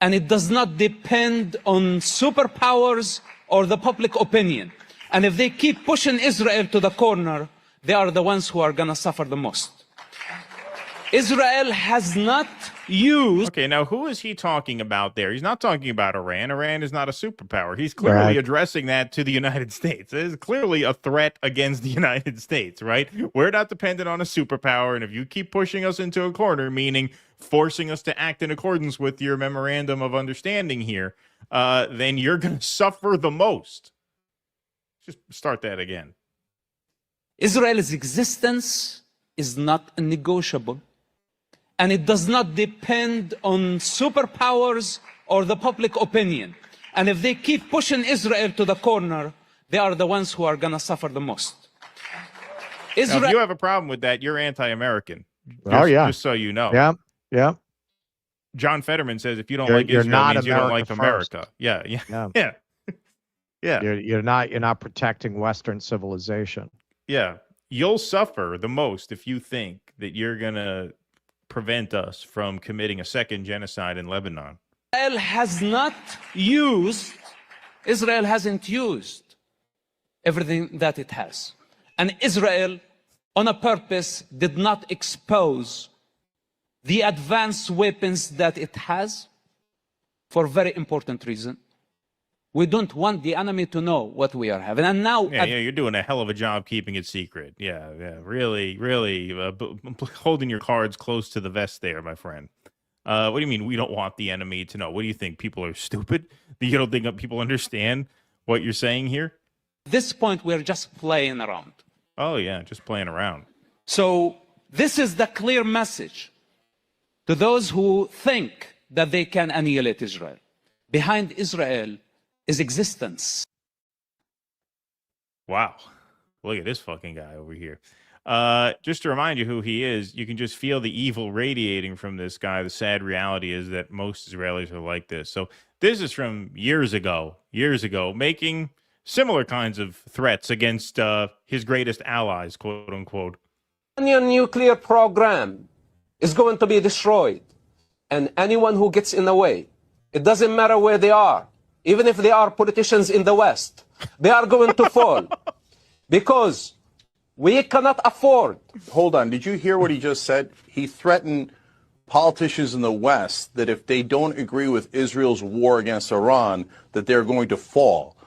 and it does not depend on superpowers or the public opinion. And if they keep pushing Israel to the corner, they are the ones who are going to suffer the most. Israel has not used... Okay, now who is he talking about there? He's not talking about Iran. Iran is not a superpower. He's clearly addressing that to the United States. It is clearly a threat against the United States, right? We're not dependent on a superpower, and if you keep pushing us into a corner, meaning forcing us to act in accordance with your memorandum of understanding here, then you're going to suffer the most. Just start that again. Israel's existence is not negotiable, and it does not depend on superpowers or the public opinion. And if they keep pushing Israel to the corner, they are the ones who are going to suffer the most. Now, if you have a problem with that, you're anti-American. Just so you know. Yeah. John Fetterman says if you don't like Israel, it means you don't like America. Yeah. You're not protecting Western civilization. Yeah. You'll suffer the most if you think that you're going to prevent us from committing a second genocide in Lebanon. Israel hasn't used everything that it has. And Israel, on a purpose, did not expose the advanced weapons that it has for a very important reason. We don't want the enemy to know what we are having. And now... you're doing a hell of a job keeping it secret. Yeah, really holding your cards close to the vest there, my friend. What do you mean we don't want the enemy to know? What do you think? People are stupid? You don't think people understand what you're saying here? At this point, we're just playing around. Oh, yeah, just playing around. So this is the clear message to those who think that they can annihilate Israel. Behind Israel is existence. Wow. Look at this fucking guy over here. Just to remind you who he is, you can just feel the evil radiating from this guy. The sad reality is that most Israelis are like this. So this is from years ago, making similar kinds of threats against his greatest allies, quote unquote. The Iranian nuclear program is going to be destroyed. And anyone who gets in the way, it doesn't matter where they are, even if they are politicians in the West, they are going to fall because we cannot afford. Hold on. Did you hear what he just said? He threatened politicians in the West that if they don't agree with Israel's war against Iran, that they're going to fall.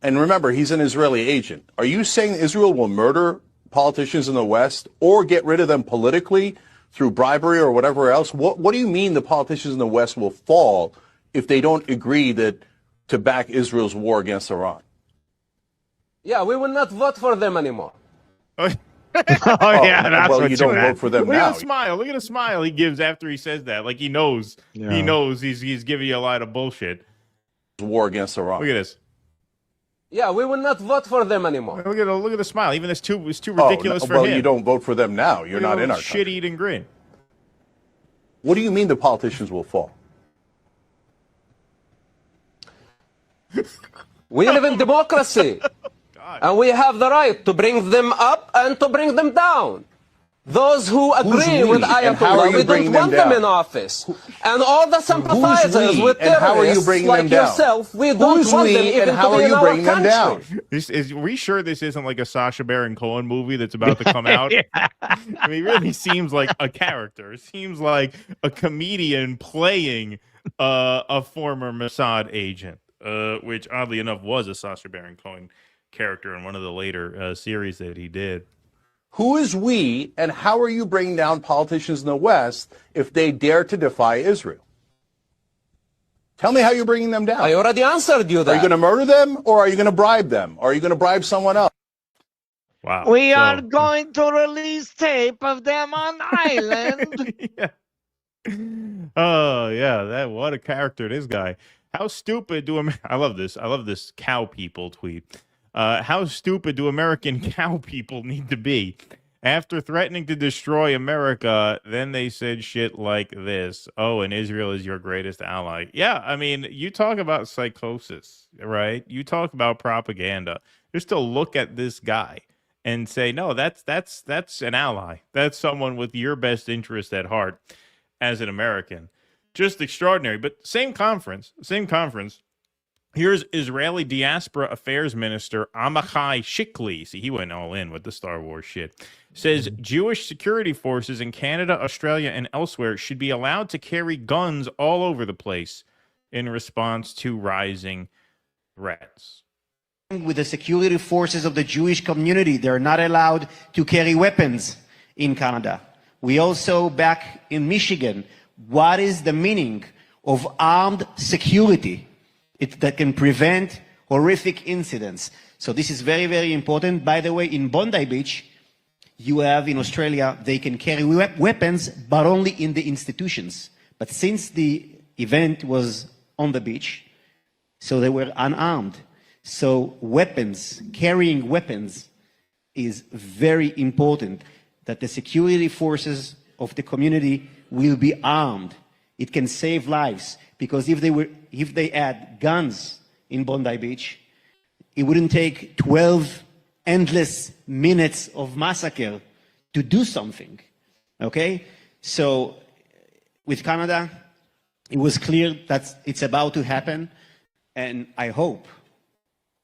And remember, he's an Israeli agent. Are you saying Israel will murder politicians in the West or get rid of them politically through bribery or whatever else? What do you mean the politicians in the West will fall if they don't agree to back Israel's war against Iran? Yeah, we will not vote for them anymore. That's well, you don't vote for them Look now. at the smile. Look at the smile he gives after he says that. Like he knows. Yeah. He knows he's giving you a lot of bullshit. War against Iran. Look at this. Yeah, we will not vote for them anymore. Look at the smile. Even it's too ridiculous for him. Well, you don't vote for them now. You're not in our country. Shit-eating grin. What do you mean the politicians will fall? We live in democracy, and we have the right to bring them up and to bring them down. Those who agree with Ayatollah, we don't want them in office. And all the sympathizers with terrorists like yourself, we don't want them even to be in our country. Are we sure this isn't like a Sacha Baron Cohen movie that's about to come out? I mean, he really seems like a character. It seems like a comedian playing a former Mossad agent, which oddly enough was a Sacha Baron Cohen character in one of the later series that he did. Who is we, and how are you bringing down politicians in the West if they dare to defy Israel? Tell me how you're bringing them down. I already answered you that. Are you going to murder them, or are you going to bribe them? Or are you going to bribe someone else? Wow. We are going to release tape of them on island. Oh, yeah. What a character, this guy. How stupid I love this cow people tweet. How stupid do American cow people need to be? After threatening to destroy America, then they said shit like this. Oh, and Israel is your greatest ally. Yeah, I mean, you talk about psychosis, right? You talk about propaganda. Just to look at this guy and say, no, that's an ally. That's someone with your best interest at heart as an American. Just extraordinary. But same conference, Here's Israeli Diaspora Affairs Minister Amichai Shikli. See, he went all in with the Star Wars shit. Says Jewish security forces in Canada, Australia, and elsewhere should be allowed to carry guns all over the place in response to rising threats. With the security forces of the Jewish community, they're not allowed to carry weapons in Canada. We also, back in Michigan, what is the meaning of armed security? That can prevent horrific incidents. So this is very, very important. By the way, in Bondi Beach, you have in Australia, they can carry weapons, but only in the institutions. But since the event was on the beach, so they were unarmed. So weapons, carrying weapons is very important, that the security forces of the community will be armed. It can save lives. Because if they had guns in Bondi Beach, it wouldn't take 12 endless minutes of massacre to do something. Okay? So with Canada, it was clear that it's about to happen, and I hope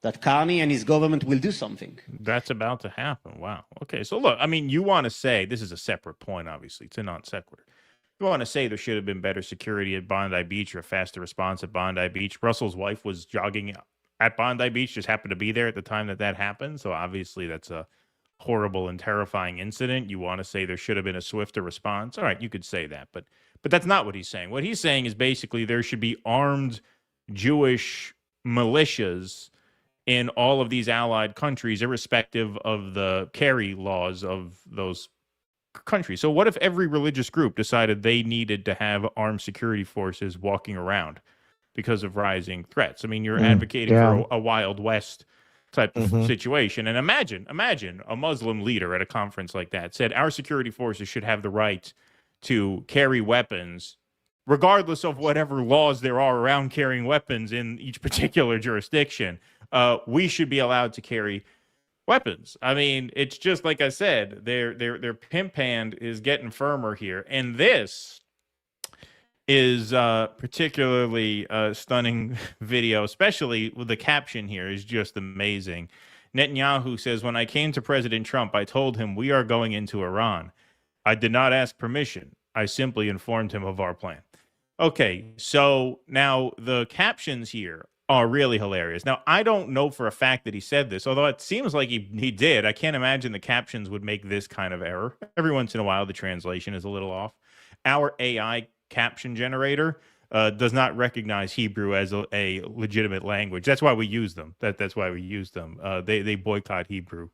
that Carney and his government will do something. That's about to happen. Wow. Okay, so look, I mean, you want to say, this is a separate point, obviously. It's a non sequitur. You want to say there should have been better security at Bondi Beach or faster response at Bondi Beach. Russell's wife was jogging at Bondi Beach, just happened to be there at the time that happened. So obviously that's a horrible and terrifying incident. You want to say there should have been a swifter response. All right, you could say that, but that's not what he's saying. What he's saying is basically there should be armed Jewish militias in all of these allied countries, irrespective of the carry laws of those country. So what if every religious group decided they needed to have armed security forces walking around because of rising threats? I mean, you're advocating for a Wild West type of situation. And imagine a Muslim leader at a conference like that said, our security forces should have the right to carry weapons, regardless of whatever laws there are around carrying weapons in each particular jurisdiction. We should be allowed to carry weapons. I mean, it's just like I said, their pimp hand is getting firmer here. And this is particularly stunning video, especially with the caption here is just amazing. Netanyahu says, when I came to President Trump, I told him we are going into Iran. I did not ask permission. I simply informed him of our plan. Okay, so now the captions here are really hilarious. Now, I don't know for a fact that he said this, although it seems like he did. I can't imagine the captions would make this kind of error. Every once in a while, the translation is a little off. Our AI caption generator does not recognize Hebrew as a legitimate language. That's why we use them. That's why we use them. They boycott Hebrew.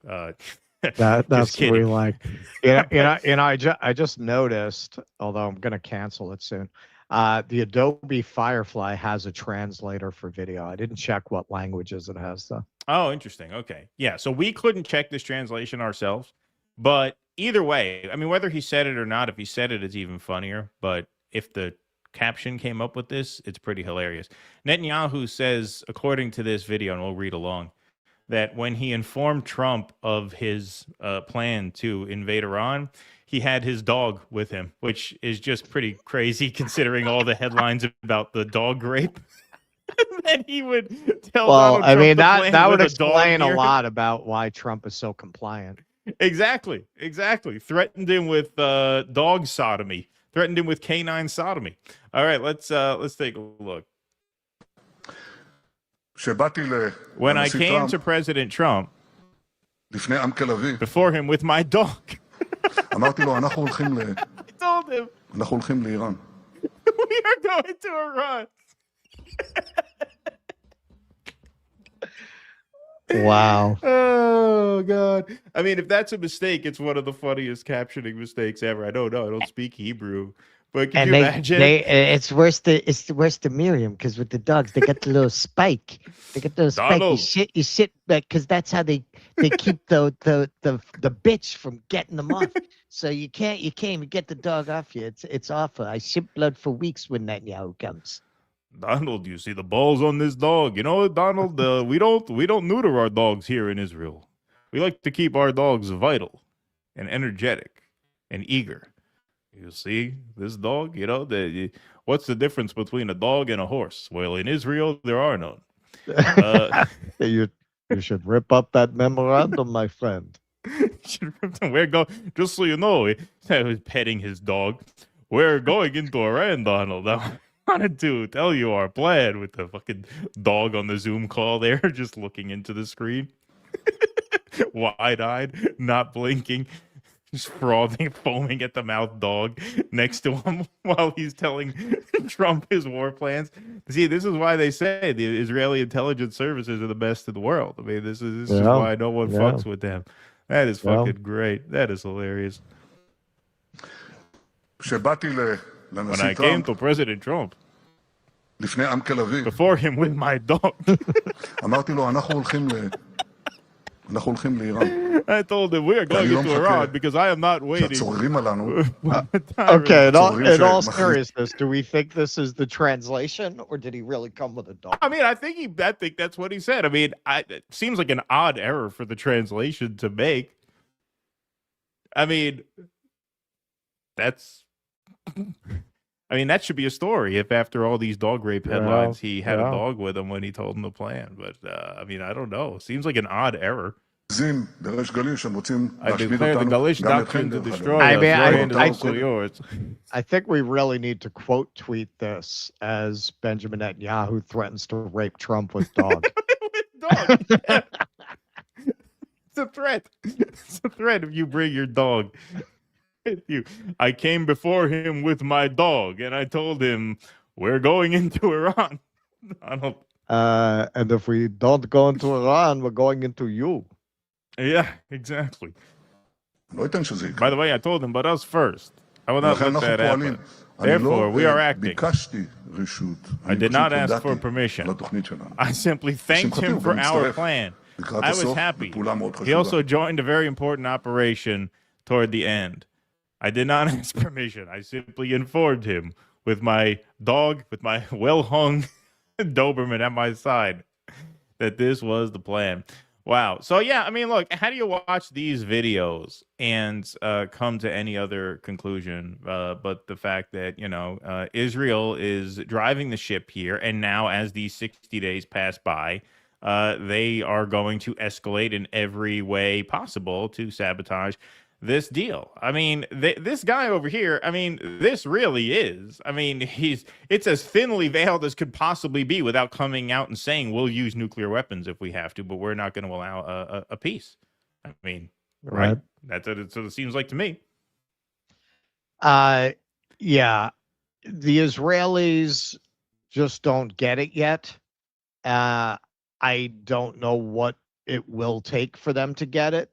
That's what we like. I just noticed, although I'm going to cancel it soon, the Adobe Firefly has a translator for video. I didn't check what languages it has, though. Oh, interesting. Okay. Yeah, so we couldn't check this translation ourselves. But either way, I mean, whether he said it or not, if he said it, it's even funnier. But if the caption came up with this, it's pretty hilarious. Netanyahu says, according to this video, and we'll read along, that when he informed Trump of his plan to invade Iran, he had his dog with him, which is just pretty crazy considering all the headlines about the dog rape. And he would tell Donald Trump the plan that would with explain a a lot about why Trump is so compliant. Exactly. Threatened him with dog sodomy. Threatened him with canine sodomy. All right, let's take a look. When I came to President Trump, before him with my dog, I told him, we are going to Iran. Wow. Oh, God. I mean, if that's a mistake, it's one of the funniest captioning mistakes ever. I don't know. I don't speak Hebrew. But can you imagine? It's worse to Miriam, because with the dogs, they got the little spike. They got the spike. Donald. You sit back, because that's how they keep the bitch from getting them off. So you can't even get the dog off you. It's awful. I ship blood for weeks when Netanyahu comes. Donald, you see the balls on this dog. You know, Donald, we don't neuter our dogs here in Israel. We like to keep our dogs vital and energetic and eager. You see, this dog, you know, what's the difference between a dog and a horse? Well, in Israel, there are none. You should rip up that memorandum, my friend. We're going. Just so you know, he was petting his dog. We're going into Iran, Donald. I wanted to tell you our plan with the fucking dog on the Zoom call there, just looking into the screen, wide-eyed, not blinking. Just frothing, foaming at the mouth dog next to him while he's telling Trump his war plans. See, this is why they say the Israeli intelligence services are the best in the world. I mean, this is why no one fucks with them. That is fucking great. That is hilarious. When I came to President Trump, before him with my dog, I told him we are going into Iran because I am not waiting. Okay, in all seriousness, do we think this is the translation, or did he really come with a dog? I mean, I think that's what he said. I mean, it seems like an odd error for the translation to make. I mean, that should be a story if after all these dog rape headlines, he had a dog with him when he told him the plan. But, I mean, I don't know. Seems like an odd error. I declare the Galish doctrine to destroy us. I think we really need to quote tweet this as Benjamin Netanyahu threatens to rape Trump with dog. Dog. It's a threat. It's a threat if you bring your dog. I came before him with my dog, and I told him, we're going into Iran. And if we don't go into Iran, we're going into you. Yeah, exactly. By the way, I told him, but us first. I will not let that happen. Therefore, we are acting. I did not ask for permission. I simply thanked him for our plan. I was happy. He also joined a very important operation toward the end. I did not ask permission. I simply informed him with my dog, with my well-hung Doberman at my side, that this was the plan. Wow. So, yeah, I mean, look, how do you watch these videos and come to any other conclusion but the fact that, Israel is driving the ship here, and now as these 60 days pass by, they are going to escalate in every way possible to sabotage this deal. I mean, this guy over here, I mean, this really is. I mean, it's as thinly veiled as could possibly be without coming out and saying we'll use nuclear weapons if we have to, but we're not going to allow a peace. I mean, right? That's what it seems like to me. Yeah. The Israelis just don't get it yet. I don't know what it will take for them to get it.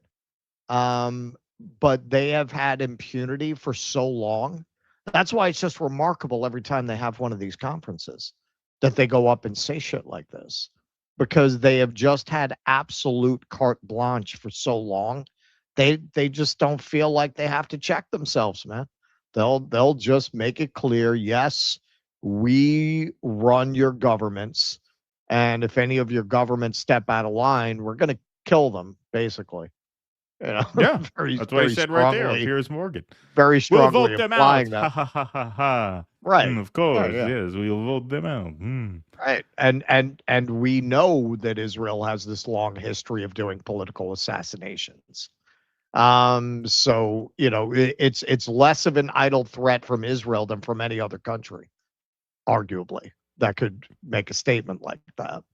But they have had impunity for so long. That's why it's just remarkable every time they have one of these conferences that they go up and say shit like this, because they have just had absolute carte blanche for so long. They just don't feel like they have to check themselves, man. They'll just make it clear, yes, we run your governments, and if any of your governments step out of line, we're going to kill them, basically. Yeah, that's what he said right there. Piers Morgan. Very strongly we'll vote them implying out. that. Ha, ha, ha, ha. Right. Of course, yeah. yes, we'll vote them out. Right. And we know that Israel has this long history of doing political assassinations. So, it's less of an idle threat from Israel than from any other country, arguably, that could make a statement like that.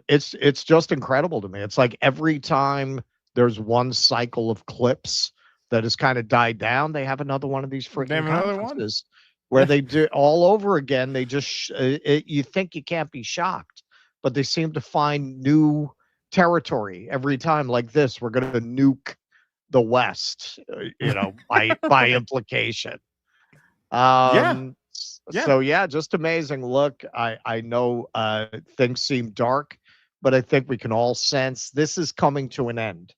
It's just incredible to me. It's like every time there's one cycle of clips that has kind of died down, they have another one of these freaking conferences where they do all over again. They just, you think you can't be shocked, but they seem to find new territory every time. Like this, we're going to nuke the West, by implication. So yeah, just amazing. Look, I know things seem dark, but I think we can all sense this is coming to an end.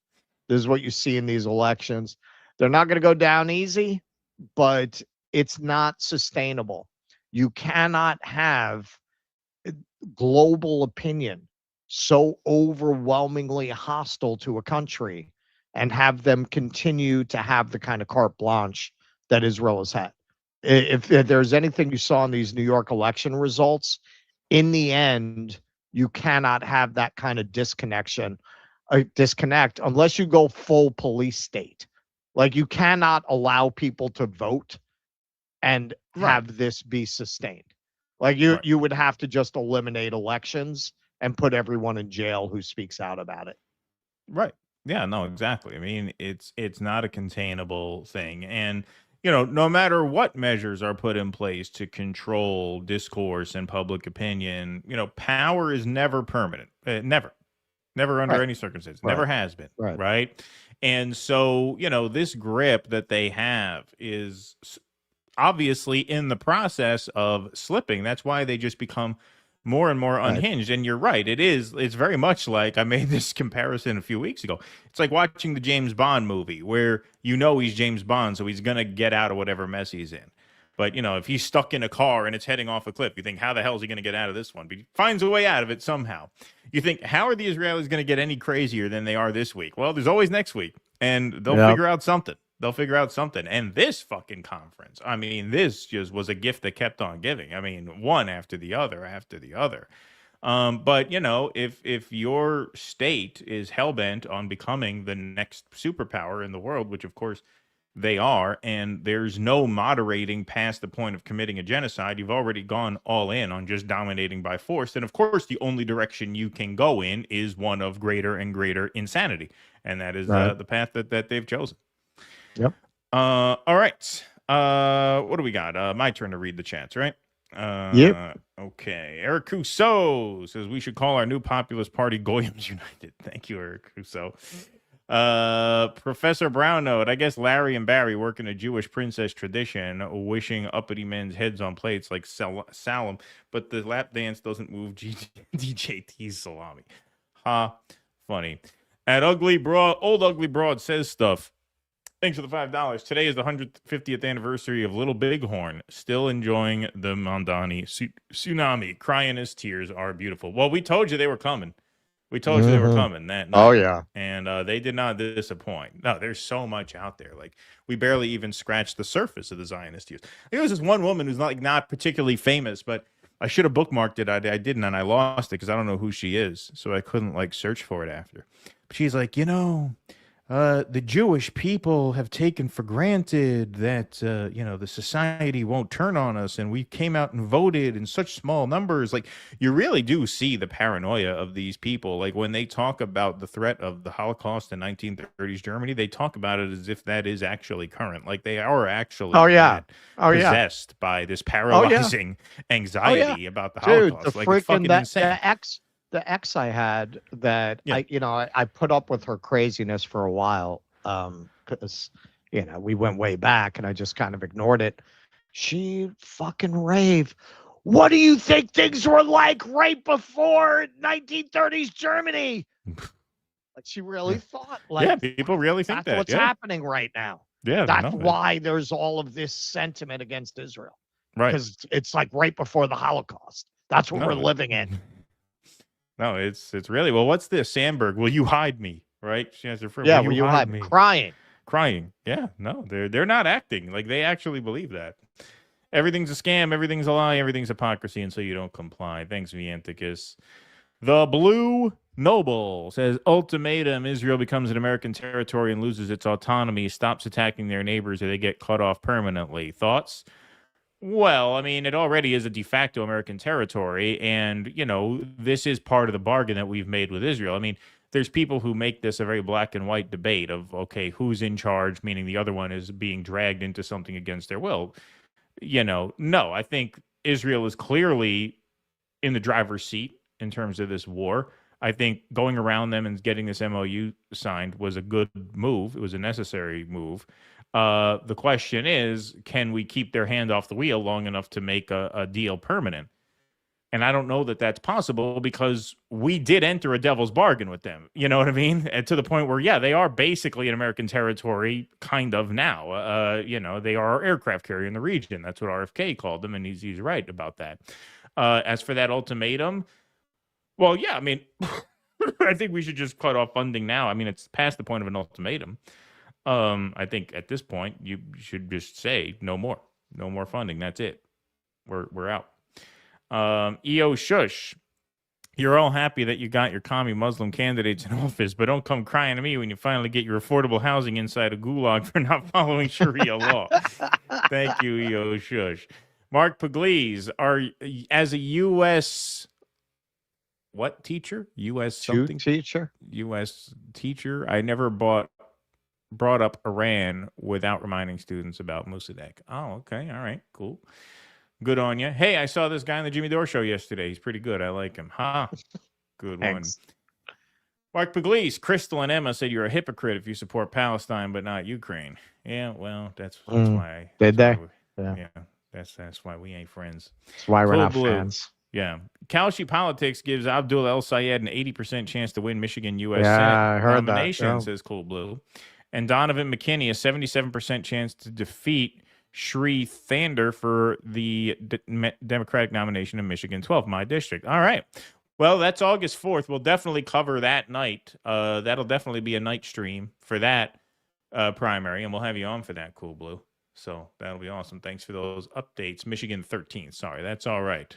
This is what you see in these elections. They're not going to go down easy, but it's not sustainable. You cannot have global opinion so overwhelmingly hostile to a country and have them continue to have the kind of carte blanche that Israel has had. If there's anything you saw in these New York election results, in the end, you cannot have that kind of disconnect unless you go full police state. Like, you cannot allow people to vote and have this be sustained. Like, you would have to just eliminate elections and put everyone in jail who speaks out about it. Right. Yeah, no, exactly. I mean, it's not a containable thing. And, you know, no matter what measures are put in place to control discourse and public opinion, you know, power is never permanent. Never under any circumstance. Never has been. Right. And so, you know, this grip that they have is obviously in the process of slipping. That's why they just become more and more unhinged. And you're right. It's very much like, I made this comparison a few weeks ago. It's like watching the James Bond movie where you know he's James Bond, so he's going to get out of whatever mess he's in. But, you know, if he's stuck in a car and it's heading off a cliff, you think, how the hell is he going to get out of this one? But he finds a way out of it somehow. You think, how are the Israelis going to get any crazier than they are this week? Well, there's always next week, and they'll figure out something. They'll figure out something. And this fucking conference, I mean, this just was a gift that kept on giving. I mean, one after the other after the other. But, you know, if your state is hell-bent on becoming the next superpower in the world, which, of course, they are, and there's no moderating past the point of committing a genocide, you've already gone all in on just dominating by force. And, of course, the only direction you can go in is one of greater and greater insanity. And that is the path that they've chosen. Yep. All right. What do we got? My turn to read the chats, right? Yep. Okay. Eric Cousseau says we should call our new populist party Goyim's United. Thank you, Eric Cousseau. Professor Brown note, I guess Larry and Barry work in a Jewish princess tradition, wishing uppity men's heads on plates like Salam, but the lap dance doesn't move DJT's salami. Ha. Funny. Old Ugly Broad says stuff. Thanks for the $5. Today is the 150th anniversary of Little Bighorn. Still enjoying the Mamdani tsunami. Crying his tears are beautiful. Well, we told you they were coming. We told you they were coming that night. Oh, yeah. And they did not disappoint. No, there's so much out there. Like, we barely even scratched the surface of the Zionist views. There was this one woman who's not particularly famous, but I should have bookmarked it. I didn't, and I lost it because I don't know who she is. So I couldn't, search for it after. But she's like, the Jewish people have taken for granted that, the society won't turn on us, and we came out and voted in such small numbers. Like, you really do see the paranoia of these people. Like, when they talk about the threat of the Holocaust in 1930s Germany, they talk about it as if that is actually current. Like, they are actually possessed by this paralyzing anxiety about the Holocaust. Dude, it's fucking insane. The ex I had that I put up with her craziness for a while because we went way back and I just kind of ignored it. She fucking rave. What do you think things were like right before 1930s Germany? Like, she really thought people really think that's what's happening right now. Yeah, that's why there's all of this sentiment against Israel. Right, because it's like right before the Holocaust. That's what we're living in. No, it's really, well, what's this? Sandberg, will you hide me? Right? She has her friend. Yeah, will you hide me? Crying. Yeah, no, they're not acting. Like, they actually believe that. Everything's a scam, everything's a lie, everything's hypocrisy, and so you don't comply. Thanks, Vianticus. The Blue Noble says, ultimatum, Israel becomes an American territory and loses its autonomy, stops attacking their neighbors, or they get cut off permanently. Thoughts? Well, I mean, it already is a de facto American territory, and, this is part of the bargain that we've made with Israel. I mean, there's people who make this a very black and white debate of, okay, who's in charge, meaning the other one is being dragged into something against their will. No, I think Israel is clearly in the driver's seat in terms of this war. I think going around them and getting this MOU signed was a good move. It was a necessary move. The question is, can we keep their hand off the wheel long enough to make a deal permanent? And I don't know that that's possible because we did enter a devil's bargain with them. You know what I mean? And to the point where, they are basically an American territory kind of now. They are our aircraft carrier in the region. That's what RFK called them, and he's right about that. As for that ultimatum, well, I mean, I think we should just cut off funding now. I mean, it's past the point of an ultimatum. I think at this point you should just say no more funding. That's it. We're out. EO Shush You're all happy that you got your commie Muslim candidates in office, but don't come crying to me when you finally get your affordable housing inside a gulag for not following Sharia law. Thank you, EO Shush. Mark Pugliese, as a U.S. what teacher? U.S. something? Teacher? U.S. teacher. I never brought up Iran without reminding students about Mossadegh. Oh, okay. All right. Cool. Good on you. Hey, I saw this guy on the Jimmy Dore show yesterday. He's pretty good. I like him. Ha. Good one. Mark Pugliese, Crystal and Emma said you're a hypocrite if you support Palestine but not Ukraine. Yeah, well, that's why. Did they? Yeah, that's why we ain't friends. That's why we're Cool not Blue. fans. Yeah. Kalshi Politics gives Abdul El Sayed an 80% chance to win Michigan U.S. Yeah, Senate I heard that, nomination, yeah. says Cool Blue. And Donovan McKinney, a 77% chance to defeat Shree Thander for the Democratic nomination in Michigan 12, my district. All right. Well, that's August 4th. We'll definitely cover that night. That'll definitely be a night stream for that primary, and we'll have you on for that, Cool Blue. So that'll be awesome. Thanks for those updates. Michigan 13th. Sorry, that's all right.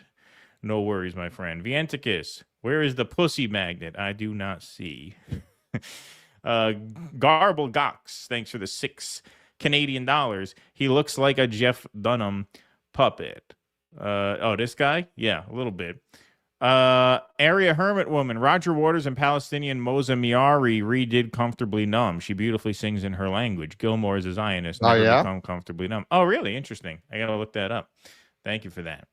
No worries, my friend. Vienticus, where is the pussy magnet? I do not see. Garble Gox, thanks for the $6 Canadian. He looks like a Jeff Dunham puppet. This guy? Yeah, a little bit. Area Hermit Woman, Roger Waters and Palestinian Moza Miari redid Comfortably Numb. She beautifully sings in her language. Gilmore is a Zionist. Never become comfortably numb. Oh, really? Interesting. I gotta look that up. Thank you for that.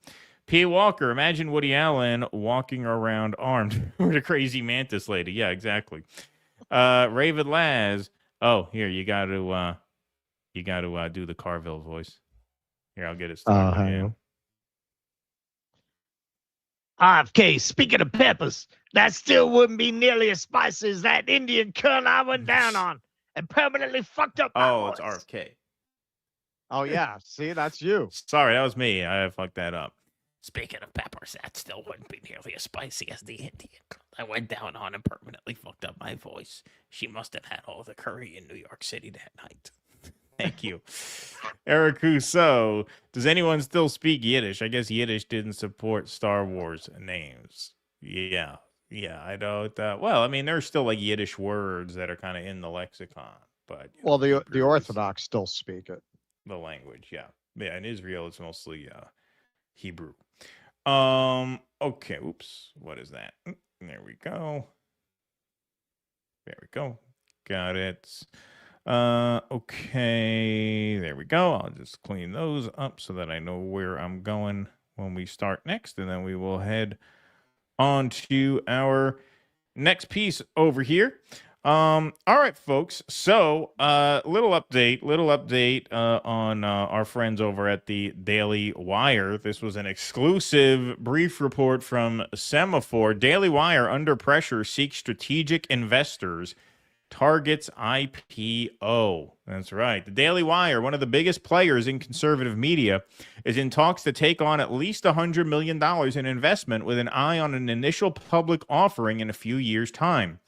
P. Walker, imagine Woody Allen walking around armed with a crazy mantis lady. Yeah, exactly. Raven Laz. Oh, here, you got to do the Carville voice. Here, I'll get it started. hang on. RFK, speaking of peppers, that still wouldn't be nearly as spicy as that Indian kernel I went down on and permanently fucked up my Oh, it's voice. RFK. Oh, yeah. See, that's you. Sorry, that was me. I fucked that up. Speaking of peppers, that still wouldn't be nearly as spicy as the Indian girl I went down on and permanently fucked up my voice. She must have had all the curry in New York City that night. Thank you. Eric Rousseau, does anyone still speak Yiddish? I guess Yiddish didn't support Star Wars names. Yeah, I don't. Well, I mean, there's still like Yiddish words that are kind of in the lexicon, but Well, the Orthodox still speak it. the language, yeah. In Israel, it's mostly Hebrew. Okay, oops. What is that? There we go. Got it. Okay, there we go. I'll just clean those up so that I know where I'm going when we start next, and then we will head on to our next piece over here. All right, folks. So, little update on our friends over at the Daily Wire. This was an exclusive brief report from Semaphore. Daily Wire, under pressure, seeks strategic investors, targets IPO. That's right. The Daily Wire, one of the biggest players in conservative media, is in talks to take on at least $100 million in investment with an eye on an initial public offering in a few years' time.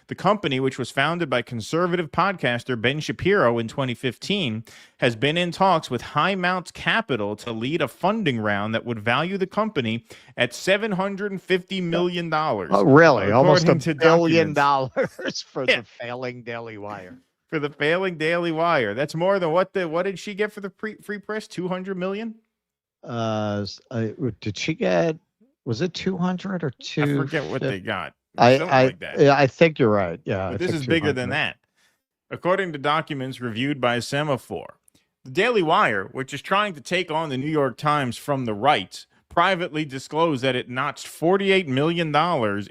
The company, which was founded by conservative podcaster Ben Shapiro in 2015, has been in talks with High Mount Capital to lead a funding round that would value the company at $750 million. Oh, really? Almost according $1 to billion documents. for the failing Daily Wire. For the failing Daily Wire. That's more than what did she get for the free press? 200 million? Did she get, was it 200 or 2? I forget what they got. I think you're right. Yeah. But this is bigger than that. According to documents reviewed by Semaphore, the Daily Wire, which is trying to take on the New York Times from the right, privately disclosed that it notched $48 million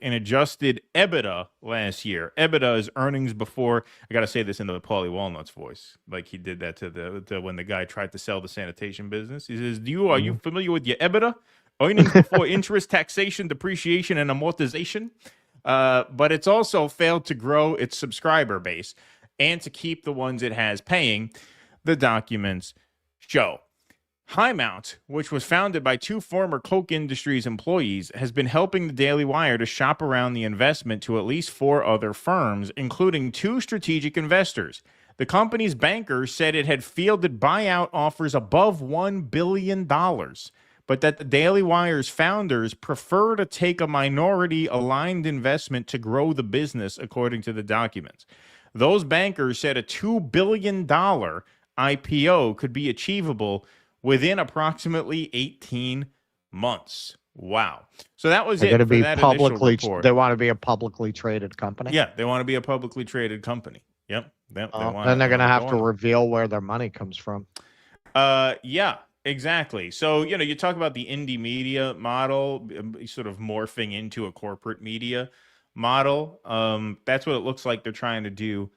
in adjusted EBITDA last year. EBITDA is earnings before, I got to say this in the Paulie Walnuts voice, like he did that to when the guy tried to sell the sanitation business. He says, are you familiar with your EBITDA? Earnings before interest, taxation, depreciation, and amortization. But it's also failed to grow its subscriber base and to keep the ones it has paying, the documents show. High Mount, which was founded by two former Coke Industries employees, has been helping the Daily Wire to shop around the investment to at least 4 other firms, including 2 strategic investors. The company's bankers said it had fielded buyout offers above $1 billion, but that the Daily Wire's founders prefer to take a minority-aligned investment to grow the business, according to the documents. Those bankers said a $2 billion IPO could be achievable within approximately 18 months. Wow. So that was They're it going to for be that publicly. initial report. They want to be a publicly traded company. Yeah, they want to be a publicly traded company. Yep. Then they're going to have to reveal where their money comes from. Yeah, exactly. So, you talk about the indie media model sort of morphing into a corporate media model. That's what it looks like they're trying to do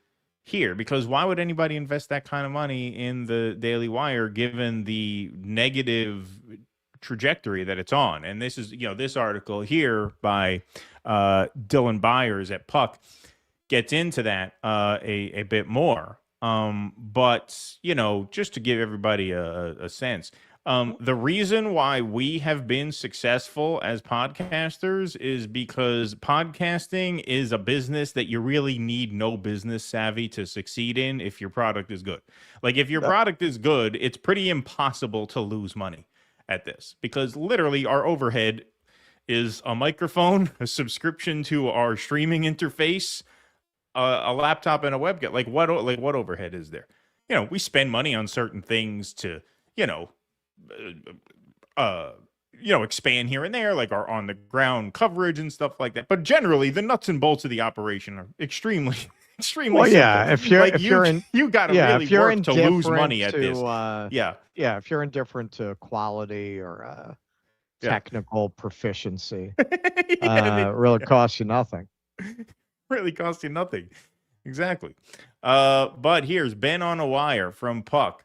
here, because why would anybody invest that kind of money in the Daily Wire given the negative trajectory that it's on? And this is, this article here by Dylan Byers at Puck gets into that a bit more. But, just to give everybody a sense, the reason why we have been successful as podcasters is because podcasting is a business that you really need no business savvy to succeed in if your product is good. Like, if your product is good, it's pretty impossible to lose money at this, because literally our overhead is a microphone, a subscription to our streaming interface, a laptop, and a webcam. Like what overhead is there? We spend money on certain things to, expand here and there, like our on the ground coverage and stuff like that. But generally, the nuts and bolts of the operation are extremely simple. Yeah, if you're you got to really work to lose money at this. If you're indifferent to quality or technical proficiency, it really costs you nothing. Really costs you nothing. Exactly. But here's Ben on a Wire from Puck.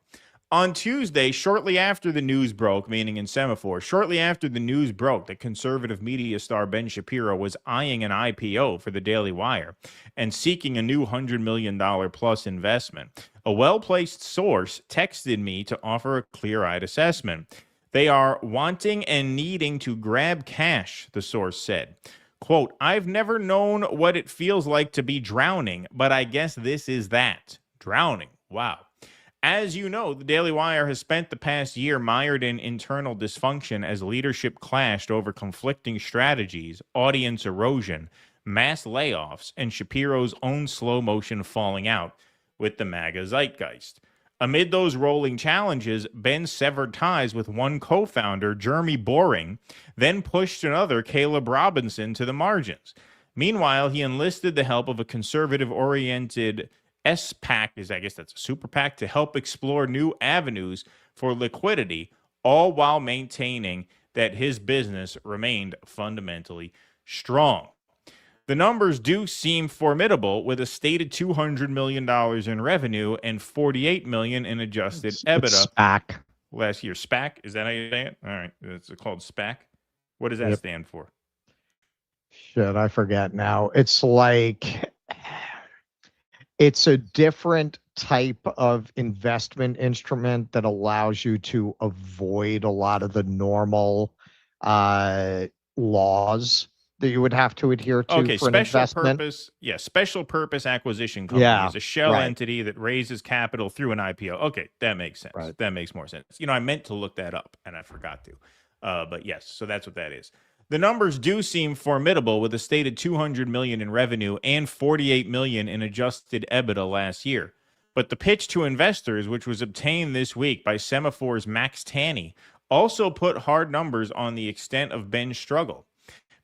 On Tuesday, shortly after the news broke, meaning in Semaphore, shortly after the news broke that conservative media star Ben Shapiro was eyeing an IPO for the Daily Wire and seeking a new $100 million plus investment, a well-placed source texted me to offer a clear-eyed assessment. They are wanting and needing to grab cash, the source said. Quote, I've never known what it feels like to be drowning, but I guess this is that. Drowning. Wow. As you know, the Daily Wire has spent the past year mired in internal dysfunction as leadership clashed over conflicting strategies, audience erosion, mass layoffs, and Shapiro's own slow motion falling out with the MAGA zeitgeist. Amid those rolling challenges, Ben severed ties with one co-founder, Jeremy Boring, then pushed another, Caleb Robinson, to the margins. Meanwhile, he enlisted the help of a conservative-oriented S-PAC, I guess that's a super PAC, to help explore new avenues for liquidity, all while maintaining that his business remained fundamentally strong. The numbers do seem formidable, with a stated $200 million in revenue and $48 million in adjusted EBITDA. SPAC. Last year. SPAC? Is that how you say it? All right. It's called SPAC. What does that stand for? Shit, I forget now. It's like... It's a different type of investment instrument that allows you to avoid a lot of the normal laws that you would have to adhere to for an investment. Special purpose acquisition company is a shell entity that raises capital through an IPO. Okay, that makes sense. Right. That makes more sense. I meant to look that up and I forgot to. But yes, so that's what that is. The numbers do seem formidable, with a stated $200 million in revenue and $48 million in adjusted EBITDA last year. But the pitch to investors, which was obtained this week by Semaphore's Max Tanney, also put hard numbers on the extent of Ben's struggle.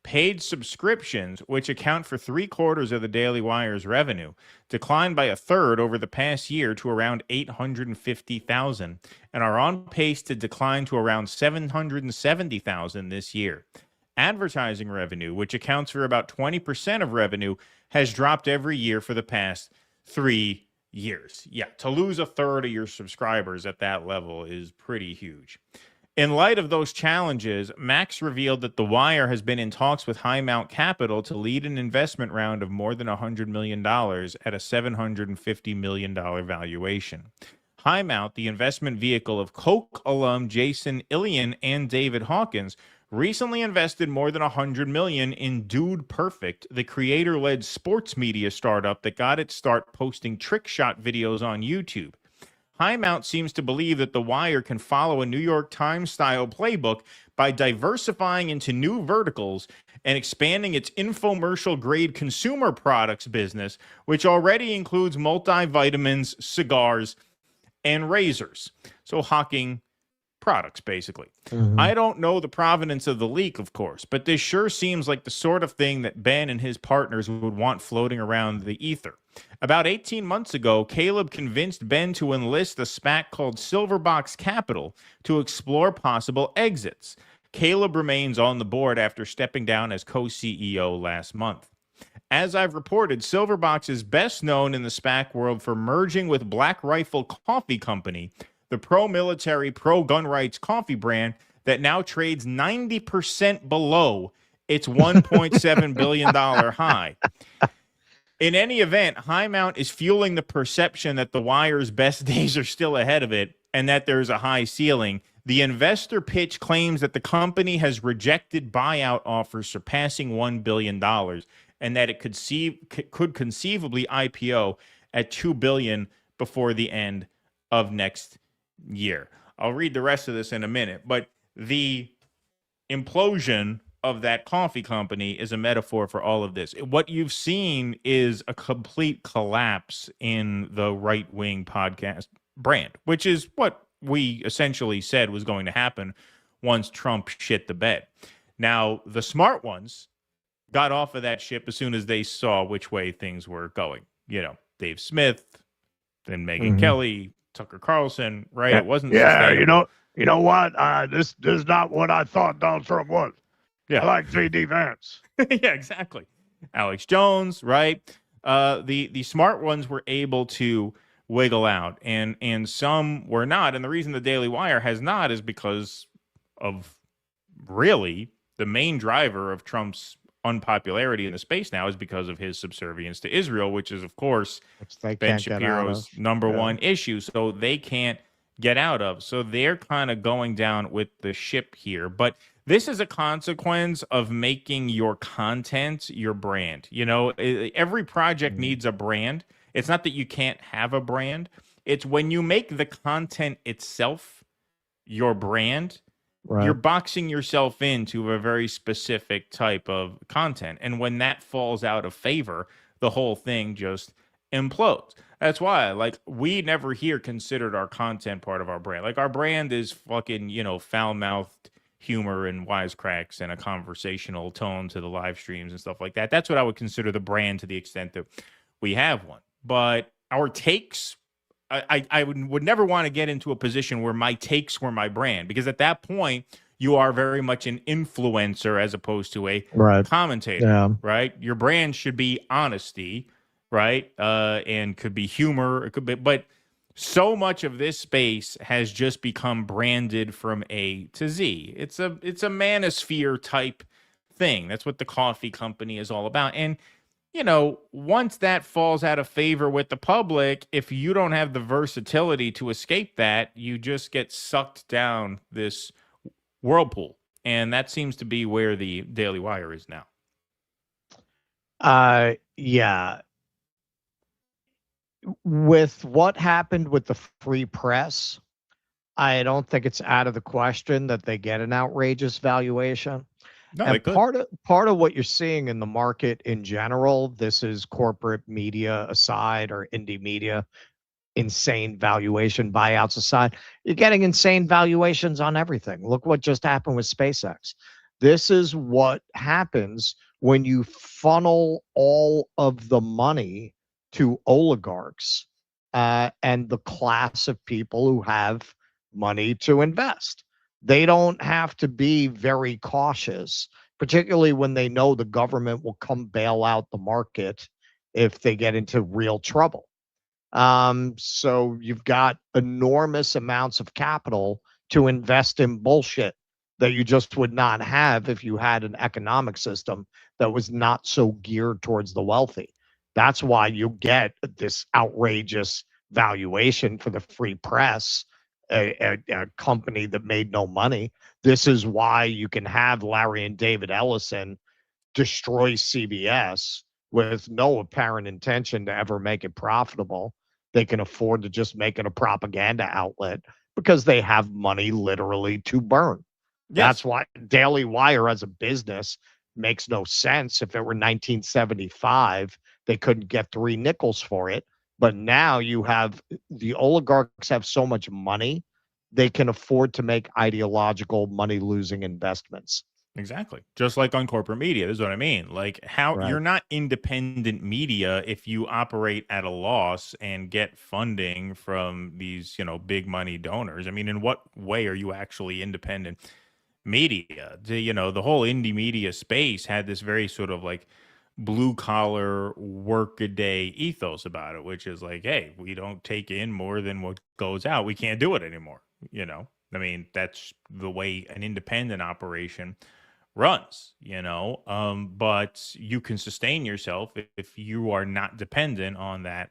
Paid subscriptions, which account for 3/4 of the Daily Wire's revenue, declined by a third over the past year to around 850,000 and are on pace to decline to around 770,000 this year. Advertising revenue, which accounts for about 20% of revenue, has dropped every year for the past 3 years. Yeah, to lose a third of your subscribers at that level is pretty huge. In light of those challenges, Max revealed that The Wire has been in talks with Highmount Capital to lead an investment round of more than $100 million at a $750 million valuation. Highmount, the investment vehicle of Koch alum Jason Ilian and David Hawkins, recently invested more than $100 million in Dude Perfect, the creator-led sports media startup that got its start posting trick shot videos on YouTube. Highmount seems to believe that The Wire can follow a New York Times-style playbook by diversifying into new verticals and expanding its infomercial-grade consumer products business, which already includes multivitamins, cigars, and razors. So hawking products, basically. I don't know the provenance of the leak, of course, but this sure seems like the sort of thing that Ben and his partners would want floating around the ether. About 18 months ago, Caleb convinced Ben to enlist a SPAC called Silverbox Capital to explore possible exits. Caleb remains on the board after stepping down as co-CEO last month. As I've reported, Silverbox is best known in the SPAC world for merging with Black Rifle Coffee Company, the pro-military, pro-gun rights coffee brand that now trades 90% below its $1.7 billion high. In any event, Highmount is fueling the perception that The Wire's best days are still ahead of it and that there's a high ceiling. The investor pitch claims that the company has rejected buyout offers surpassing $1 billion and that it could conceivably IPO at $2 billion before the end of next year. I'll read the rest of this in a minute, but the implosion of that coffee company is a metaphor for all of this. What you've seen is a complete collapse in the right-wing podcast brand, which is what we essentially said was going to happen once Trump shit the bed. Now, the smart ones got off of that ship as soon as they saw which way things were going. You know, Dave Smith, then Megyn Kelly, Tucker Carlson, right? Yeah, It wasn't yeah, sustainable. you know what? This is not what I thought Donald Trump was. Yeah. I like J.D. Vance. Yeah, exactly. Alex Jones, right? The smart ones were able to wiggle out, and some were not. And the reason the Daily Wire has not is because of really the main driver of Trump's unpopularity in the space now is because of his subservience to Israel, which is, of course, Ben Shapiro's number one issue. So they can't get out of. So they're kind of going down with the ship here. But this is a consequence of making your content your brand. You know, every project needs a brand. It's not that you can't have a brand. It's when you make the content itself your brand, you're boxing yourself into a very specific type of content. And when that falls out of favor, the whole thing just implodes. That's why, like, we never here considered our content part of our brand. Like, our brand is fucking, you know, foul-mouthed humor and wisecracks and a conversational tone to the live streams and stuff like that. That's what I would consider the brand to the extent that we have one. But our takes, I would never want to get into a position where my takes were my brand, because at that point, you are very much an influencer as opposed to a commentator, right? Your brand should be honesty, right? And could be humor, it could be, but so much of this space has just become branded from A to Z. It's a manosphere type thing. That's what the coffee company is all about. And you know, once that falls out of favor with the public, if you don't have the versatility to escape that, you just get sucked down this whirlpool. And that seems to be where the Daily Wire is now. Yeah. With what happened with the free press, I don't think it's out of the question that they get an outrageous valuation. No, and part of what you're seeing in the market in general, this is corporate media aside or indie media, insane valuation buyouts aside, you're getting insane valuations on everything. Look what just happened with SpaceX. This is what happens when you funnel all of the money to oligarchs and the class of people who have money to invest. They don't have to be very cautious, particularly when they know the government will come bail out the market if they get into real trouble. So you've got enormous amounts of capital to invest in bullshit that you just would not have if you had an economic system that was not so geared towards the wealthy. That's why you get this outrageous valuation for the free press, a company that made no money. This is why you can have Larry and David Ellison destroy CBS with no apparent intention to ever make it profitable. They can afford to just make it a propaganda outlet because they have money literally to burn. That's why Daily Wire as a business makes no sense. If it were 1975, they couldn't get 3 nickels for it. But now you have the oligarchs have so much money, they can afford to make ideological money-losing investments. Exactly. Just like on corporate media. This is what I mean. Like how Right. you're not independent media if you operate at a loss and get funding from these, big money donors. I mean, in what way are you actually independent media? The whole indie media space had this very sort of like blue collar workaday ethos about it, which is like, hey, we don't take in more than what goes out. We can't do it anymore. I mean, that's the way an independent operation runs, but you can sustain yourself if you are not dependent on that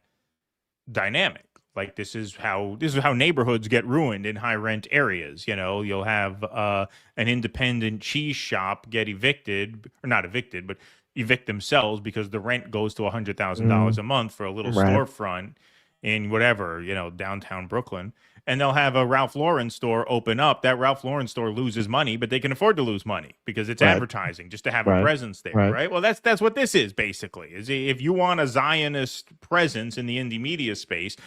dynamic. Like this is how neighborhoods get ruined in high rent areas. You'll have an independent cheese shop get evicted, or not evicted, but evict themselves because the rent goes to $100,000 a month for a little storefront in whatever, downtown Brooklyn. And they'll have a Ralph Lauren store open up. That Ralph Lauren store loses money, but they can afford to lose money because it's advertising just to have a presence there, right? Well, that's what this is basically. Is if you want a Zionist presence in the indie media space,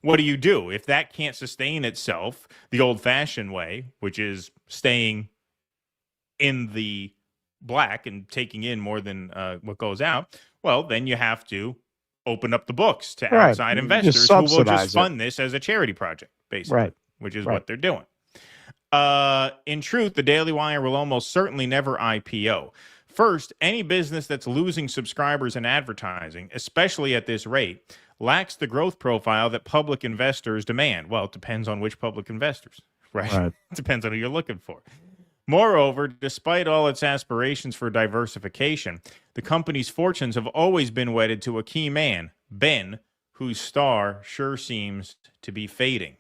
what do? If that can't sustain itself the old-fashioned way, which is staying in the black and taking in more than what goes out, well, then you have to open up the books to outside investors who will just fund this as a charity project, basically, which is what they're doing. In truth, the Daily Wire will almost certainly never IPO. First, any business that's losing subscribers and advertising, especially at this rate, lacks the growth profile that public investors demand. Well, it depends on which public investors, right? It depends on who you're looking for. Moreover, despite all its aspirations for diversification, the company's fortunes have always been wedded to a key man, Ben, whose star sure seems to be fading.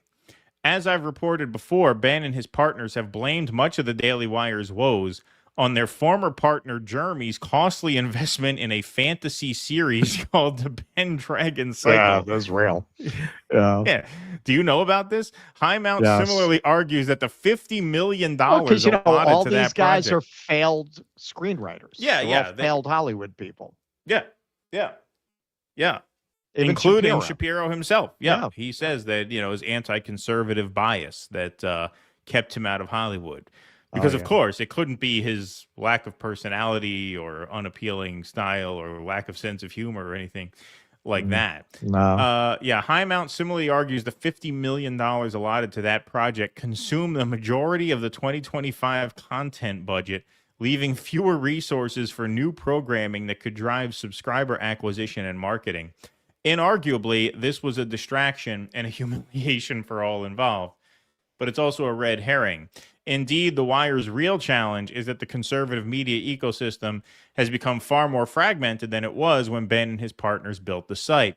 As I've reported before, Ben and his partners have blamed much of the Daily Wire's woes on their former partner Jeremy's costly investment in a fantasy series called The Ben Dragon Cycle. Yeah, that's real. Yeah. Do you know about this? Highmount similarly argues that the $50 million because allotted all to these that guys project, are failed screenwriters. They're all failed Hollywood people. Even Shapiro. including Shapiro himself. He says that his anti-conservative bias that kept him out of Hollywood. Because, of course, it couldn't be his lack of personality or unappealing style or lack of sense of humor or anything like that. No. Highmount similarly argues the $50 million allotted to that project consumed the majority of the 2025 content budget, leaving fewer resources for new programming that could drive subscriber acquisition and marketing. Inarguably, this was a distraction and a humiliation for all involved. But it's also a red herring. Indeed, The Wire's real challenge is that the conservative media ecosystem has become far more fragmented than it was when Ben and his partners built the site.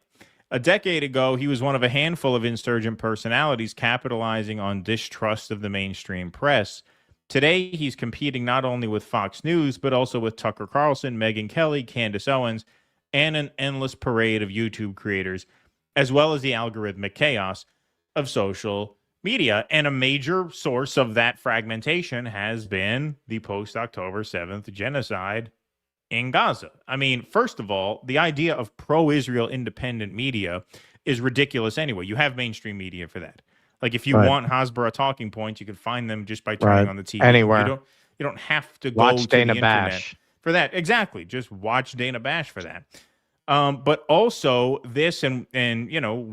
A decade ago, he was one of a handful of insurgent personalities capitalizing on distrust of the mainstream press. Today, he's competing not only with Fox News, but also with Tucker Carlson, Megyn Kelly, Candace Owens, and an endless parade of YouTube creators, as well as the algorithmic chaos of social media. And a major source of that fragmentation has been the post-October 7th genocide in Gaza. I mean, first of all, the idea of pro-Israel independent media is ridiculous anyway. You have mainstream media for that. Like, if you want Hasbara talking points, you can find them just by turning on the TV. Anywhere. You don't have to Watch go to Dana the Bash. internet for that. Exactly. Just watch Dana Bash for that. But also this, and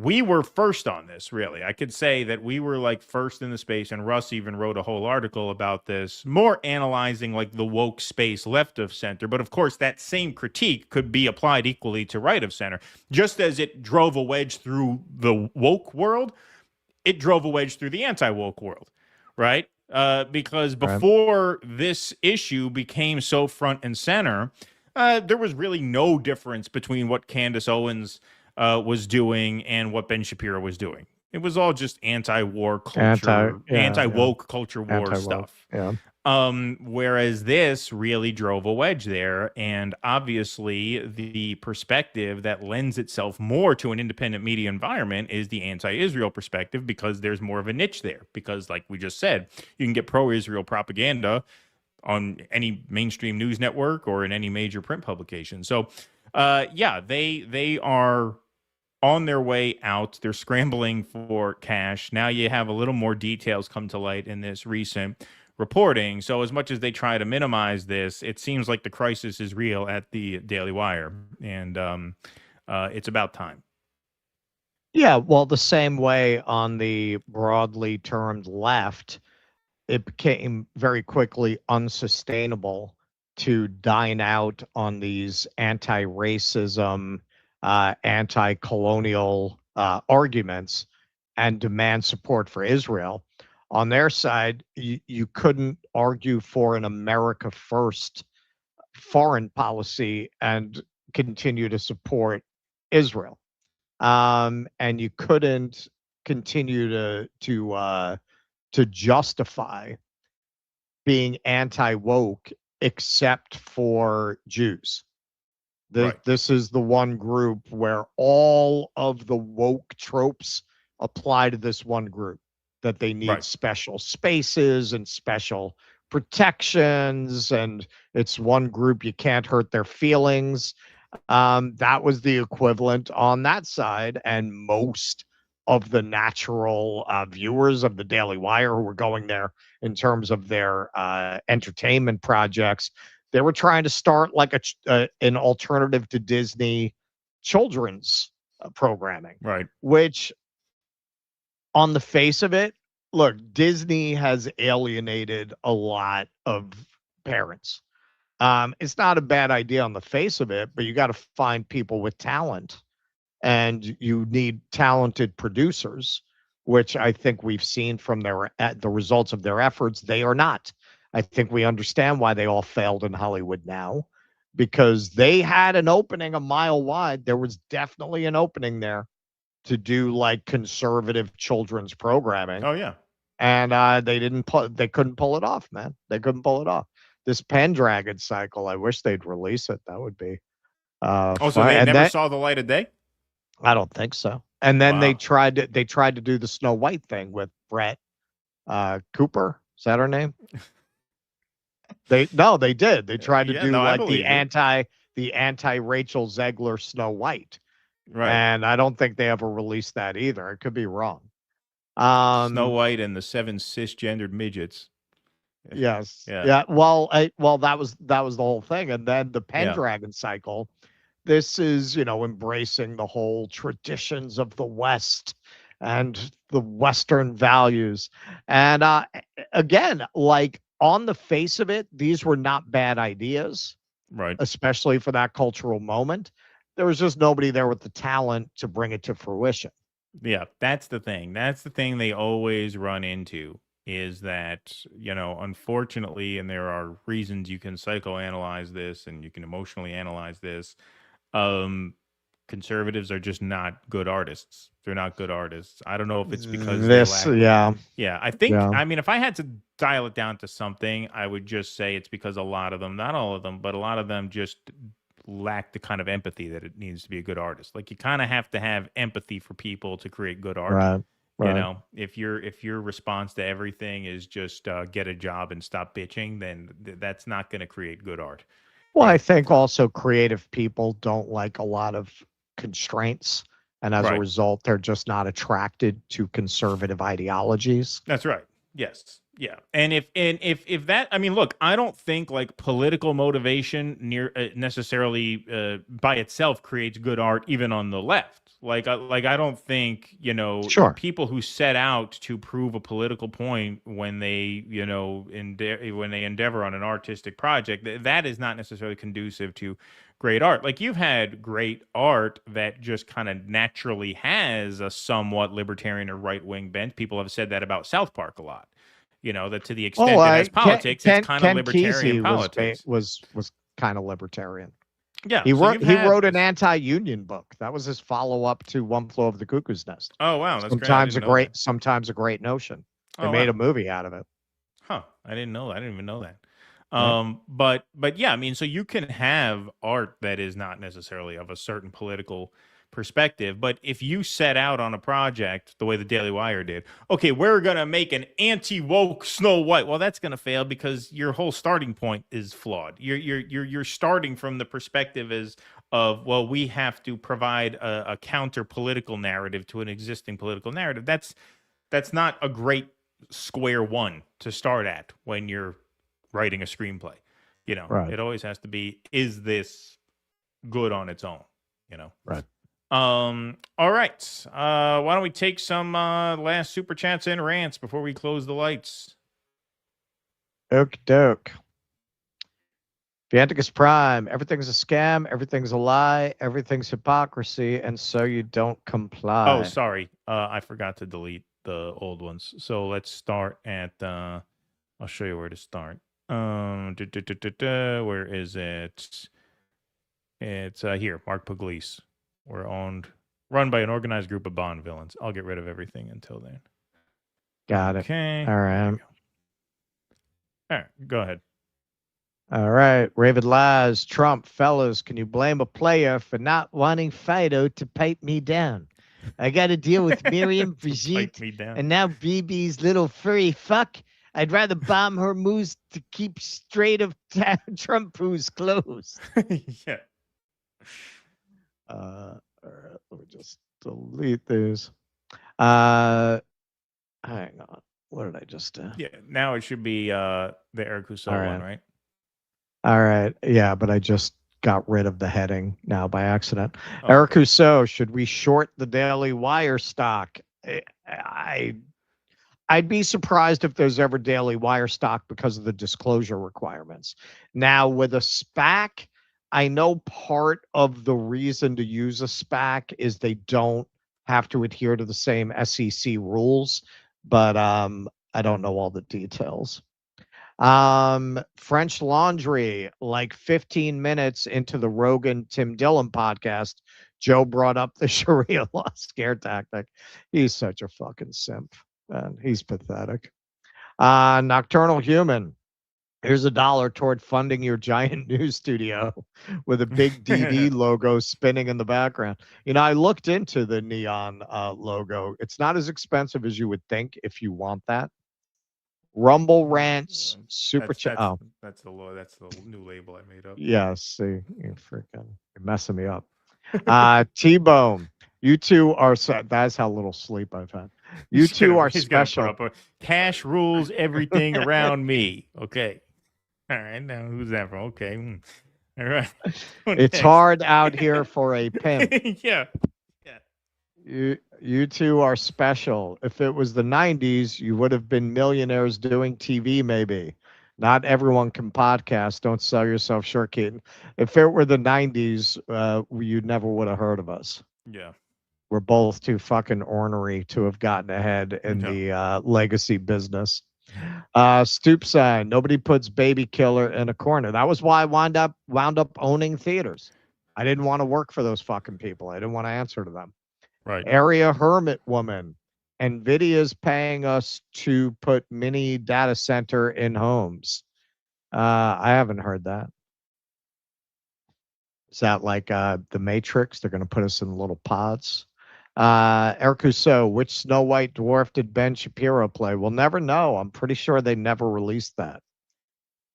we were first on this, really. I could say that we were like first in the space, and Russ even wrote a whole article about this, more analyzing like the woke space left of center. But of course, that same critique could be applied equally to right of center. Just as it drove a wedge through the woke world, it drove a wedge through the anti-woke world, right? Because before this issue became so front and center, there was really no difference between what Candace Owens was doing and what Ben Shapiro was doing. It was all just anti-war culture, anti-woke culture war stuff. Whereas this really drove a wedge there. And obviously, the perspective that lends itself more to an independent media environment is the anti-Israel perspective, because there's more of a niche there. Because, like we just said, you can get pro-Israel propaganda on any mainstream news network or in any major print publication. So, yeah, they are on their way out. They're scrambling for cash. Now you have a little more details come to light in this recent reporting. So as much as they try to minimize this, it seems like the crisis is real at the Daily Wire, and it's about time. Yeah, well, the same way on the broadly termed left, it became very quickly unsustainable to dine out on these anti-racism, anti-colonial arguments and demand support for Israel. On their side, you couldn't argue for an America first foreign policy and continue to support Israel. And you couldn't continue to justify being anti-woke except for Jews. This is the one group where all of the woke tropes apply to this one group, that they need special spaces and special protections, and it's one group you can't hurt their feelings. That was the equivalent on that side, and most of the natural viewers of the Daily Wire who were going there in terms of their entertainment projects, they were trying to start like an alternative to Disney children's programming, which on the face of it, look, Disney has alienated a lot of parents. It's not a bad idea on the face of it, but you got to find people with talent, and you need talented producers, which I think we've seen from the results of their efforts. They are not. I think we understand why they all failed in Hollywood now, because they had an opening a mile wide. There was definitely an opening there to do like conservative children's programming. Oh yeah. And they couldn't pull it off, man. They couldn't pull it off. This Pendragon cycle, I wish they'd release it. That would be so they never saw the light of day? I don't think so. And then they tried to do the Snow White thing with Brett Cooper. Is that her name? They did. They tried to do like the anti Rachel Zegler Snow White. Right. And I don't think they ever released that either. I could be wrong. Snow White and the 7 cisgendered midgets. Yes. Yeah. Well, that was the whole thing. And then the Pendragon cycle. This is, embracing the whole traditions of the West and the Western values. And again, like on the face of it, these were not bad ideas, right? Especially for that cultural moment. There was just nobody there with the talent to bring it to fruition. Yeah, that's the thing. That's the thing they always run into, is that, unfortunately, and there are reasons you can psychoanalyze this and you can emotionally analyze this, conservatives are just not good artists. They're not good artists. I don't know if it's because I think, I mean, if I had to dial it down to something, I would just say it's because a lot of them, not all of them, but a lot of them just lack the kind of empathy that it needs to be a good artist. Like, you kind of have to have empathy for people to create good art. Right. If your response to everything is just get a job and stop bitching, then that's not going to create good art. Well, I think also creative people don't like a lot of constraints, and as a result, they're just not attracted to conservative ideologies. That's right. Yes. Yeah. And if that, I mean, look, I don't think like political motivation necessarily by itself creates good art, even on the left. Like I don't think, people who set out to prove a political point when they, when they endeavor on an artistic project, that is not necessarily conducive to great art. Like, you've had great art that just kind of naturally has a somewhat libertarian or right-wing bent. People have said that about South Park a lot. That to the extent it has politics, it's kind of libertarian politics. Was kind of libertarian. Yeah, he wrote an anti-union book. That was his follow-up to One Flew Over the Cuckoo's Nest. Oh wow, that's sometimes a great notion. They made a movie out of it. Huh. I didn't know that. I didn't even know that. Yeah. But yeah, I mean, so you can have art that is not necessarily of a certain political perspective, but if you set out on a project the way the Daily Wire did, okay, we're gonna make an anti-woke Snow White. Well, that's gonna fail because your whole starting point is flawed. You're starting from the perspective of, well, we have to provide a counter political narrative to an existing political narrative. That's not a great square one to start at when you're writing a screenplay. Right. It always has to be, is this good on its own? Right. All right. Why don't we take some last super chats and rants before we close the lights? Okie doke. Vianticus Prime, everything's a scam, everything's a lie, everything's hypocrisy, and so you don't comply. Oh, sorry. I forgot to delete the old ones. So let's start at I'll show you where to start. Where is it? It's here, Mark Pugliese. We're run by an organized group of Bond villains. I'll get rid of everything until then. Got it. Okay. All right. All right, go ahead. All right. Raven Lies, Trump, fellas, can you blame a player for not wanting Fido to pipe me down? I got to deal with Miriam, Brigitte, me down. and now Bibi's little furry fuck. I'd rather bomb her moose to keep straight of Trump who's closed. Yeah. All right, let me just delete these. Hang on. What did I just do? Yeah, now it should be the Eric Husseau one, right? All right. Yeah, but I just got rid of the heading now by accident. Oh. Eric Husseau, should we short the Daily Wire stock? I'd be surprised if there's ever Daily Wire stock because of the disclosure requirements. Now, with a SPAC, I know part of the reason to use a SPAC is they don't have to adhere to the same SEC rules, but I don't know all the details. French Laundry, like 15 minutes into the Rogan Tim Dillon podcast, Joe brought up the Sharia law scare tactic. He's such a fucking simp, man. He's pathetic. Nocturnal Human, here's $1 toward funding your giant news studio with a big DD logo spinning in the background. I looked into the neon logo. It's not as expensive as you would think if you want that. Rumble Rants super chat. Oh, that's the new label I made up. yeah. See, you're messing me up. T-Bone, you two are. That's how little sleep I've had. You two are special. Cash rules everything around me. Okay. All right. Now who's that from? Okay. All right. It's hard out here for a pimp. Yeah. You two are special. If it was the 90s, you would have been millionaires doing TV, maybe. Not everyone can podcast. Don't sell yourself short, Keaton. If it were the 90s, you never would have heard of us. Yeah. We're both too fucking ornery to have gotten ahead in the legacy business. Stoop sign. Nobody puts Baby Killer in a corner. That was why I wound up owning theaters. I didn't want to work for those fucking people. I didn't want to answer to them. Right. Area Hermit Woman. NVIDIA's paying us to put mini data center in homes. I haven't heard that. Is that like the Matrix? They're going to put us in little pods. Eric Husseau, which Snow White dwarf did Ben Shapiro play? We'll never know. I'm pretty sure they never released that.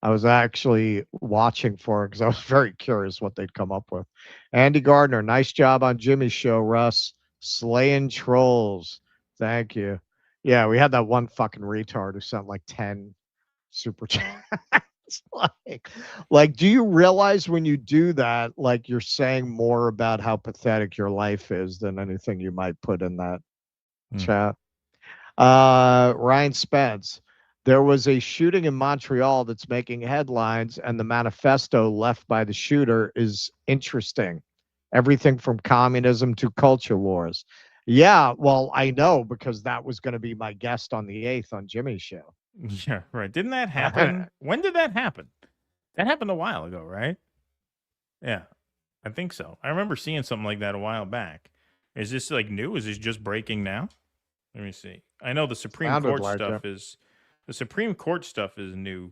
I was actually watching for it because I was very curious what they'd come up with. Andy Gardner, nice job on Jimmy's show, Russ. Slaying trolls. Thank you. Yeah, we had that one fucking retard who sent like 10 super chats. like, do you realize when you do that, like you're saying more about how pathetic your life is than anything you might put in that chat? Ryan Spence. There was a shooting in Montreal that's making headlines, and the manifesto left by the shooter is interesting. Everything from communism to culture wars. Yeah, well, I know because that was going to be my guest on the 8th on Jimmy's show. Yeah, right. Didn't that happen? When did that happen? That happened a while ago, right? Yeah, I think so. I remember seeing something like that a while back. Is this like new? Is this just breaking now? Let me see. I know the Supreme Court stuff is The Supreme Court stuff is new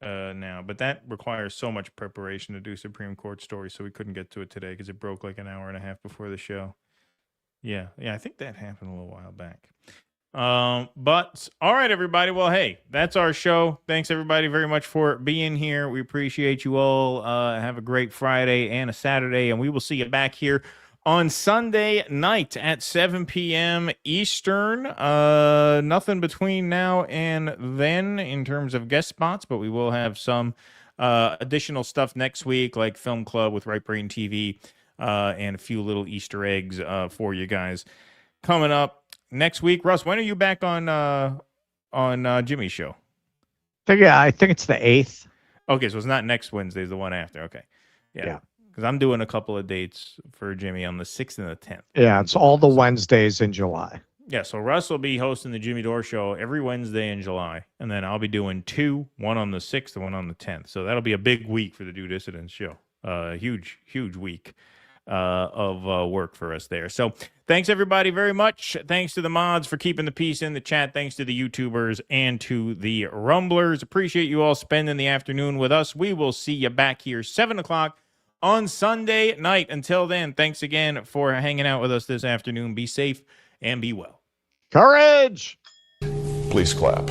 now, but that requires so much preparation to do Supreme Court stories, so we couldn't get to it today because it broke like an hour and a half before the show. Yeah, I think that happened a little while back. But all right, everybody. Well, hey, that's our show. Thanks everybody very much for being here. We appreciate you all. Have a great Friday and a Saturday, and we will see you back here on Sunday night at 7 p.m. Eastern. Nothing between now and then in terms of guest spots, but we will have some additional stuff next week, like Film Club with Right Brain TV, and a few little Easter eggs for you guys coming up next week. Russ, when are you back on Jimmy's show? I think it's the 8th. Okay, so it's not next Wednesday, it's the one after. Okay. Yeah. Because I'm doing a couple of dates for Jimmy on the 6th and the 10th. Yeah, it's all the Wednesdays in July. Yeah, so Russ will be hosting the Jimmy Dore Show every Wednesday in July. And then I'll be doing 2, one on the 6th and one on the 10th. So that'll be a big week for the Do Dissidents show. Huge week of work for us there. So thanks, everybody, very much. Thanks to the mods for keeping the peace in the chat. Thanks to the YouTubers and to the Rumblers. Appreciate you all spending the afternoon with us. We will see you back here 7 o'clock on Sunday night. Until then, thanks again for hanging out with us this afternoon. Be safe and be well. Courage! Please clap.